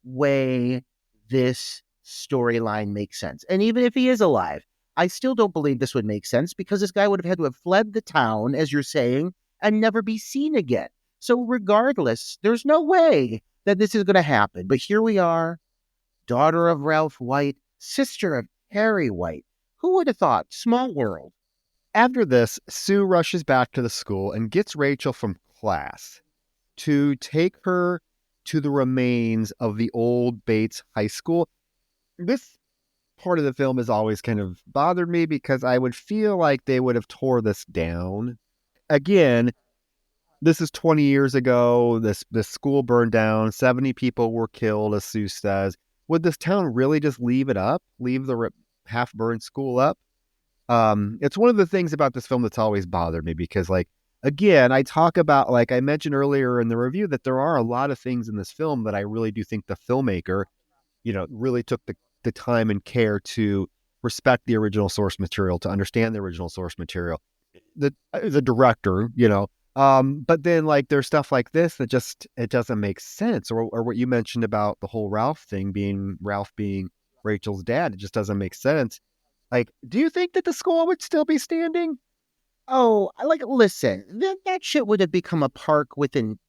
way this storyline makes sense. And even if he is alive, I still don't believe this would make sense, because this guy would have had to have fled the town, as you're saying, and never be seen again. So regardless, there's no way that this is going to happen. But here we are, daughter of Ralph White, sister of Carrie White. Who would have thought? Small world. After this, Sue rushes back to the school and gets Rachel from class to take her to the remains of the old Bates High School. This part of the film has always kind of bothered me, because I would feel like they would have tore this down. Again, this is 20 years ago. This school burned down. 70 people were killed, as Sue says. Would this town really just leave it up? Leave the half-burned school up? It's one of the things about this film that's always bothered me, because, like, again, I talk about, like I mentioned earlier in the review, that there are a lot of things in this film that I really do think the filmmaker, really took the time and care to respect the original source material, to understand the original source material. The director, but then, like, there's stuff like this that just, it doesn't make sense. Or what you mentioned about the whole Ralph being Rachel's dad, it just doesn't make sense. Like, do you think that the school would still be standing? Oh, listen, that shit would have become a park within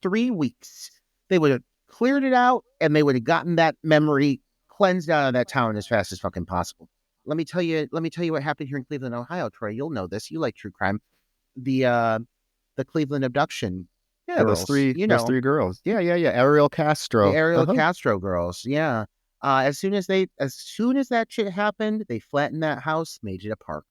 3 weeks. They would have cleared it out, and they would have gotten that memory cleansed out of that town as fast as fucking possible. Let me tell you what happened here in Cleveland, Ohio, Troy. You'll know this. You like true crime. The Cleveland abduction Yeah, girls. those three girls. Yeah. Ariel The Castro. Ariel Castro girls. Yeah. As soon as that shit happened, they flattened that house, made it a park.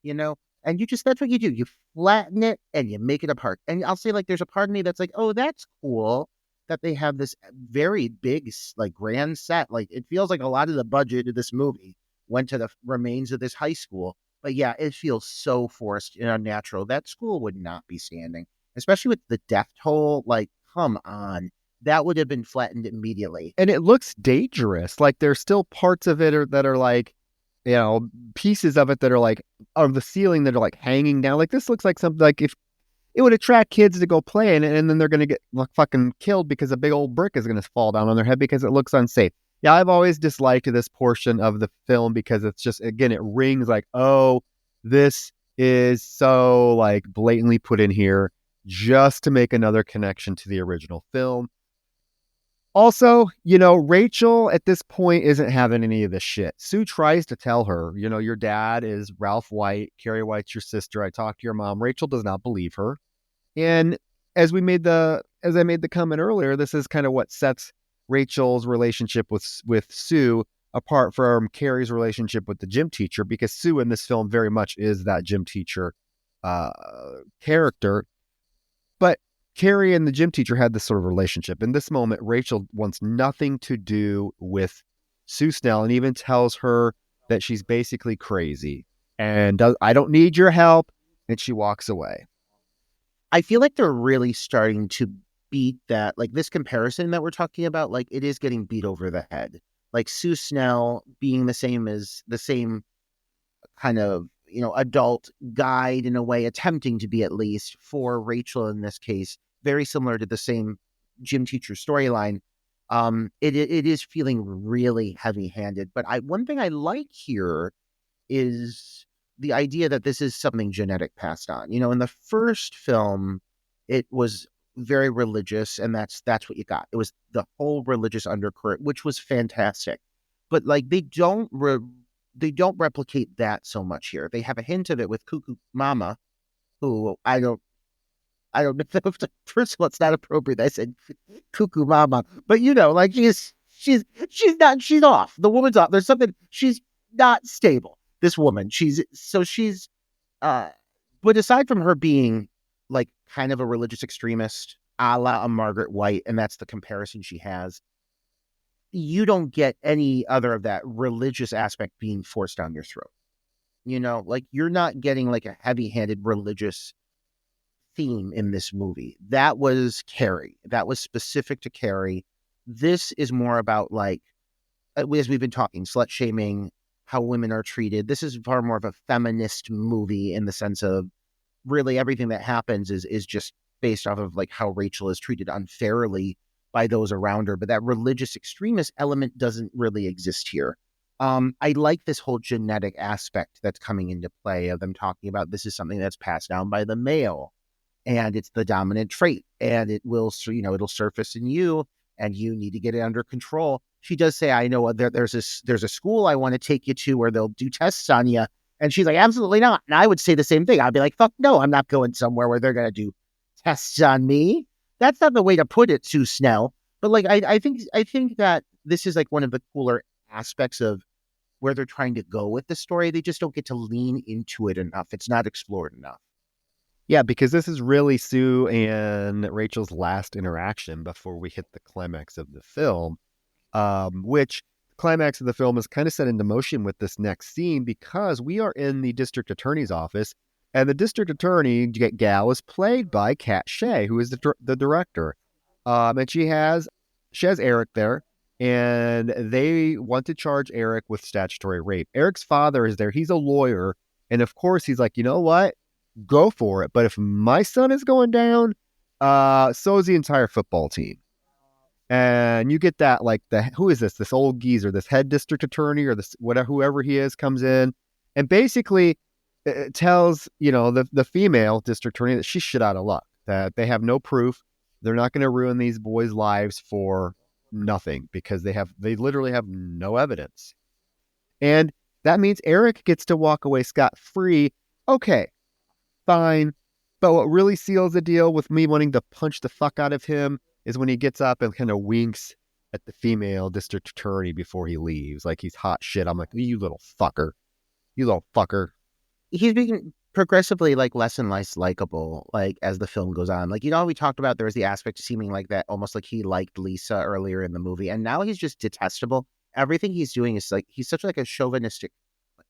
And that's what you do. You flatten it and you make it a park. And I'll say, like, there's a part of me that's like, oh, that's cool that they have this very big, like, grand set. Like, it feels like a lot of the budget of this movie went to the remains of this high school. But yeah, it feels so forced and unnatural. That school would not be standing, especially with the death toll. Like, come on. That would have been flattened immediately. And it looks dangerous. Like, there's still parts of it that are like, pieces of it that are like of the ceiling that are like hanging down. Like, this looks like something like if it would attract kids to go play in it, and then they're going to get fucking killed because a big old brick is going to fall down on their head because it looks unsafe. Yeah, I've always disliked this portion of the film because it's just, again, it rings like, oh, this is so like blatantly put in here just to make another connection to the original film. Also, Rachel at this point isn't having any of this shit. Sue tries to tell her, your dad is Ralph White, Carrie White's your sister. I talked to your mom. Rachel does not believe her. And as I made the comment earlier, this is kind of what sets Rachel's relationship with Sue apart from Carrie's relationship with the gym teacher, because Sue in this film very much is that gym teacher character. But Carrie and the gym teacher had this sort of relationship. In this moment, Rachel wants nothing to do with Sue Snell and even tells her that she's basically crazy and I don't need your help. And she walks away. I feel like they're really starting to beat that, like, this comparison that we're talking about, like, it is getting beat over the head. Like, Sue Snell being the same kind of, adult guide in a way, attempting to be at least, for Rachel in this case, very similar to the same gym teacher storyline. It is feeling really heavy-handed. But one thing I like here is the idea that this is something genetic passed on. In the first film, it was very religious, and that's what you got. It was the whole religious undercurrent, which was fantastic. But like, they don't replicate that so much here. They have a hint of it with Cuckoo Mama, who I don't know. First of all, it's not appropriate. I said Cuckoo Mama, but like, she's off. The woman's off. There's something. She's not stable. This woman. But aside from her being like kind of a religious extremist, a la a Margaret White, and that's the comparison she has, you don't get any other of that religious aspect being forced down your throat. Like, you're not getting like a heavy-handed religious theme in this movie. That was Carrie. That was specific to Carrie. This is more about, like, as we've been talking, slut-shaming, how women are treated. This is far more of a feminist movie in the sense of really everything that happens is just based off of like how Rachel is treated unfairly by those around her. But that religious extremist element doesn't really exist here. I like this whole genetic aspect that's coming into play of them talking about this is something that's passed down by the male, and it's the dominant trait, and it will, it'll surface in you, and you need to get it under control. She does say, I know there's a school I want to take you to where they'll do tests on you. And she's like, absolutely not. And I would say the same thing. I'd be like, fuck no, I'm not going somewhere where they're going to do tests on me. That's not the way to put it, Sue Snell. But like, I think that this is like one of the cooler aspects of where they're trying to go with the story. They just don't get to lean into it enough. It's not explored enough. Yeah, because this is really Sue and Rachel's last interaction before we hit the climax of the film, which climax of the film is kind of set into motion with this next scene, because we are in the district attorney's office, and the district attorney gal is played by Katt Shae, who is the director. And she has Eric there, and they want to charge Eric with statutory rape. Eric's father is there. He's a lawyer. And of course, he's like, you know what? Go for it. But if my son is going down, so is the entire football team. And you get that, like, who is this old geezer, this head district attorney, or this whoever he is, comes in and basically tells, the female district attorney that she's shit out of luck, that they have no proof. They're not going to ruin these boys' lives for nothing because they literally have no evidence. And that means Eric gets to walk away scot-free. Okay, fine. But what really seals the deal with me wanting to punch the fuck out of him is when he gets up and kind of winks at the female district attorney before he leaves. Like he's hot shit. I'm like, you little fucker. You little fucker. He's being progressively like less and less likable, like as the film goes on. Like, you know, we talked about there was the aspect seeming like that, almost like he liked Lisa earlier in the movie, and now he's just detestable. Everything he's doing is like he's such like a chauvinistic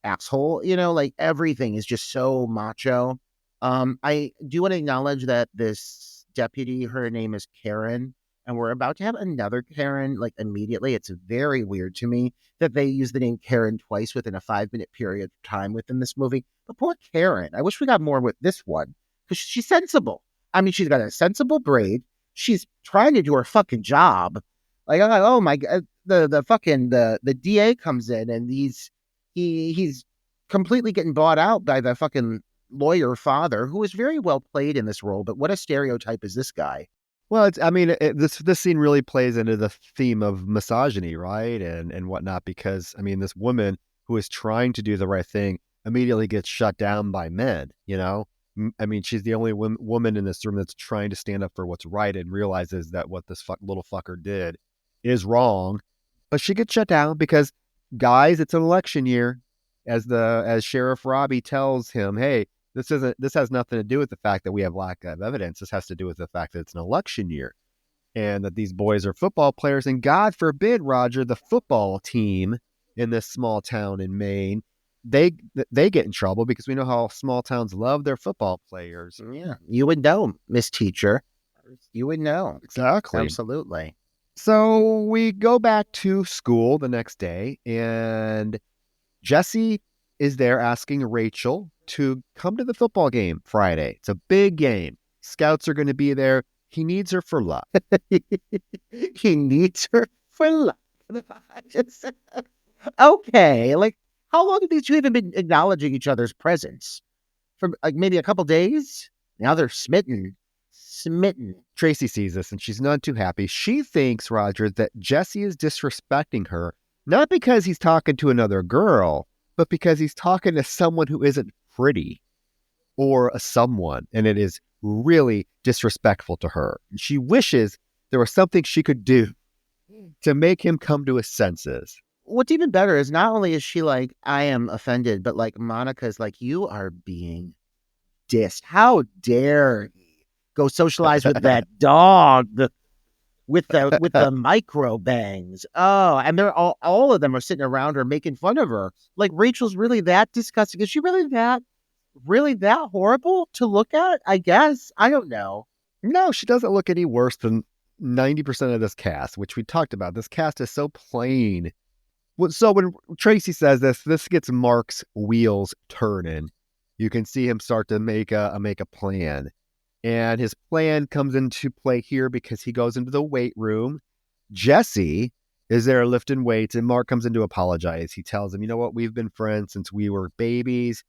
asshole, you know, like everything is just so macho. I do want to acknowledge that this deputy, her name is Karen, and we're about to have another Karen like immediately. It's very weird to me that they use the name Karen twice within a 5-minute period of time within this movie. But poor Karen, I wish we got more with this one because she's sensible. I mean, she's got a sensible braid. She's trying to do her fucking job. Like, oh my god, the DA comes in and he's completely getting bought out by the fucking lawyer father, who is very well played in this role. But what a stereotype is this guy? Well, this scene really plays into the theme of misogyny, right, and whatnot. Because I mean, this woman who is trying to do the right thing immediately gets shut down by men. You know, I mean, she's the only woman in this room that's trying to stand up for what's right and realizes that what this little fucker did is wrong. But she gets shut down because, guys, it's an election year. As Sheriff Robbie tells him, hey, this has nothing to do with the fact that we have lack of evidence. This has to do with the fact that it's an election year and that these boys are football players. And God forbid, Roger, the football team in this small town in Maine, they get in trouble because we know how small towns love their football players. Yeah, you would know, Miss Teacher. You would know. Exactly. Absolutely. So we go back to school the next day, and Jesse is there asking Rachel to come to the football game Friday. It's a big game. Scouts are going to be there. He needs her for luck. He needs her for luck. Okay, like how long have these two even been acknowledging each other's presence? For like maybe a couple days? Now they're smitten. Tracy sees this and she's not too happy. She thinks, Roger, that Jesse is disrespecting her, not because he's talking to another girl, but because he's talking to someone who isn't pretty or a someone, and it is really disrespectful to her. She wishes there was something she could do to make him come to his senses. What's even better is not only is she like, I am offended, but like Monica's like, you are being dissed. How dare he go socialize with that dog with the micro bangs? Oh, and they're all of them are sitting around her making fun of her. Like, Rachel's really that disgusting? Is she really that horrible to look at? I guess. I don't know. No, she doesn't look any worse than 90% of this cast, which we talked about. This cast is so plain. So when Tracy says this gets Mark's wheels turning. You can see him start to make a plan. And his plan comes into play here because he goes into the weight room. Jesse is there lifting weights, and Mark comes in to apologize. He tells him, you know what? We've been friends since we were babies.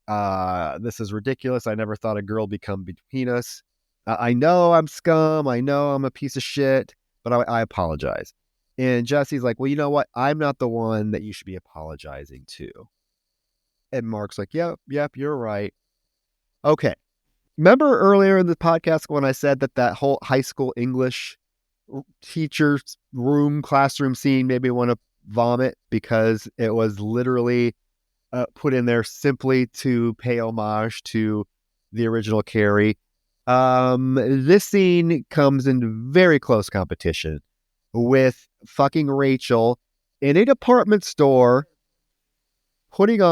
This is ridiculous. I never thought a girl would become between us. I know I'm scum. I know I'm a piece of shit, but I apologize. And Jesse's like, well, you know what? I'm not the one that you should be apologizing to. And Mark's like, yep, you're right. Okay. Remember earlier in the podcast when I said that whole high school English teacher's classroom scene made me want to vomit because it was literally put in there simply to pay homage to the original Carrie. This scene comes in very close competition with fucking Rachel in a department store trying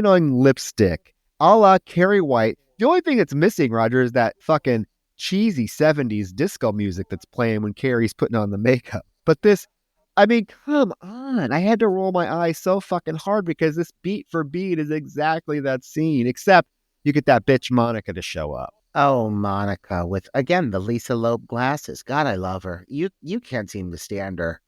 on lipstick a la Carrie White. The only thing that's missing, Roger, is that fucking cheesy 70s disco music that's playing when Carrie's putting on the makeup. But this, I mean, come on. I had to roll my eyes so fucking hard because this beat for beat is exactly that scene, except you get that bitch Monica to show up. Oh, Monica with, again, the Lisa Loeb glasses. God, I love her. You can't seem to stand her.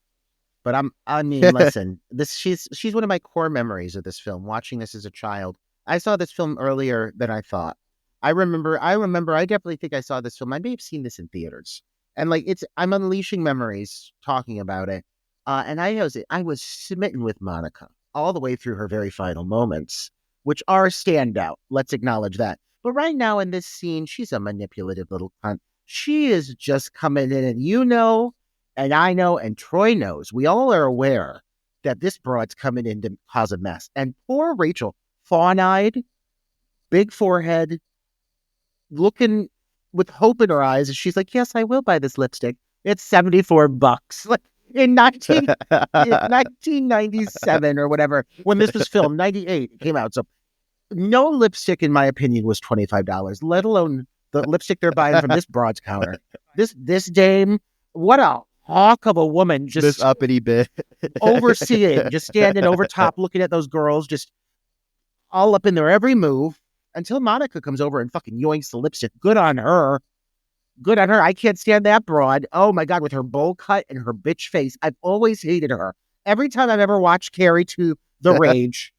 But listen, she's one of my core memories of this film, watching this as a child. I saw this film earlier than I thought. I remember, I definitely think I saw this film. I may have seen this in theaters. And like I'm unleashing memories talking about it. And I was smitten with Monica all the way through her very final moments, which are standout. Let's acknowledge that. But right now in this scene, she's a manipulative little cunt. She is just coming in, and you know, and I know, and Troy knows. We all are aware that this broad's coming in to cause a mess. And poor Rachel, fawn-eyed, big forehead, looking with hope in her eyes, and she's like, "Yes, I will buy this lipstick. It's $74." Like in 1997 or whatever, when this was filmed, 98 it came out. So no lipstick, in my opinion, was $25, let alone the lipstick they're buying from this broad's counter. This dame, what a hawk of a woman, just this uppity bit overseeing, just standing over top, looking at those girls, just all up in their every move, until Monica comes over and fucking yoinks the lipstick. Good on her. Good on her. I can't stand that broad. Oh my God, with her bowl cut and her bitch face. I've always hated her. Every time I've ever watched Carrie 2, The Rage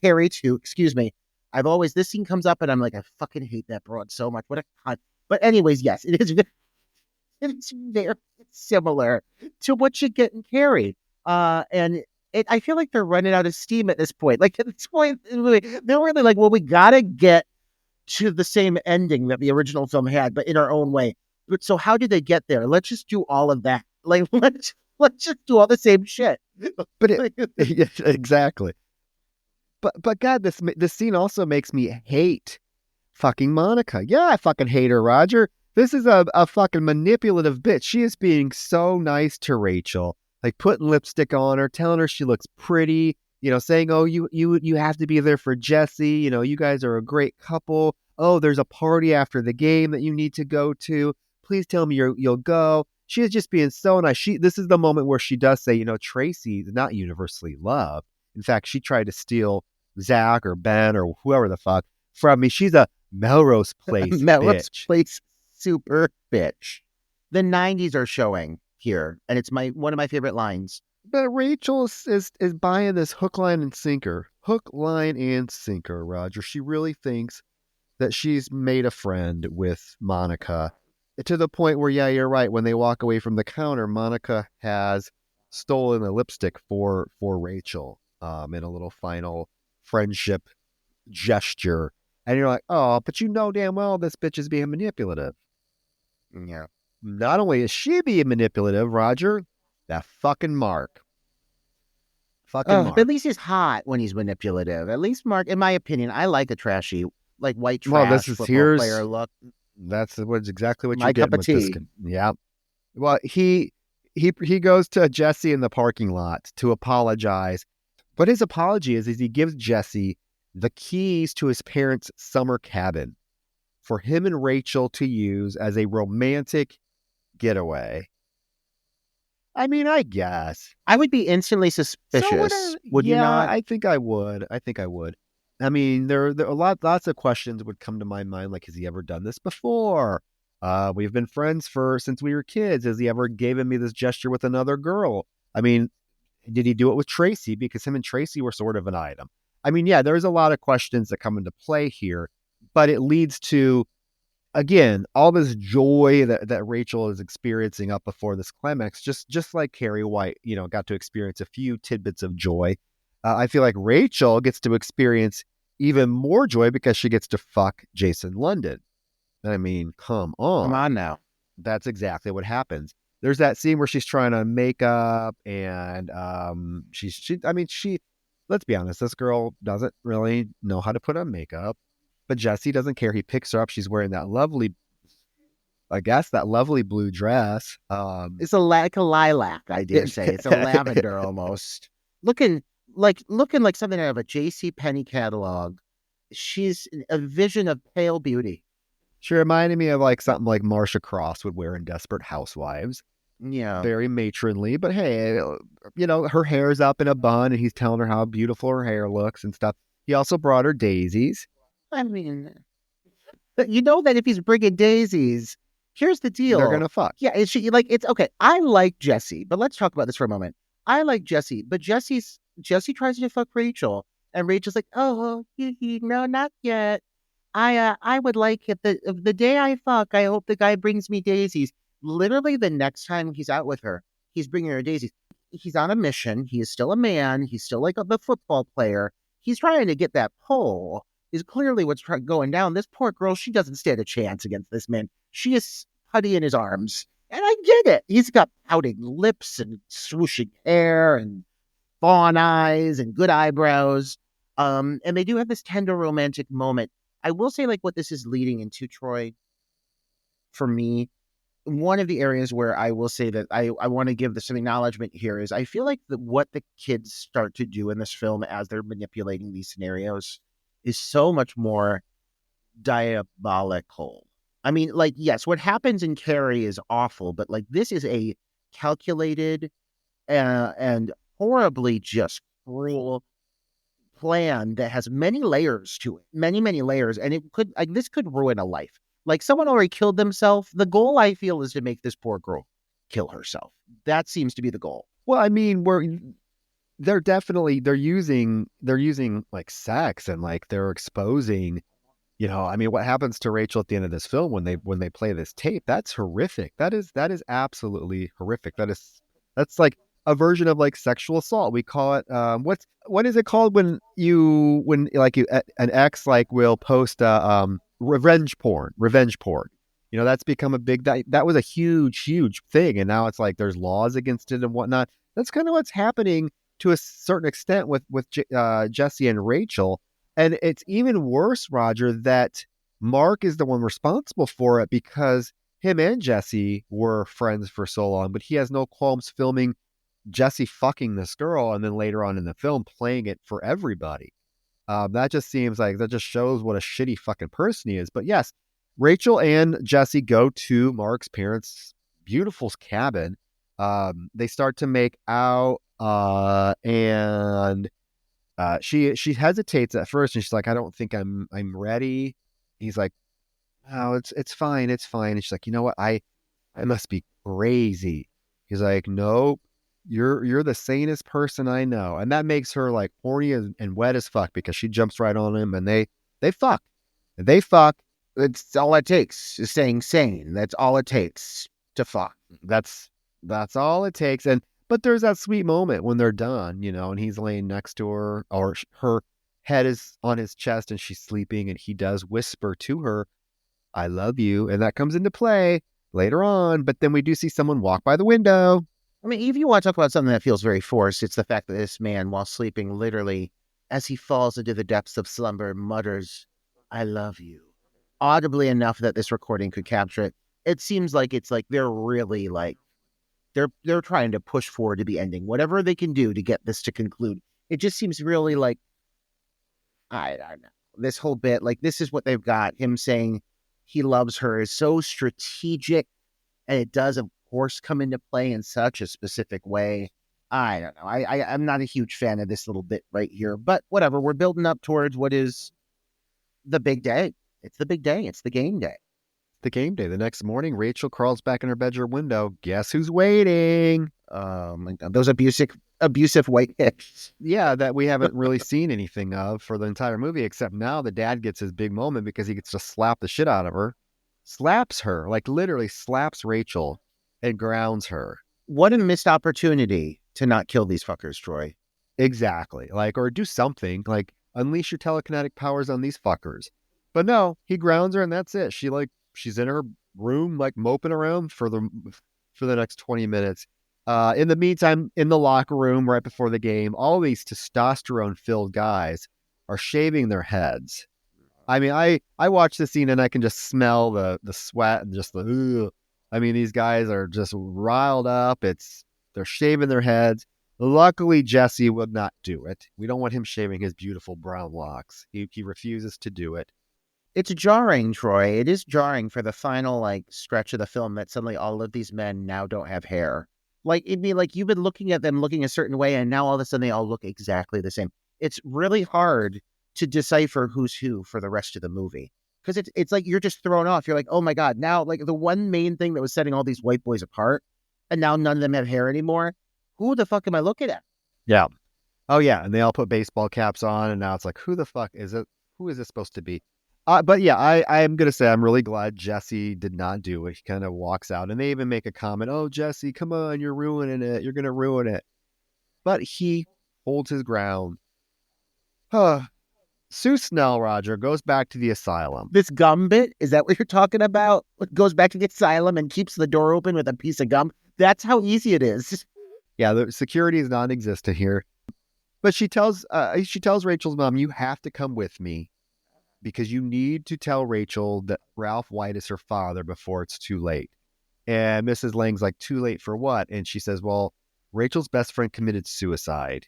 Carrie 2, excuse me, this scene comes up and I'm like, I fucking hate that broad so much. What a cunt. But anyways, yes, it's very similar to what you get in Carrie. And I feel like they're running out of steam at this point. Like at this point, they're really like, well, we gotta get to the same ending that the original film had, but in our own way. But so how did they get there? Let's just do all of that. Like let's just do all the same shit. But exactly. But God, this scene also makes me hate fucking Monica. Yeah, I fucking hate her, Roger. This is a fucking manipulative bitch. She is being so nice to Rachel, like putting lipstick on her, telling her she looks pretty, saying, "Oh, you have to be there for Jesse. You guys are a great couple. Oh, there's a party after the game that you need to go to. Please tell me you'll go." She is just being so nice. This is the moment where she does say, Tracy is not universally loved. In fact, she tried to steal Zach or Ben or whoever the fuck from me. She's a Melrose Place Melrose bitch. Place super bitch. The 90s are showing here, and it's one of my favorite lines. But Rachel is buying this hook, line, and sinker. Hook, line, and sinker, Roger. She really thinks that she's made a friend with Monica, to the point where, yeah, you're right. When they walk away from the counter, Monica has stolen a lipstick for Rachel in a little final friendship gesture. And you're like, oh, but damn well this bitch is being manipulative. Yeah. Not only is she being manipulative, Roger, that fucking Mark. Mark. But at least he's hot when he's manipulative. At least Mark, in my opinion, I like a trashy, like white trash football player look. That's exactly what my you're getting cup of with tea. this. Yeah. Well, he goes to Jesse in the parking lot to apologize. But his apology is he gives Jesse the keys to his parents' summer cabin for him and Rachel to use as a romantic getaway. I mean, I guess. I would be instantly suspicious. Would you not? I think I would. I mean, there are lots of questions would come to my mind, like, has he ever done this before? We've been friends since we were kids. Has he ever given me this gesture with another girl? I mean, did he do it with Tracy? Because him and Tracy were sort of an item. I mean, yeah, there's a lot of questions that come into play here, but it leads to, again, all this joy that Rachel is experiencing up before this climax, just like Carrie White, got to experience a few tidbits of joy. I feel like Rachel gets to experience even more joy because she gets to fuck Jason London. I mean, come on. Come on now. That's exactly what happens. There's that scene where she's trying on makeup and let's be honest, this girl doesn't really know how to put on makeup, but Jesse doesn't care. He picks her up. She's wearing that lovely blue dress. It's like a lilac, I dare say. It's a lavender almost. Looking like something out of a J.C. Penney catalog. She's a vision of pale beauty. She reminded me of like something like Marcia Cross would wear in Desperate Housewives. Yeah. Very matronly, but hey, her hair's up in a bun and he's telling her how beautiful her hair looks and stuff. He also brought her daisies. I mean, you know that if he's bringing daisies, here's the deal. They're going to fuck. Yeah, it's okay. I like Jesse, but let's talk about this for a moment. I like Jesse, but Jesse tries to fuck Rachel, and Rachel's like, oh, no, not yet. I would like it the day I fuck, I hope the guy brings me daisies. Literally the next time he's out with her, he's bringing her daisies. He's on a mission. He is still a man. He's still like the football player. He's trying to get that pole. Is clearly what's going down. This poor girl, she doesn't stand a chance against this man. She is putty in his arms. And I get it. He's got pouting lips and swooshing hair and fawn eyes and good eyebrows. And they do have this tender romantic moment. I will say, like, what this is leading into, Troy, for me, one of the areas where I will say that I want to give some acknowledgement here is I feel like what the kids start to do in this film as they're manipulating these scenarios is so much more diabolical. I mean, like, yes, what happens in Carrie is awful, but like this is a calculated and horribly just cruel plan that has many layers to it, many layers, and it could like this could ruin a life. Like someone already killed themselves. The goal, I feel, is to make this poor girl kill herself. That seems to be the goal. Well, I mean, they're using like sex and like they're exposing, I mean, what happens to Rachel at the end of this film when they play this tape, that's horrific. That is absolutely horrific. That's like a version of like sexual assault. We call it what is it called when an ex like will post revenge porn. That's become a big that was a huge thing, and now it's like there's laws against it and whatnot. That's kind of what's happening to a certain extent with Jesse and Rachel. And it's even worse, Roger, that Mark is the one responsible for it because him and Jesse were friends for so long, but he has no qualms filming Jesse fucking this girl and then later on in the film playing it for everybody. That just seems like that just shows what a shitty fucking person he is. But yes, Rachel and Jesse go to Mark's parents' beautiful cabin. They start to make out and she hesitates at first and she's like, I don't think I'm ready. He's like, oh, it's fine. And she's like, you know what? I must be crazy. He's like, nope, you're the sanest person I know. And that makes her like horny and wet as fuck because she jumps right on him and they fuck. They fuck. It's all it takes is staying sane. That's all it takes to fuck. That's all it takes. But there's that sweet moment when they're done, and he's laying next to her or her head is on his chest and she's sleeping and he does whisper to her, I love you. And that comes into play later on. But then we do see someone walk by the window. I mean, if you want to talk about something that feels very forced, it's the fact that this man, while sleeping, literally, as he falls into the depths of slumber, mutters, I love you. Audibly enough that this recording could capture it. It seems like it's like they're really like, they're trying to push forward to the ending, whatever they can do to get this to conclude. It just seems really like, I don't know, this whole bit, like this is what they've got. Him saying he loves her is so strategic, and it does, of course, come into play in such a specific way. I don't know. I'm not a huge fan of this little bit right here, but whatever. We're building up towards what is the big day. It's the big day. It's the game day. The game day. The next morning, Rachel crawls back in her bedroom window. Guess who's waiting? My God, those abusive white hicks. Yeah, that we haven't really seen anything of for the entire movie, except now the dad gets his big moment because he gets to slap the shit out of her. Slaps her, like literally slaps Rachel and grounds her. What a missed opportunity to not kill these fuckers, Troy. Exactly. Like, or do something, like unleash your telekinetic powers on these fuckers. But no, he grounds her and that's it. She's in her room, like moping around for the next 20 minutes. In the meantime, in the locker room right before the game, all these testosterone-filled guys are shaving their heads. I mean, I watch the scene and I can just smell the sweat and just the ugh. I mean, these guys are just riled up. They're shaving their heads. Luckily, Jesse would not do it. We don't want him shaving his beautiful brown locks. He refuses to do it. It's jarring, Troy. It is jarring for the final like stretch of the film that suddenly all of these men now don't have hair. Like it'd be like you've been looking at them looking a certain way, and now all of a sudden they all look exactly the same. It's really hard to decipher who's who for the rest of the movie because it's like you're just thrown off. You're like, oh my God, now like the one main thing that was setting all these white boys apart, and now none of them have hair anymore. Who the fuck am I looking at? Yeah. Oh yeah, and they all put baseball caps on, and now it's like, who the fuck is it? Who is this supposed to be? But yeah, I am gonna say I'm really glad Jesse did not do it. He kind of walks out, and they even make a comment, "Oh, Jesse, come on, you're ruining it. You're gonna ruin it." But he holds his ground. Sue Snell, Roger, goes back to the asylum. This gum bit, is that what you're talking about? It goes back to the asylum and keeps the door open with a piece of gum. That's how easy it is. Yeah, the security is non-existent here. But she tells Rachel's mom, "You have to come with me because you need to tell Rachel that Ralph White is her father before it's too late." And Mrs. Lang's like, "Too late for what?" And she says, "Well, Rachel's best friend committed suicide,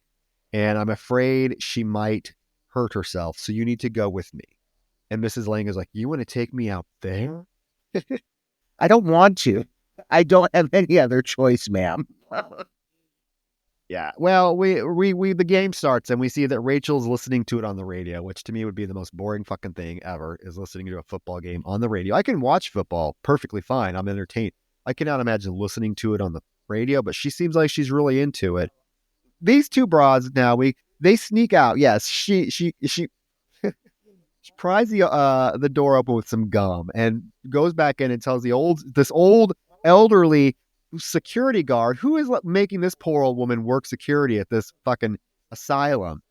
and I'm afraid she might hurt herself, so you need to go with me." And Mrs. Lang is like, "You want to take me out there?" I don't want to. I don't have any other choice, ma'am. Yeah. Well, we the game starts and we see that Rachel's listening to it on the radio, which to me would be the most boring fucking thing ever, is listening to a football game on the radio. I can watch football perfectly fine. I'm entertained. I cannot imagine listening to it on the radio, but she seems like she's really into it. These two broads now, they sneak out. Yes, she pries the door open with some gum and goes back in and tells this old elderly security guard who is making this poor old woman work security at this fucking asylum.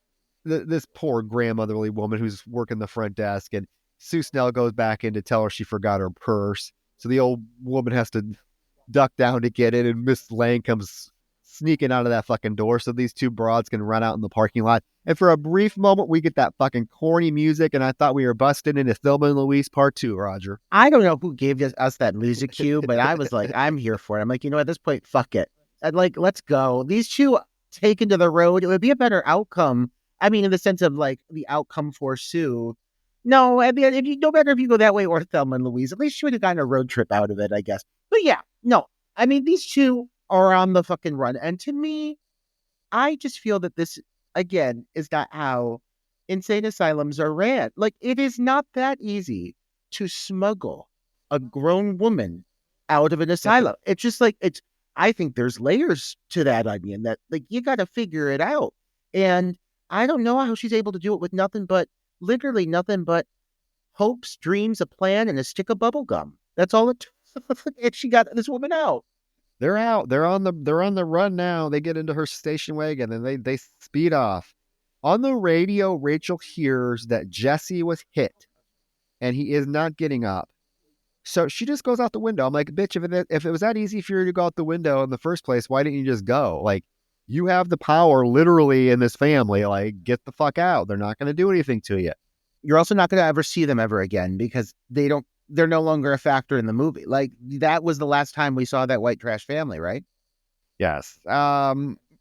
This poor grandmotherly woman who's working the front desk, and Sue Snell goes back in to tell her she forgot her purse. So the old woman has to duck down to get it, and Miss Lang comes sneaking out of that fucking door so these two broads can run out in the parking lot. And for a brief moment, we get that fucking corny music, and I thought we were busting into Thelma and Louise Part 2, Roger. I don't know who gave us that music cue, but I was like, I'm here for it. I'm like, at this point, fuck it. I'd like, let's go. These two taken to the road, it would be a better outcome. I mean, in the sense of like the outcome for Sue. No, I mean, no matter if you go that way or Thelma and Louise, at least she would have gotten a road trip out of it, I guess. But yeah, no, I mean, these two are on the fucking run. And to me, I just feel that this, again, is not how insane asylums are ran. Like, it is not that easy to smuggle a grown woman out of an asylum. It's just like, I think there's layers to that onion that, like, you got to figure it out. And I don't know how she's able to do it with literally nothing but hopes, dreams, a plan, and a stick of bubble gum. That's all it took. And she got this woman out. They're out. They're on the run now. They get into her station wagon and they speed off. On the radio, Rachel hears that Jesse was hit and he is not getting up. So she just goes out the window. I'm like, bitch, if it was that easy for you to go out the window in the first place, why didn't you just go? Like, you have the power literally in this family. Like, get the fuck out. They're not going to do anything to you. You're also not going to ever see them ever again because they're no longer a factor in the movie. Like, that was the last time we saw that white trash family, right? Yes.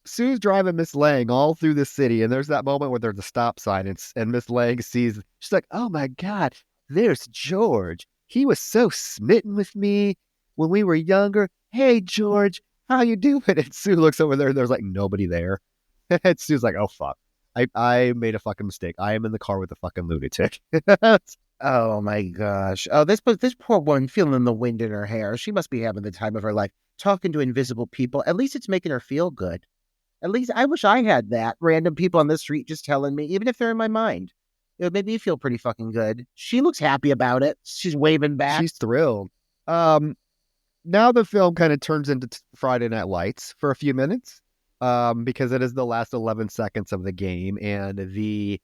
Sue's driving Miss Lang all through the city, and there's that moment where there's a stop sign, and Miss Lang sees, she's like, "Oh my God, there's George. He was so smitten with me when we were younger. Hey, George, how you doing?" And Sue looks over there, and there's like nobody there. And Sue's like, "Oh, fuck. I made a fucking mistake. I am in the car with a fucking lunatic." Oh my gosh. Oh, this poor woman feeling the wind in her hair. She must be having the time of her life talking to invisible people. At least it's making her feel good. At least I wish I had that. Random people on the street just telling me, even if they're in my mind. It would make me feel pretty fucking good. She looks happy about it. She's waving back. She's thrilled. Now the film kind of turns into Friday Night Lights for a few minutes, because it is the last 11 seconds of the game, and the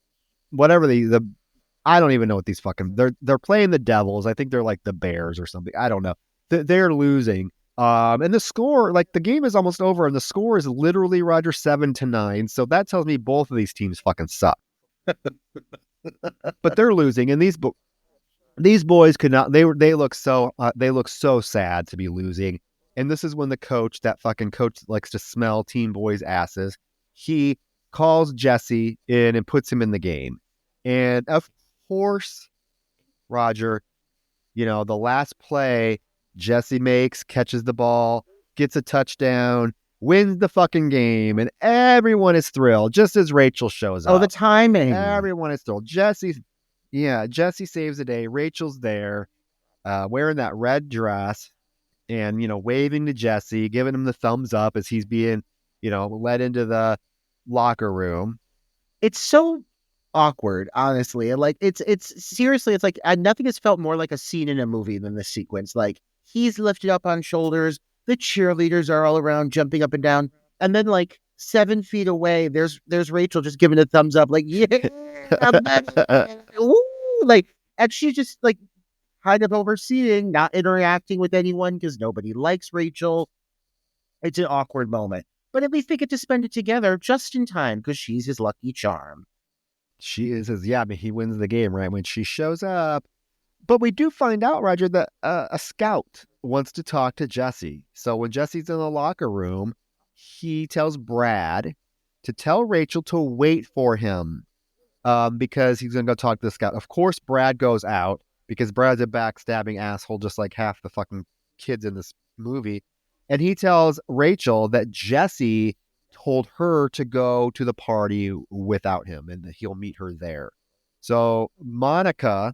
I don't even know what these fucking they're playing the Devils. I think they're like the Bears or something. I don't know. They're losing. And the score, like the game is almost over, and the score is literally, Roger, 7-9. So that tells me both of these teams fucking suck. But they're losing, and these boys could not. They look so sad to be losing. And this is when that fucking coach likes to smell teen boys' asses. He calls Jesse in and puts him in the game. And of course, Roger, the last play Jesse makes, catches the ball, gets a touchdown, wins the fucking game, and everyone is thrilled, just as Rachel shows up. Oh, the timing. Everyone is thrilled. Jesse saves the day. Rachel's there, wearing that red dress and, waving to Jesse, giving him the thumbs up as he's being, led into the locker room. It's so awkward, honestly. And like, it's seriously, it's like nothing has felt more like a scene in a movie than this sequence. Like, he's lifted up on shoulders, the cheerleaders are all around jumping up and down, and then like 7 feet away, there's Rachel just giving a thumbs up, like, yeah, ooh, like, and she's just like kind of overseeing, not interacting with anyone because nobody likes Rachel. It's an awkward moment, but at least they get to spend it together just in time because she's his lucky charm. She is his, yeah, but he wins the game, right? When she shows up. But we do find out, Roger, that a scout wants to talk to Jesse. So when Jesse's in the locker room, he tells Brad to tell Rachel to wait for him because he's going to go talk to the scout. Of course, Brad goes out because Brad's a backstabbing asshole, just like half the fucking kids in this movie. And he tells Rachel that Jesse told her to go to the party without him and that he'll meet her there. So Monica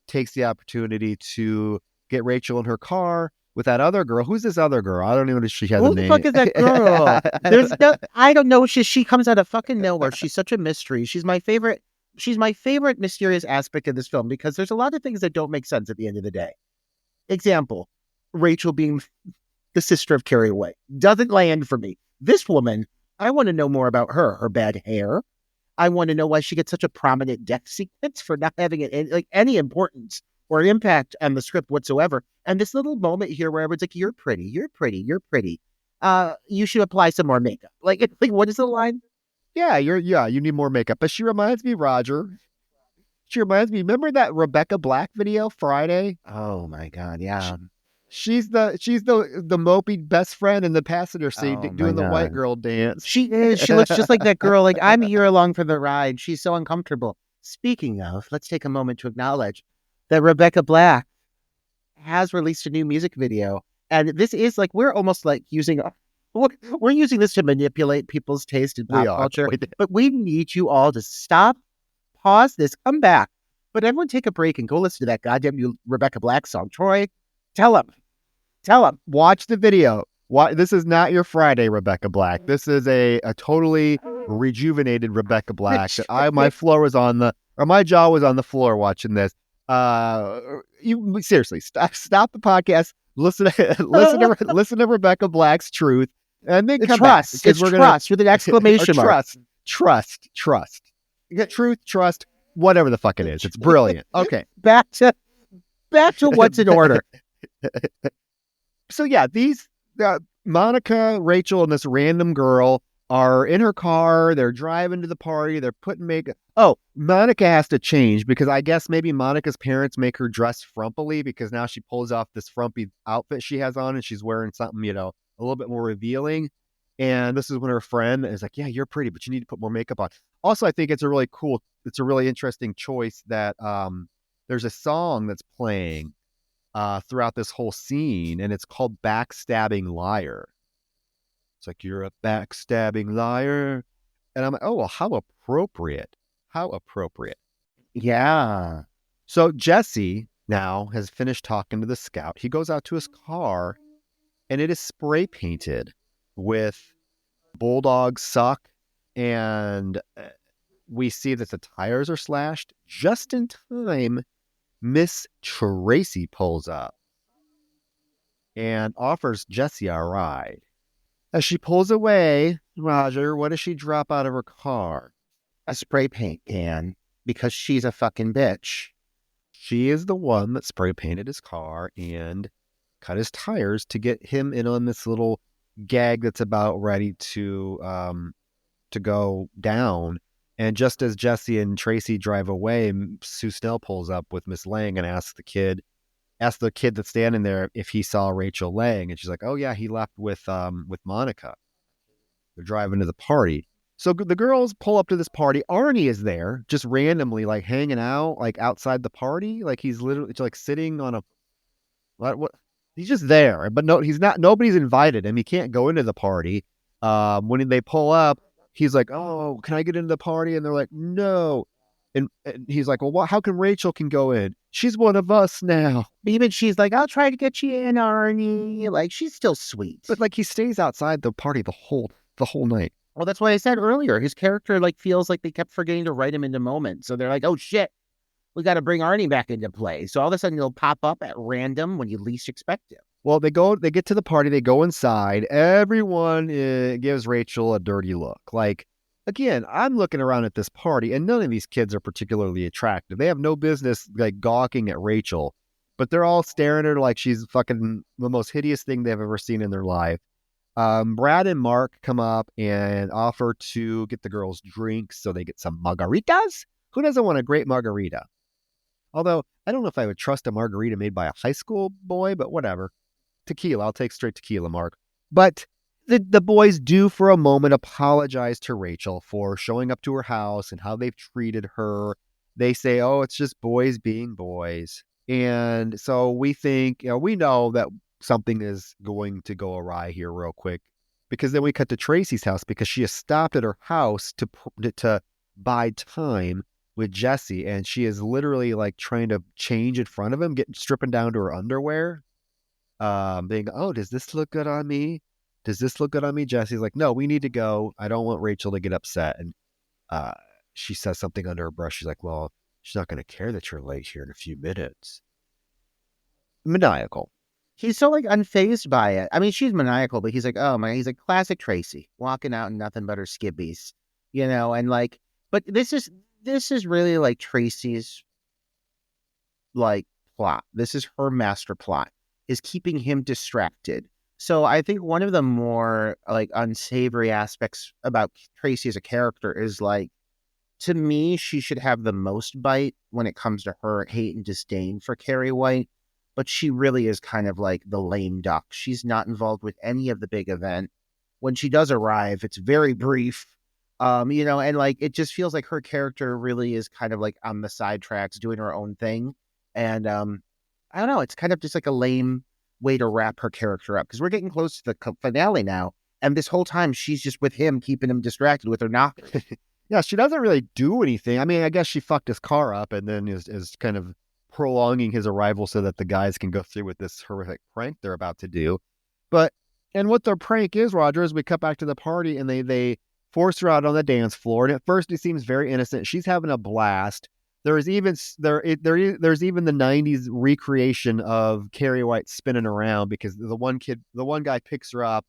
takes the opportunity to get Rachel in her car with that other girl. Who's this other girl? I don't even know if she has a name. Who the fuck is that girl? There's no, I don't know. She comes out of fucking nowhere. She's such a mystery. She's my favorite mysterious aspect of this film because there's a lot of things that don't make sense at the end of the day. Example, Rachel being the sister of Carrie Way doesn't land for me. This woman, I want to know more about her. Her bad hair. I want to know why she gets such a prominent death sequence for not having any importance or impact on the script whatsoever. And this little moment here where everyone's like, "You're pretty, you're pretty, you're pretty. You should apply some more makeup." Like what is the line? Yeah, you need more makeup. But she reminds me, Roger. She reminds me. Remember that Rebecca Black video Friday? Oh my God, yeah. She's the mopey best friend in the passenger seat doing the white girl dance. She is. She looks just like that girl. Like, I'm here along for the ride. She's so uncomfortable. Speaking of, let's take a moment to acknowledge that Rebecca Black has released a new music video. And this is like, we're almost like we're using this to manipulate people's taste in pop culture. But we need you all to stop, pause this, come back. But everyone take a break and go listen to that goddamn new Rebecca Black song. Troy, tell him. Watch the video. This is not your Friday Rebecca Black. This is a totally rejuvenated Rebecca Black. My jaw was on the floor watching this. You seriously stop the podcast. Listen to Rebecca Black's Truth, and then come back because we're trust with an exclamation mark. Trust. Truth, trust, whatever the fuck it is. It's brilliant. Okay, back to what's in order. So yeah, these Monica, Rachel, and this random girl are in her car. They're driving to the party. They're putting makeup. Oh, Monica has to change because I guess maybe Monica's parents make her dress frumpily because now she pulls off this frumpy outfit she has on and she's wearing something, a little bit more revealing. And this is when her friend is like, "Yeah, you're pretty, but you need to put more makeup on." Also, I think it's a really interesting choice that there's a song that's playing throughout this whole scene, and it's called "Backstabbing Liar." It's like, "You're a backstabbing liar," and I'm like, "Oh well, how appropriate! How appropriate!" Yeah. So Jesse now has finished talking to the scout. He goes out to his car, and it is spray painted with bulldog suck, and we see that the tires are slashed. Just in time, Miss Tracy pulls up and offers Jesse a ride. As she pulls away, Roger, what does she drop out of her car? A spray paint can, because she's a fucking bitch. She is the one that spray painted his car and cut his tires to get him in on this little gag that's about ready to go down. And just as Jesse and Tracy drive away, Sue Snell pulls up with Miss Lang and asks the kid that's standing there if he saw Rachel Lang. And she's like, "Oh yeah, he left with Monica." They're driving to the party. So the girls pull up to this party. Arnie is there, just randomly, like hanging out, like outside the party. Like he's literally like sitting on what? He's just there, but no, he's not. Nobody's invited him. He can't go into the party. When they pull up, he's like, "Oh, can I get into the party?" And they're like, "No." And he's like, "Well, how come Rachel can go in? She's one of us now." Even she's like, "I'll try to get you in, Arnie." Like, she's still sweet. But like he stays outside the party the whole night. Well, that's why I said earlier, his character like feels like they kept forgetting to write him into moments. So they're like, oh shit, we got to bring Arnie back into play. So all of a sudden he'll pop up at random when you least expect him. Well, they get to the party, they go inside. Everyone gives Rachel a dirty look. Like, again, I'm looking around at this party, and none of these kids are particularly attractive. They have no business like gawking at Rachel, but they're all staring at her like she's fucking the most hideous thing they've ever seen in their life. Brad and Mark come up and offer to get the girls drinks so they get some margaritas. Who doesn't want a great margarita? Although, I don't know if I would trust a margarita made by a high school boy, but whatever. Tequila, I'll take straight tequila, Mark. But the boys do for a moment apologize to Rachel for showing up to her house and how they've treated her. They say, oh, it's just boys being boys. And so we think, we know that something is going to go awry here real quick, because then we cut to Tracy's house because she has stopped at her house to buy time with Jesse, and she is literally like trying to change in front of him, stripping down to her underwear, being, oh, does this look good on me? Does this look good on me? Jesse's like, no, we need to go. I don't want Rachel to get upset. And she says something under her breath. She's like, well, she's not going to care that you're late here in a few minutes. Maniacal. He's so like unfazed by it. I mean, she's maniacal, but he's like, oh man, he's like classic Tracy, walking out in nothing but her skibbies, and like, but this is really like Tracy's like plot. This is her master plot, is keeping him distracted. So I think one of the more like unsavory aspects about Tracy as a character is like, to me, she should have the most bite when it comes to her hate and disdain for Carrie White, but she really is kind of like the lame duck. She's not involved with any of the big event. When she does arrive, it's very brief, and like it just feels like her character really is kind of like on the side tracks doing her own thing. And I don't know, it's kind of just like a lame way to wrap her character up, because we're getting close to the finale now, and this whole time she's just with him, keeping him distracted with her knock. Yeah, she doesn't really do anything. I mean, I guess she fucked his car up and then is kind of prolonging his arrival so that the guys can go through with this horrific prank they're about to do. And what their prank is, Roger, is we cut back to the party and they force her out on the dance floor. And at first it seems very innocent. She's having a blast. There's even the 90s recreation of Carrie White spinning around, because the one guy picks her up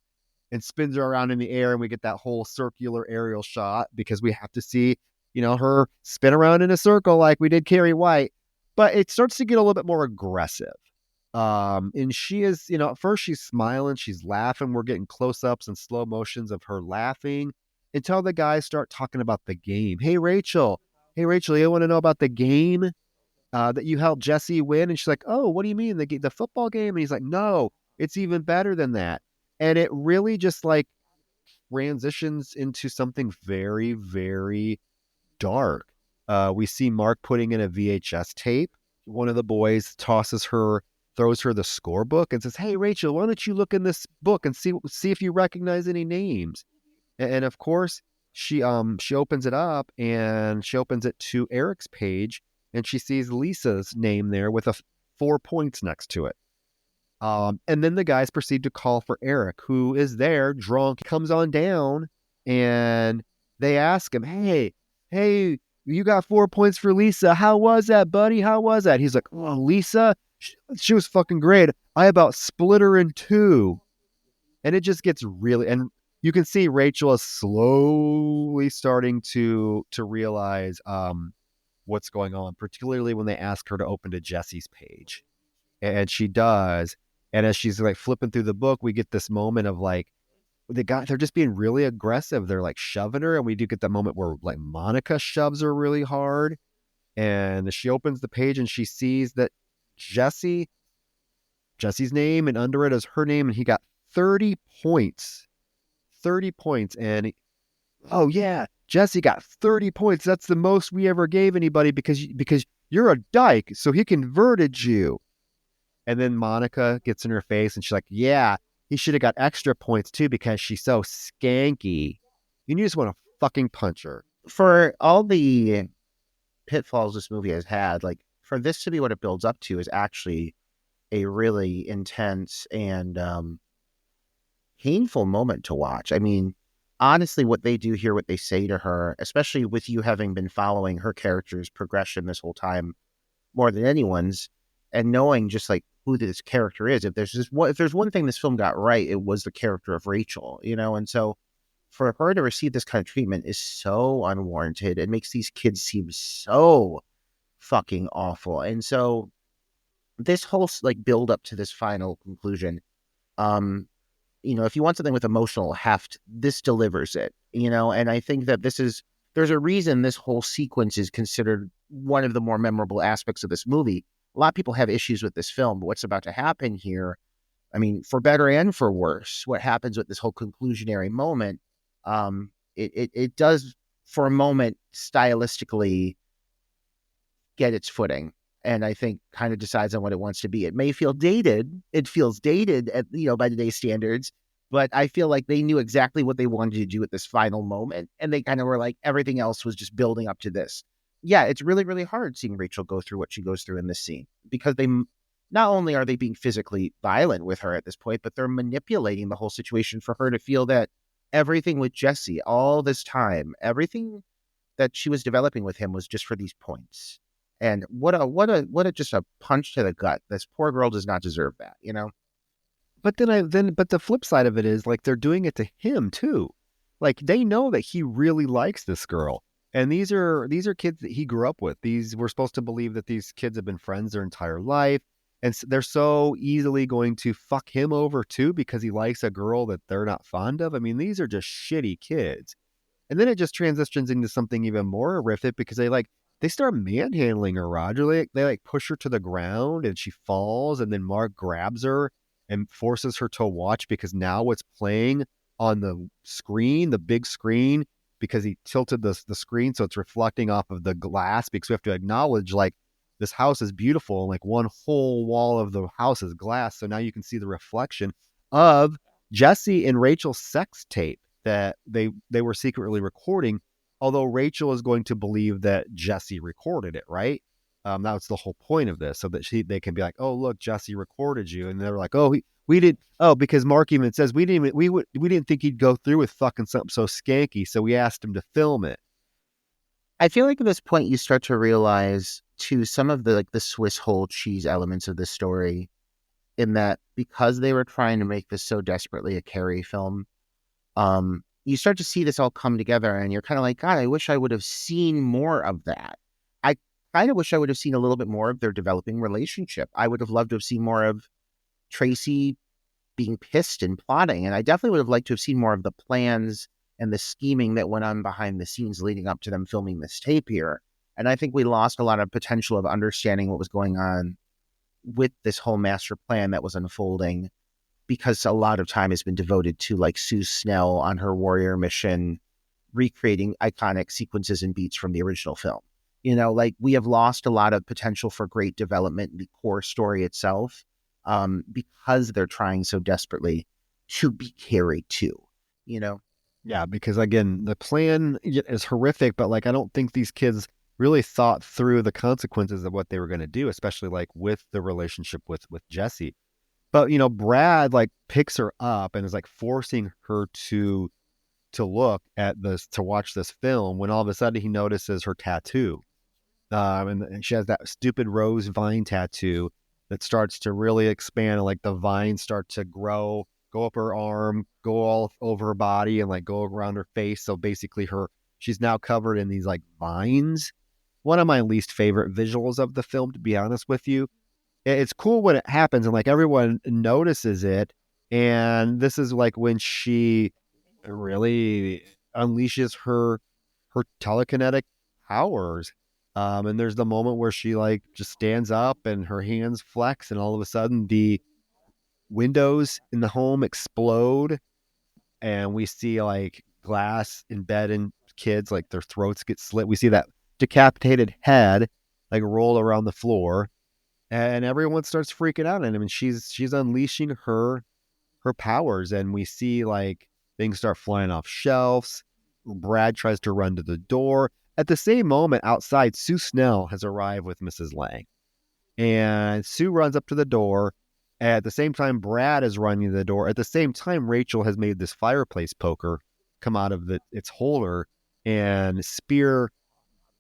and spins her around in the air, and we get that whole circular aerial shot because we have to see, her spin around in a circle like we did Carrie White. But it starts to get a little bit more aggressive. And she is, at first she's smiling, she's laughing. We're getting close-ups and slow motions of her laughing until the guys start talking about the game. Hey, Rachel, you want to know about the game that you helped Jesse win? And she's like, oh, what do you mean? The football game? And he's like, no, it's even better than that. And it really just like transitions into something very, very dark. We see Mark putting in a VHS tape. One of the boys throws her the scorebook and says, hey, Rachel, why don't you look in this book and see if you recognize any names? And of course, she opens it up, and she opens it to Eric's page, and she sees Lisa's name there with 4 points next to it. And then the guys proceed to call for Eric, who is there drunk, comes on down, and they ask him, hey, you got 4 points for Lisa. How was that, buddy? How was that? He's like, oh, Lisa, she was fucking great. I about split her in two. And it just gets really, and you can see Rachel is slowly starting to realize what's going on, particularly when they ask her to open to Jesse's page. And she does. And as she's like flipping through the book, we get this moment of like, they're just being really aggressive. They're like shoving her. And we do get the moment where like Monica shoves her really hard. And she opens the page and she sees that Jesse's name, and under it is her name. And he got 30 points. 30 points. And oh yeah, Jesse got 30 points. That's the most we ever gave anybody because you're a dyke. So he converted you. And then Monica gets in her face and she's like, yeah, he should have got extra points too because she's so skanky. You just want to fucking punch her. For all the pitfalls this movie has had, like for this to be what it builds up to is actually a really intense and painful moment to watch. I mean, honestly, what they do here, what they say to her, especially with you having been following her character's progression this whole time more than anyone's, and knowing just like who this character is. If there's one thing this film got right, it was the character of Rachel, and so for her to receive this kind of treatment is so unwarranted. It makes these kids seem so fucking awful. And so this whole like build up to this final conclusion, um, if you want something with emotional heft, this delivers it, and I think that there's a reason this whole sequence is considered one of the more memorable aspects of this movie. A lot of people have issues with this film, but what's about to happen here, I mean, for better and for worse, what happens with this whole conclusionary moment, it does for a moment stylistically get its footing, and I think kind of decides on what it wants to be. It may feel dated. It feels dated at by today's standards, but I feel like they knew exactly what they wanted to do at this final moment, and they kind of were like everything else was just building up to this. Yeah, it's really, really hard seeing Rachel go through what she goes through in this scene because not only are they being physically violent with her at this point, but they're manipulating the whole situation for her to feel that everything with Jesse all this time, everything that she was developing with him was just for these points. And what a just a punch to the gut. This poor girl does not deserve that, But but the flip side of it is like they're doing it to him too. Like they know that he really likes this girl. And these are kids that he grew up with. We're supposed to believe that these kids have been friends their entire life. And they're so easily going to fuck him over too because he likes a girl that they're not fond of. I mean, these are just shitty kids. And then it just transitions into something even more horrific because they start manhandling her, Roger. They push her to the ground and she falls, and then Mark grabs her and forces her to watch because now it's playing on the screen, the big screen, because he tilted the screen so it's reflecting off of the glass, because we have to acknowledge like this house is beautiful and like one whole wall of the house is glass. So now you can see the reflection of Jesse and Rachel's sex tape that they were secretly recording, although Rachel is going to believe that Jesse recorded it, right? That's the whole point of this, so that they can be like, oh, look, Jesse recorded you. And they're like, oh, we did. Oh, because Mark even says we didn't think he'd go through with fucking something so skanky. So we asked him to film it. I feel like at this point you start to realize too some of the like the Swiss whole cheese elements of this story, in that because they were trying to make this so desperately a Carrie film, you start to see this all come together and you're kind of like, God, I wish I would have seen more of that. I kind of wish I would have seen a little bit more of their developing relationship. I would have loved to have seen more of Tracy being pissed and plotting. And I definitely would have liked to have seen more of the plans and the scheming that went on behind the scenes leading up to them filming this tape here. And I think we lost a lot of potential of understanding what was going on with this whole master plan that was unfolding, because a lot of time has been devoted to like Sue Snell on her warrior mission, recreating iconic sequences and beats from the original film. Like we have lost a lot of potential for great development in the core story itself, because they're trying so desperately to be Carrie too, Yeah, because again, the plan is horrific, but like I don't think these kids really thought through the consequences of what they were going to do, especially like with the relationship with Jesse. But Brad like picks her up and is like forcing her to look at this, to watch this film, when all of a sudden he notices her tattoo. And she has that stupid rose vine tattoo that starts to really expand, and like the vines start to grow, go up her arm, go all over her body, and like go around her face. So basically she's now covered in these like vines. One of my least favorite visuals of the film, to be honest with you. It's cool when it happens and like everyone notices it. And this is like when she really unleashes her telekinetic powers. And there's the moment where she like just stands up and her hands flex, and all of a sudden the windows in the home explode, and we see like glass embed in kids, like their throats get slit. We see that decapitated head like roll around the floor, and everyone starts freaking out. And I mean, she's unleashing her powers, and we see like things start flying off shelves. Brad tries to run to the door. At the same moment, outside, Sue Snell has arrived with Mrs. Lang, and Sue runs up to the door. At the same time, Brad is running to the door. At the same time, Rachel has made this fireplace poker come out of its holder and spear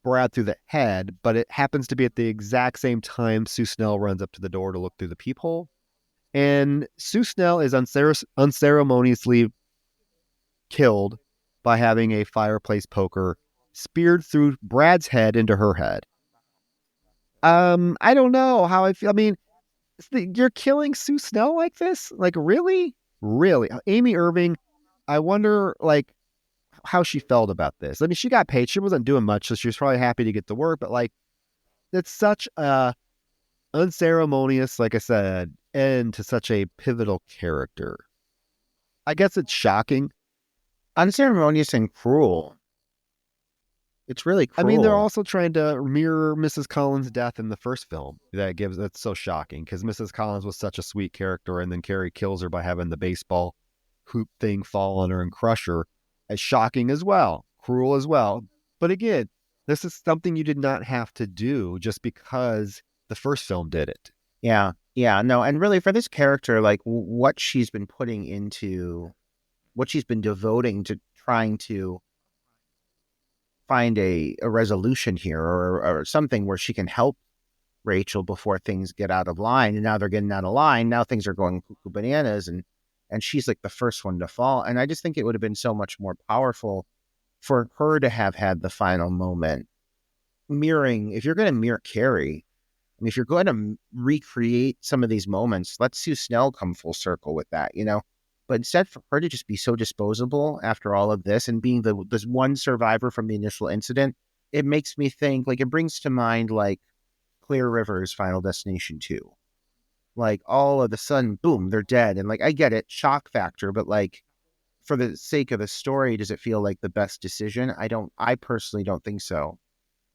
Brad through the head, but it happens to be at the exact same time Sue Snell runs up to the door to look through the peephole. And Sue Snell is unceremoniously killed by having a fireplace poker speared through Brad's head into her head. I don't know how I feel. I mean, you're killing Sue Snell like this? Like, really? Really? Amy Irving, I wonder, like, how she felt about this. I mean, she got paid. She wasn't doing much, so she was probably happy to get to work, but, like, it's such a unceremonious, like I said, end to such a pivotal character. I guess it's shocking. Unceremonious and cruel. It's really cruel. I mean, they're also trying to mirror Mrs. Collins' death in the first film. That's so shocking because Mrs. Collins was such a sweet character, and then Carrie kills her by having the baseball hoop thing fall on her and crush her. As shocking as well, cruel as well. But again, this is something you did not have to do just because the first film did it. Yeah, no, and really for this character, like what she's been putting into, what she's been devoting to trying to find a resolution here or something where she can help Rachel before things get out of line. And now they're getting out of line. Now things are going cuckoo bananas and she's like the first one to fall. And I just think it would have been so much more powerful for her to have had the final moment mirroring. If you're going to mirror Carrie, I mean, if you're going to recreate some of these moments, let Sue Snell come full circle with that, you know? But instead for her to just be so disposable after all of this and being this one survivor from the initial incident, it makes me think, like, it brings to mind, like, Clear River's Final Destination 2. Like, all of a sudden, boom, they're dead. And, like, I get it, shock factor, but, like, for the sake of the story, does it feel like the best decision? I personally don't think so,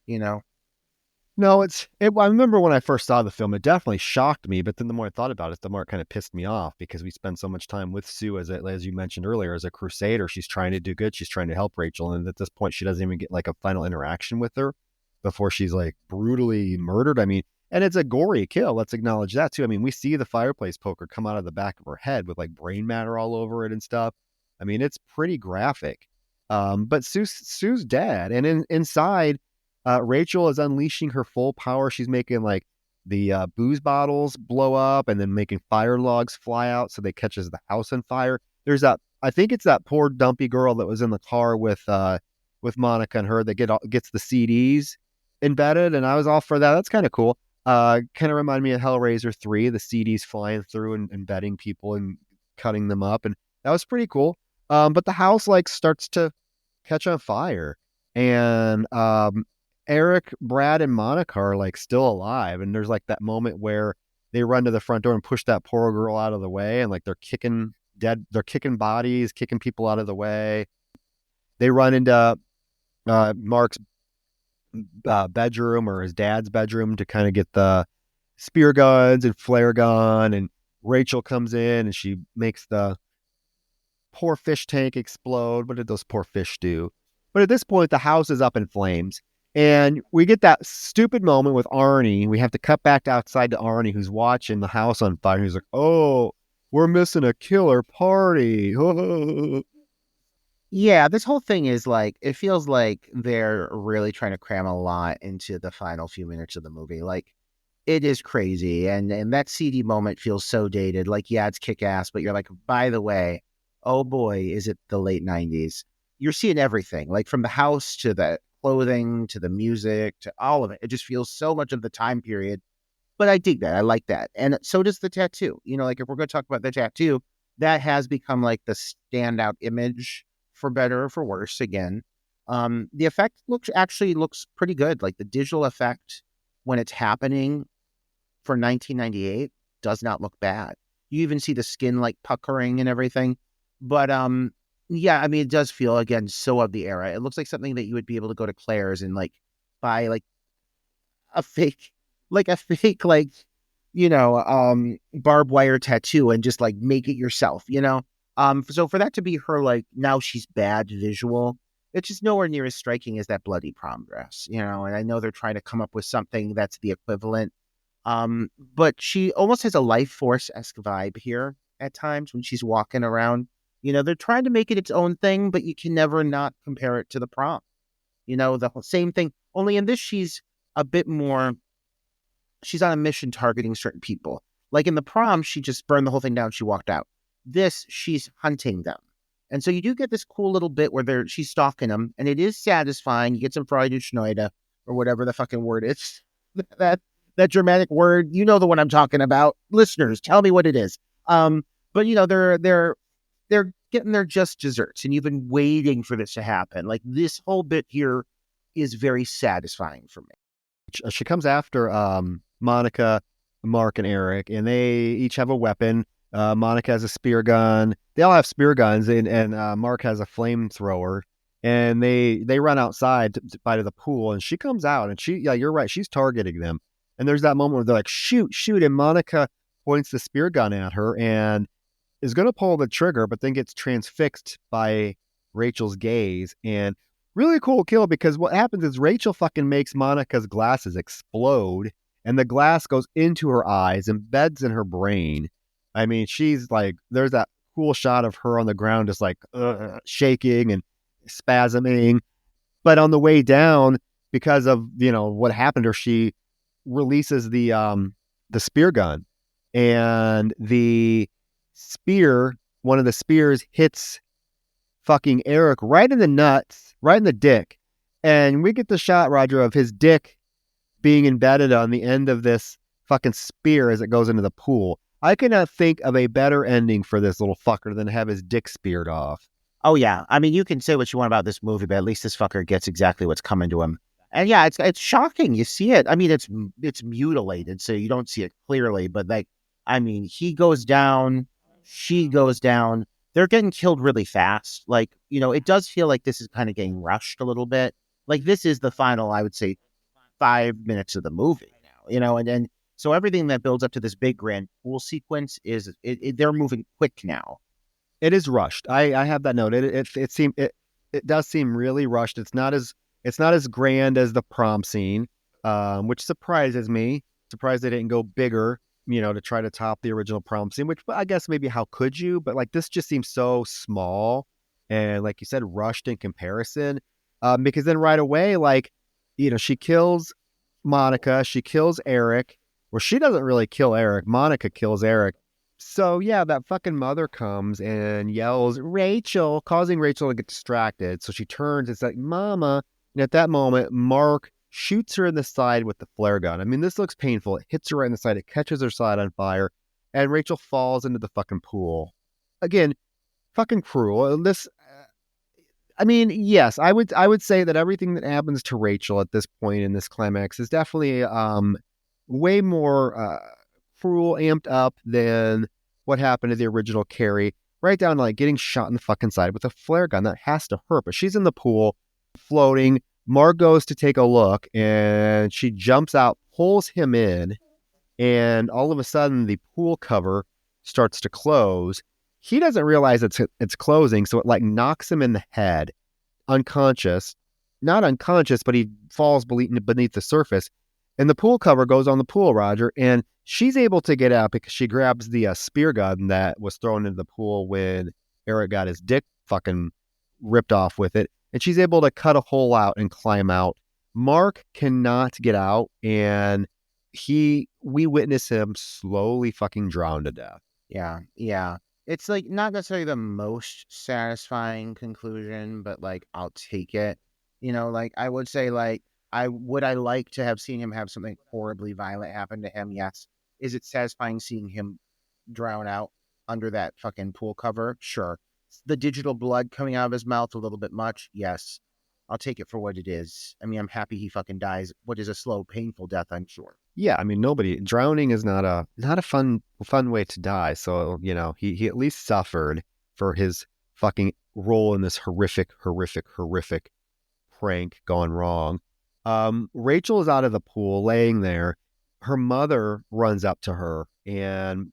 you know? No, I remember when I first saw the film, it definitely shocked me. But then the more I thought about it, the more it kind of pissed me off because we spend so much time with Sue, as you mentioned earlier, as a crusader. She's trying to do good. She's trying to help Rachel. And at this point, she doesn't even get like a final interaction with her before she's like brutally murdered. I mean, and it's a gory kill. Let's acknowledge that too. I mean, we see the fireplace poker come out of the back of her head with like brain matter all over it and stuff. I mean, it's pretty graphic. But Sue's dead. And inside, Rachel is unleashing her full power. She's making like the booze bottles blow up and then making fire logs fly out so they catches the house on fire. There's I think it's that poor dumpy girl that was in the car with Monica and her that gets the CDs embedded, and I was all for that. That's kind of cool. Kind of reminded me of Hellraiser 3, the CDs flying through and embedding people and cutting them up, and that was pretty cool. But the house like starts to catch on fire, and Eric, Brad, and Monica are like still alive. And there's like that moment where they run to the front door and push that poor girl out of the way. And like they're kicking bodies, kicking people out of the way. They run into Mark's bedroom or his dad's bedroom to kind of get the spear guns and flare gun. And Rachel comes in and she makes the poor fish tank explode. What did those poor fish do? But at this point, the house is up in flames. And we get that stupid moment with Arnie. We have to cut back outside to Arnie, who's watching the house on fire. He's like, "Oh, we're missing a killer party." Yeah, this whole thing is like, it feels like they're really trying to cram a lot into the final few minutes of the movie. Like, it is crazy. And that CD moment feels so dated. Like, yeah, it's kick-ass, but you're like, by the way, oh boy, is it the late 90s. You're seeing everything, like from the house to the clothing to the music to all of it. It just feels so much of the time period. But I dig that. I like that. And so does the tattoo. You know, like if we're going to talk about the tattoo, that has become like the standout image, for better or for worse. Again, the effect looks pretty good. Like the digital effect when it's happening for 1998 does not look bad. You even see the skin like puckering and everything. But yeah, I mean, it does feel, again, so of the era. It looks like something that you would be able to go to Claire's and, like, buy, like, a fake, like, you know, barbed wire tattoo and just, like, make it yourself, you know? So for that to be her, like, now she's bad visual, it's just nowhere near as striking as that bloody prom dress, you know? And I know they're trying to come up with something that's the equivalent. But she almost has a Life Force-esque vibe here at times when she's walking around. They're trying to make it its own thing, but you can never not compare it to the prom. The same thing. Only in this, she's a bit more. She's on a mission targeting certain people. Like in the prom, she just burned the whole thing down. She walked out. This, she's hunting them. And so you do get this cool little bit where she's stalking them, and it is satisfying. You get some Freudenschneide or whatever the fucking word is. That dramatic word. You know the one I'm talking about. Listeners, tell me what it is. But they're getting their just desserts, and you've been waiting for this to happen. Like this whole bit here is very satisfying for me. She comes after Monica, Mark, and Eric, and they each have a weapon. Monica has a spear gun. They all have spear guns, and Mark has a flamethrower. And they run outside by the pool, and she comes out, and you're right, she's targeting them. And there's that moment where they're like, shoot, and Monica points the spear gun at her and is going to pull the trigger, but then gets transfixed by Rachel's gaze. And really cool kill, because what happens is Rachel fucking makes Monica's glasses explode, and the glass goes into her eyes, embeds in her brain. I mean, she's like, there's that cool shot of her on the ground, just like shaking and spasming. But on the way down, because of, what happened to her, she releases the spear gun, and the spear, one of the spears hits fucking Eric right in the nuts, right in the dick. And we get the shot, Roger, of his dick being embedded on the end of this fucking spear as it goes into the pool. I cannot think of a better ending for this little fucker than to have his dick speared off. Oh, yeah. I mean, you can say what you want about this movie, but at least this fucker gets exactly what's coming to him. And yeah, it's shocking. You see it. I mean, it's mutilated, so you don't see it clearly. But he goes down, she goes down. They're getting killed really fast. It does feel like this is kind of getting rushed a little bit. Like this is the final, I would say, 5 minutes of the movie now. And so everything that builds up to this big grand pool sequence is they're moving quick now. It is rushed. I have that note. It does seem really rushed. It's not as grand as the prom scene, which surprises me. Surprised they didn't go bigger, to try to top the original prom scene, which I guess maybe how could you? But this just seems so small and, like you said, rushed in comparison. Because then right away, she kills Monica, she kills Eric. Well, she doesn't really kill Eric. Monica kills Eric. So yeah, that fucking mother comes and yells, Rachel, causing Rachel to get distracted. So she turns, it's like, Mama. And at that moment, Mark shoots her in the side with the flare gun. I mean, this looks painful. It hits her right in the side. It catches her side on fire. And Rachel falls into the fucking pool. Again, fucking cruel. Yes, I would say that everything that happens to Rachel at this point in this climax is definitely way more cruel, amped up than what happened to the original Carrie. Right down to getting shot in the fucking side with a flare gun. That has to hurt. But she's in the pool, floating. Mark goes to take a look, and she jumps out, pulls him in, and all of a sudden the pool cover starts to close. He doesn't realize it's closing, so it knocks him in the head, unconscious. Not unconscious, but he falls beneath the surface. And the pool cover goes on the pool, Roger, and she's able to get out because she grabs the spear gun that was thrown into the pool when Eric got his dick fucking ripped off with it. And she's able to cut a hole out and climb out. Mark cannot get out, and we witness him slowly fucking drown to death. Yeah. It's not necessarily the most satisfying conclusion, but I'll take it. I would say I like to have seen him have something horribly violent happen to him. Yes. Is it satisfying seeing him drown out under that fucking pool cover? Sure. The digital blood coming out of his mouth a little bit much. Yes. I'll take it for what it is. I mean, I'm happy he fucking dies. What is a slow, painful death, I'm sure. Yeah, I mean, drowning is not a fun way to die. So, he at least suffered for his fucking role in this horrific prank gone wrong. Rachel is out of the pool, laying there. Her mother runs up to her and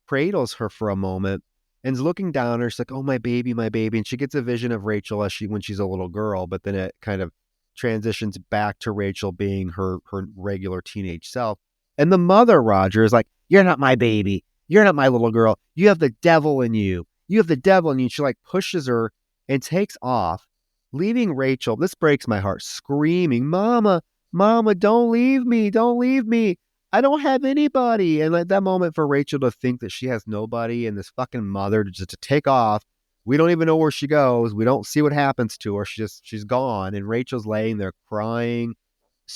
cradles her for a moment and is looking down at her. She's like, oh, my baby. And she gets a vision of Rachel when she's a little girl, but then it kind of transitions back to Rachel being her regular teenage self. And the mother, Roger, is like, you're not my baby. You're not my little girl. You have the devil in you. you have the devil in you. She like pushes her and takes off, leaving Rachel. This breaks my heart, screaming, Mama, Mama, don't leave me. Don't leave me. I don't have anybody. And at that moment for Rachel to think that she has nobody and this fucking mother to take off. We don't even know where she goes. We don't see what happens to her. She's gone. And Rachel's laying there crying.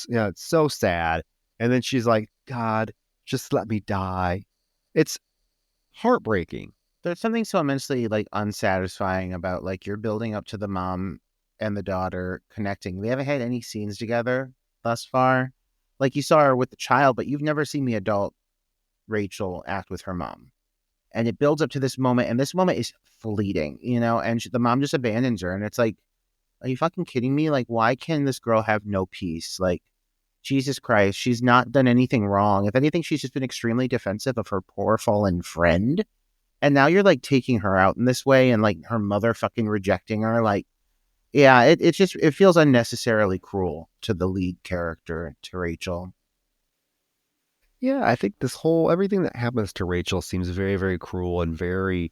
It's so sad. And then she's like, God, just let me die. It's heartbreaking. There's something so immensely like unsatisfying about like you're building up to the mom and the daughter connecting. We haven't had any scenes together thus far. Like you saw her with the child, but you've never seen the adult Rachel act with her mom. And it builds up to this moment, and this moment is fleeting, you know, and the mom just abandons her. And it's like, are you fucking kidding me? Like, why can this girl have no peace? Like, Jesus Christ, she's not done anything wrong. If anything, she's just been extremely defensive of her poor fallen friend. And now you're like taking her out in this way and like her mother fucking rejecting her. Like, yeah, it feels unnecessarily cruel to the lead character, to Rachel. Yeah, I think everything that happens to Rachel seems very, very cruel and very,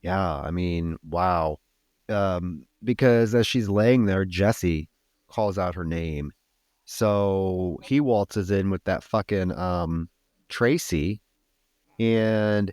yeah, I mean, wow. Because as she's laying there, Jesse calls out her name. So he waltzes in with that fucking Tracy, and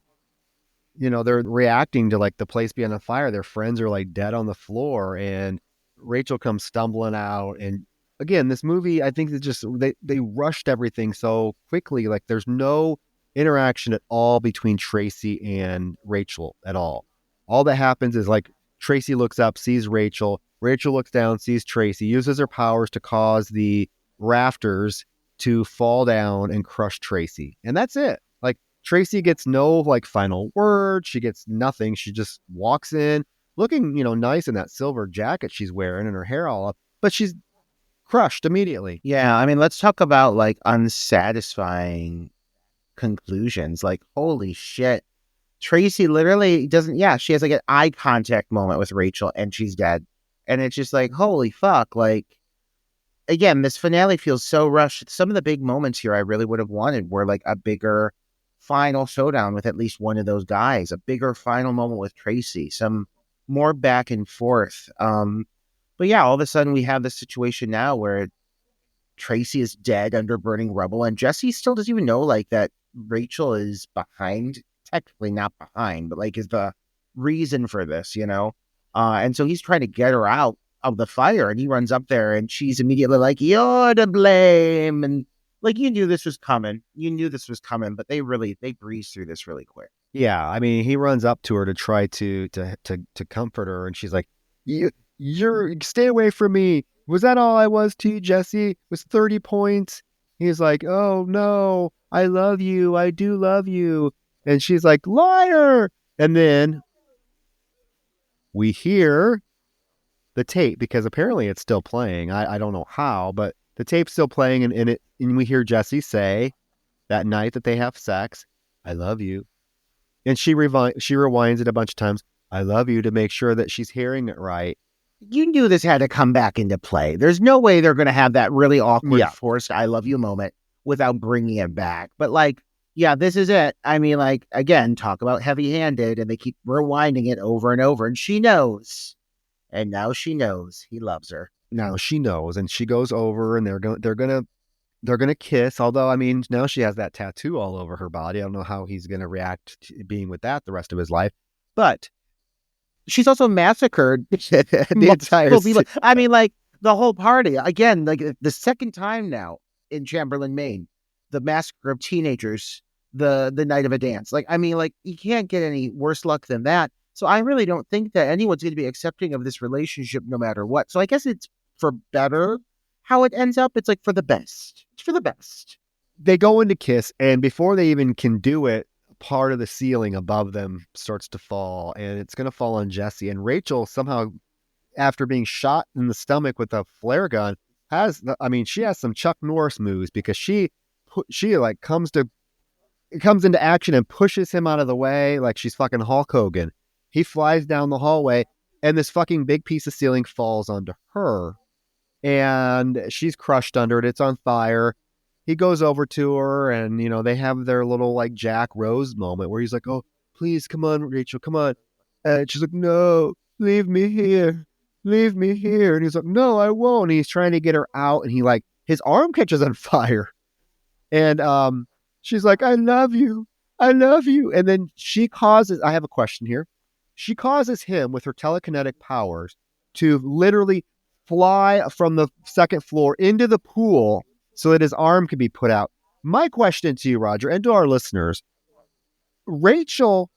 they're reacting to like the place being on fire. Their friends are like dead on the floor, and Rachel comes stumbling out. And again, this movie, I think, is just they rushed everything so quickly. Like there's no interaction at all between Tracy and Rachel at all. All that happens is like Tracy looks up, sees Rachel. Rachel looks down, sees Tracy, uses her powers to cause the rafters to fall down and crush Tracy. And that's it. Like Tracy gets no like final word. She gets nothing. She just walks in looking, nice in that silver jacket she's wearing and her hair all up, but she's crushed immediately. Yeah, I mean, let's talk about like unsatisfying conclusions. Like, holy shit. Tracy literally doesn't, she has like an eye contact moment with Rachel and she's dead. And it's just like, holy fuck. Like, again, this finale feels so rushed. Some of the big moments here I really would have wanted were like a bigger final showdown with at least one of those guys, a bigger final moment with Tracy, some more back and forth. But yeah, all of a sudden we have this situation now where Tracy is dead under burning rubble, and Jesse still doesn't even know like that Rachel is behind, technically not behind, but like is the reason for this, and so he's trying to get her out of the fire, and he runs up there and she's immediately like, you're to blame. And like, you knew this was coming, but they breeze through this really quick. Yeah, I mean, he runs up to her to try to comfort her, and she's like, you're stay away from me. Was that all I was to you, Jesse? It was 30 points. He's like, oh no, I love you. I do love you. And she's like, liar. And then we hear the tape, because apparently it's still playing. I don't know how, but the tape's still playing, and we hear Jesse say that night that they have sex, I love you. And she rewinds it a bunch of times, I love you, to make sure that she's hearing it right. You knew this had to come back into play. There's no way they're going to have that really awkward, forced I love you moment without bringing it back. But like, yeah, this is it. I mean, like, again, talk about heavy-handed, and they keep rewinding it over and over, and she knows. And now she knows he loves her. Now she knows, and she goes over, and they're gonna kiss. Although, I mean, now she has that tattoo all over her body. I don't know how he's gonna react to being with that the rest of his life. But she's also massacred the entire. I mean, like the whole party again. Like the second time now in Chamberlain, Maine, the massacre of teenagers, the night of a dance. Like, I mean, like you can't get any worse luck than that. So I really don't think that anyone's going to be accepting of this relationship no matter what. So I guess it's for better how it ends up. It's like for the best. It's for the best. They go in to kiss, and before they even can do it, part of the ceiling above them starts to fall, and it's going to fall on Jesse. And Rachel somehow, after being shot in the stomach with a flare gun, she has some Chuck Norris moves, because she like comes into action and pushes him out of the way like she's fucking Hulk Hogan. He flies down the hallway, and this fucking big piece of ceiling falls onto her, and she's crushed under it. It's on fire. He goes over to her, and, they have their little like Jack Rose moment where he's like, oh, please, come on, Rachel, come on. And she's like, no, leave me here. Leave me here. And he's like, no, I won't. And he's trying to get her out. And his arm catches on fire. And she's like, I love you. I love you. And then I have a question here. She causes him with her telekinetic powers to literally fly from the second floor into the pool so that his arm can be put out. My question to you, Roger, and to our listeners, Rachel,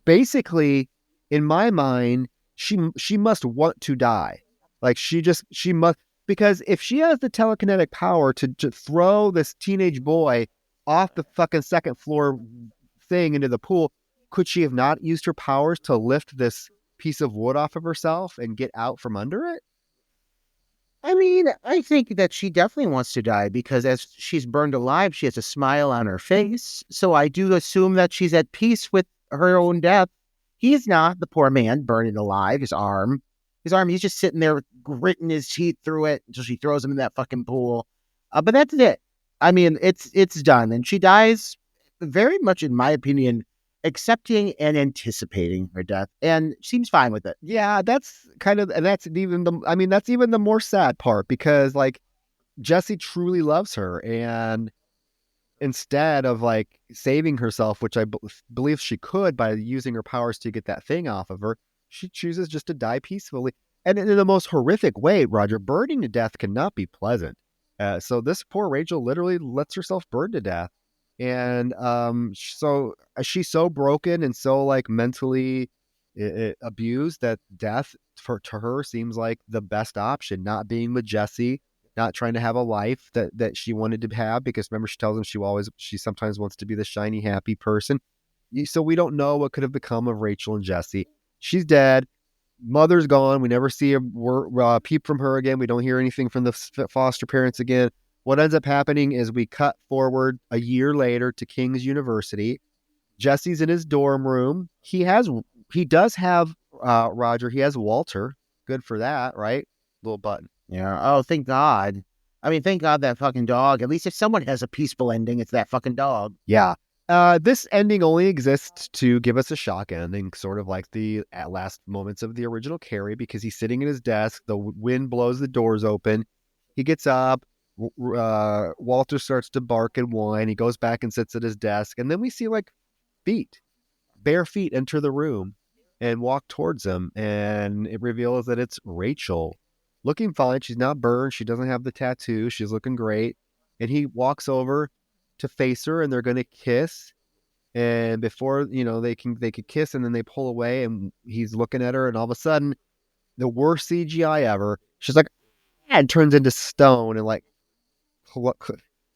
basically, in my mind, she must want to die. Like she must, because if she has the telekinetic power to throw this teenage boy off the fucking second floor thing into the pool, could she have not used her powers to lift this piece of wood off of herself and get out from under it? I mean, I think that she definitely wants to die because as she's burned alive, she has a smile on her face. So I do assume that she's at peace with her own death. He's not, the poor man, burning alive. He's just sitting there gritting his teeth through it until she throws him in that fucking pool. But that's it. I mean, it's done. And she dies very much, in my opinion, accepting and anticipating her death and seems fine with it. Yeah, that's even the more sad part, because like Jesse truly loves her, and instead of like saving herself, which I believe she could by using her powers to get that thing off of her, she chooses just to die peacefully. And in the most horrific way, Roger, burning to death cannot be pleasant. So this poor Rachel literally lets herself burn to death. And so she's so broken and so like mentally abused that death to her seems like the best option, not being with Jesse, not trying to have a life that she wanted to have, because remember, she tells him she sometimes wants to be the shiny, happy person. So we don't know what could have become of Rachel and Jesse. She's dead. Mother's gone. We never see a peep from her again. We don't hear anything from the foster parents again. What ends up happening is we cut forward a year later to King's University. Jesse's in his dorm room. He does have Roger. He has Walter. Good for that, right? Little button. Yeah. Oh, thank God. I mean, thank God that fucking dog. At least if someone has a peaceful ending, it's that fucking dog. Yeah. This ending only exists to give us a shock ending, sort of like the last moments of the original Carrie, because he's sitting at his desk. The wind blows the doors open. He gets up. Walter starts to bark and whine. He goes back and sits at his desk. And then we see like bare feet enter the room and walk towards him. And it reveals that it's Rachel, looking fine. She's not burned. She doesn't have the tattoo. She's looking great. And he walks over to face her, and they're going to kiss. And before, they could kiss, and then they pull away, and he's looking at her, and all of a sudden, the worst CGI ever. She's like, and turns into stone and like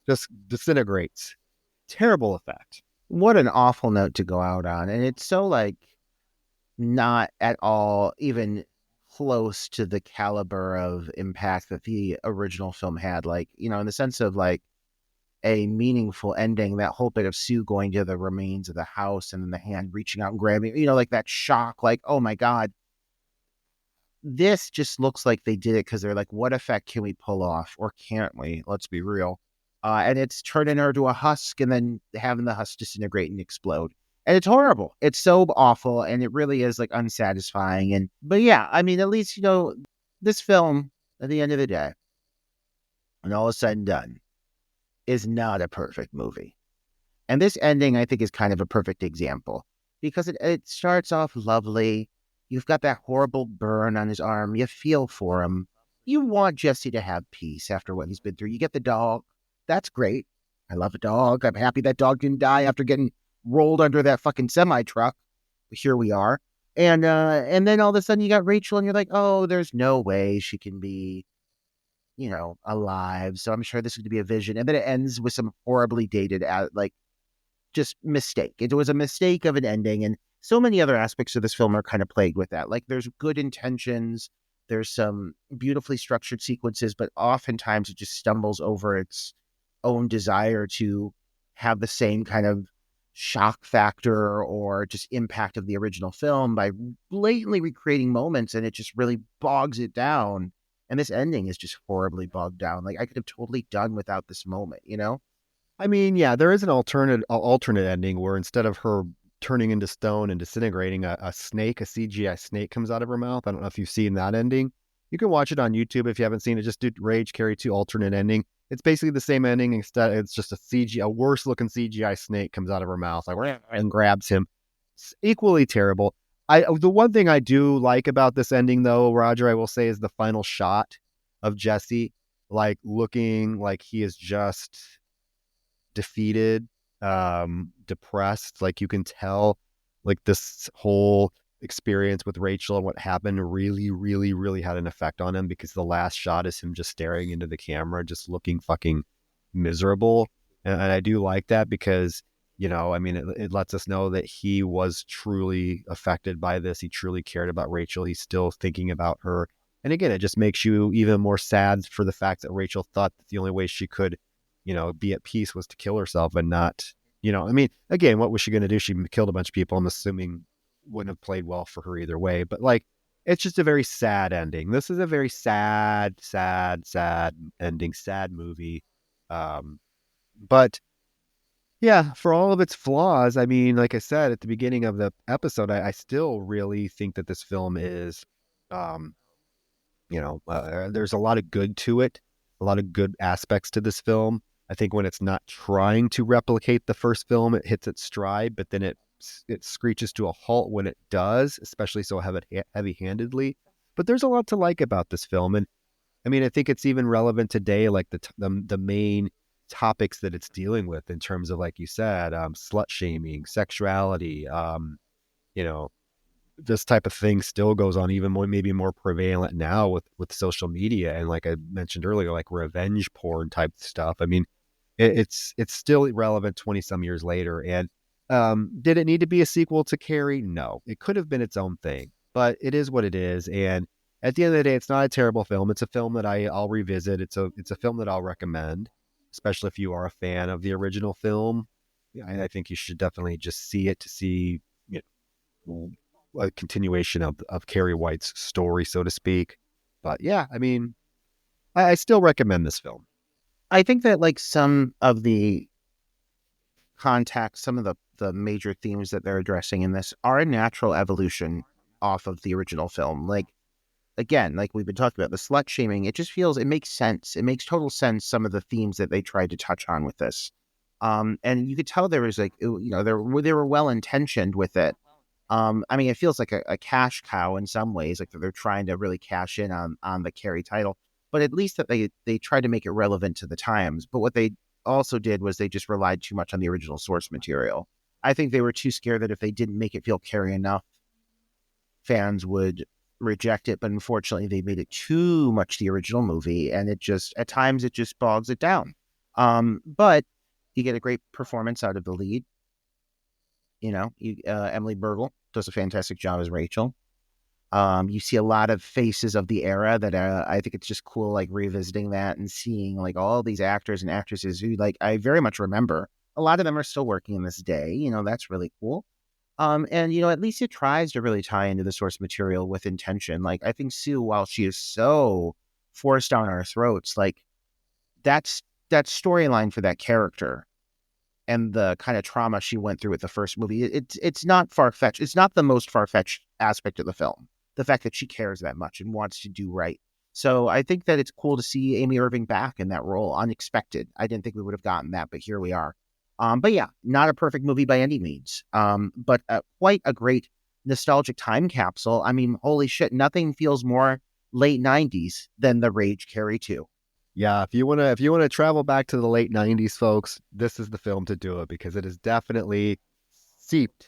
just disintegrates. Terrible effect. What an awful note to go out on. And it's so like not at all even close to the caliber of impact that the original film had. Like, in the sense of like a meaningful ending, that whole bit of Sue going to the remains of the house and then the hand reaching out and grabbing, like that shock, like, oh my God. This just looks like they did it because they're like, what effect can we pull off? Or can't we? Let's be real. And it's turning her to a husk and then having the husk disintegrate and explode. And it's horrible. It's so awful. And it really is like unsatisfying. But yeah, I mean, at least, this film at the end of the day, when all is said and done, is not a perfect movie. And this ending, I think, is kind of a perfect example because it starts off lovely. You've got that horrible burn on his arm. You feel for him. You want Jesse to have peace after what he's been through. You get the dog. That's great. I love a dog. I'm happy that dog didn't die after getting rolled under that fucking semi-truck. Here we are. And then all of a sudden you got Rachel and you're like, oh, there's no way she can be, alive. So I'm sure this is going to be a vision. And then it ends with some horribly dated, just mistake. It was a mistake of an ending. And so many other aspects of this film are kind of plagued with that. Like there's good intentions. There's some beautifully structured sequences, but oftentimes it just stumbles over its own desire to have the same kind of shock factor or just impact of the original film by blatantly recreating moments, and it just really bogs it down. And this ending is just horribly bogged down. Like I could have totally done without this moment, I mean, yeah, there is an alternate ending where instead of her turning into stone and disintegrating, a snake, a CGI snake comes out of her mouth. I don't know if you've seen that ending. You can watch it on YouTube if you haven't seen it. Just do Rage Carrie 2 alternate ending. It's basically the same ending, instead it's just a worse looking CGI snake comes out of her mouth like and grabs him. It's equally terrible. The one thing I do like about this ending though, Roger, I will say, is the final shot of Jesse, like looking like he is just defeated, depressed. Like you can tell, like this whole experience with Rachel and what happened really, really, really had an effect on him, because the last shot is him just staring into the camera, just looking fucking miserable. And I do like that because, I mean, it lets us know that he was truly affected by this. He truly cared about Rachel. He's still thinking about her. And again, it just makes you even more sad for the fact that Rachel thought that the only way she could, be at peace was to kill herself and not, I mean, again, what was she going to do? She killed a bunch of people. I'm assuming wouldn't have played well for her either way, but like, it's just a very sad ending. This is a very sad ending, sad movie. But yeah, for all of its flaws, I mean, like I said at the beginning of the episode, I still really think that this film is, there's a lot of good to it, a lot of good aspects to this film. I think when it's not trying to replicate the first film, it hits its stride, but then it screeches to a halt when it does, especially so heavy-handedly. But there's a lot to like about this film, and I mean, I think it's even relevant today, like the main topics that it's dealing with in terms of, like you said, slut-shaming, sexuality, this type of thing still goes on, even more, maybe more prevalent now with social media. And like I mentioned earlier, like revenge porn type stuff. I mean, it's still relevant 20 some years later. And did it need to be a sequel to Carrie? No, it could have been its own thing, but it is what it is. And at the end of the day, it's not a terrible film. It's a film that I'll revisit. It's a film that I'll recommend, especially if you are a fan of the original film. I think you should definitely just see it to see, a continuation of Carrie White's story, so to speak. But yeah, I mean, I still recommend this film. I think that like some of the context, some of the major themes that they're addressing in this are a natural evolution off of the original film. Like, again, like we've been talking about, the slut shaming, it just feels, it makes sense. It makes total sense, some of the themes that they tried to touch on with this. And you could tell there was like, they were well intentioned with it. I mean, it feels like a cash cow in some ways, like they're trying to really cash in on the Carrie title, but at least that they tried to make it relevant to the times. But what they also did was they just relied too much on the original source material. I think they were too scared that if they didn't make it feel Carrie enough, fans would reject it. But unfortunately, they made it too much the original movie, and it just, at times, it just bogs it down. But you get a great performance out of the lead. Emily Bergel does a fantastic job as Rachel. You see a lot of faces of the era that I think it's just cool, like revisiting that and seeing like all these actors and actresses who like I very much remember. A lot of them are still working in this day. That's really cool. And at least it tries to really tie into the source material with intention. Like I think Sue, while she is so forced down our throats, like that storyline for that character and the kind of trauma she went through with the first movie, it's not far-fetched. It's not the most far-fetched aspect of the film, the fact that she cares that much and wants to do right. So I think that it's cool to see Amy Irving back in that role. Unexpected. I didn't think we would have gotten that, but here we are. But yeah, not a perfect movie by any means, but quite a great nostalgic time capsule. I mean, holy shit, nothing feels more late 90s than the Rage Carrie 2. Yeah, if you wanna travel back to the late 90s, folks, this is the film to do it, because it is definitely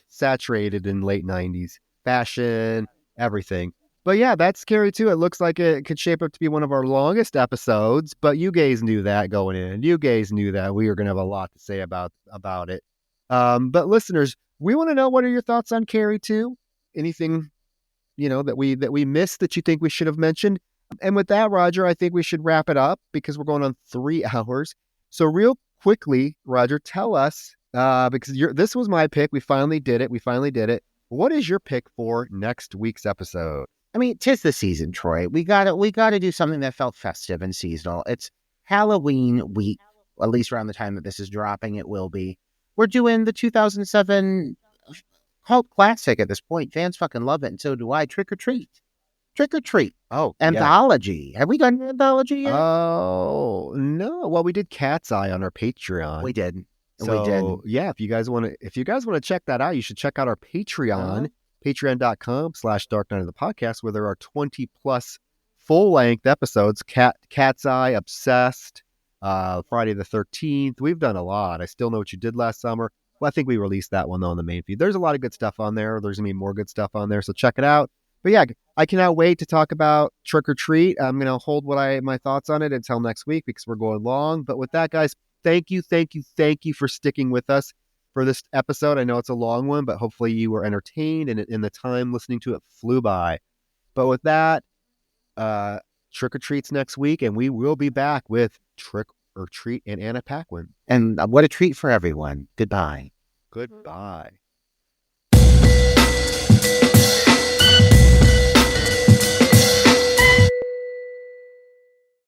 saturated in late 90s fashion, everything. But yeah, that's Carrie too. It looks like it could shape up to be one of our longest episodes, but you guys knew that going in. You guys knew that we were gonna have a lot to say about it. But listeners, we want to know, what are your thoughts on Carrie 2? Anything that we missed that you think we should have mentioned? And with that, Roger, I think we should wrap it up because we're going on 3 hours. So real quickly, Roger, tell us, because this was my pick. We finally did it. What is your pick for next week's episode? I mean, 'tis the season, Troy. We gotta do something that felt festive and seasonal. It's Halloween week, at least around the time that this is dropping, it will be. We're doing the 2007 cult classic at this point. Fans fucking love it, and so do I. Trick or treat. Trick or treat. Oh, yeah. Anthology. Have we done an anthology yet? Oh, no. Well, we did Cat's Eye on our Patreon. We did. So, yeah, if you guys want to check that out, you should check out our Patreon, patreon.com/Dark Night of the Podcast, where there are 20 plus full-length episodes. Cat's Eye, Obsessed, Friday the 13th. We've done a lot. I Still Know What You Did Last Summer. Well, I think we released that one, though, on the main feed. There's a lot of good stuff on there. There's going to be more good stuff on there, so check it out. But yeah, I cannot wait to talk about Trick or Treat. I'm going to hold my thoughts on it until next week because we're going long. But with that, guys, thank you for sticking with us for this episode. I know it's a long one, but hopefully you were entertained and the time listening to it flew by. But with that, Trick or Treats next week, and we will be back with Trick or Treat and Anna Paquin. And what a treat for everyone. Goodbye. Goodbye.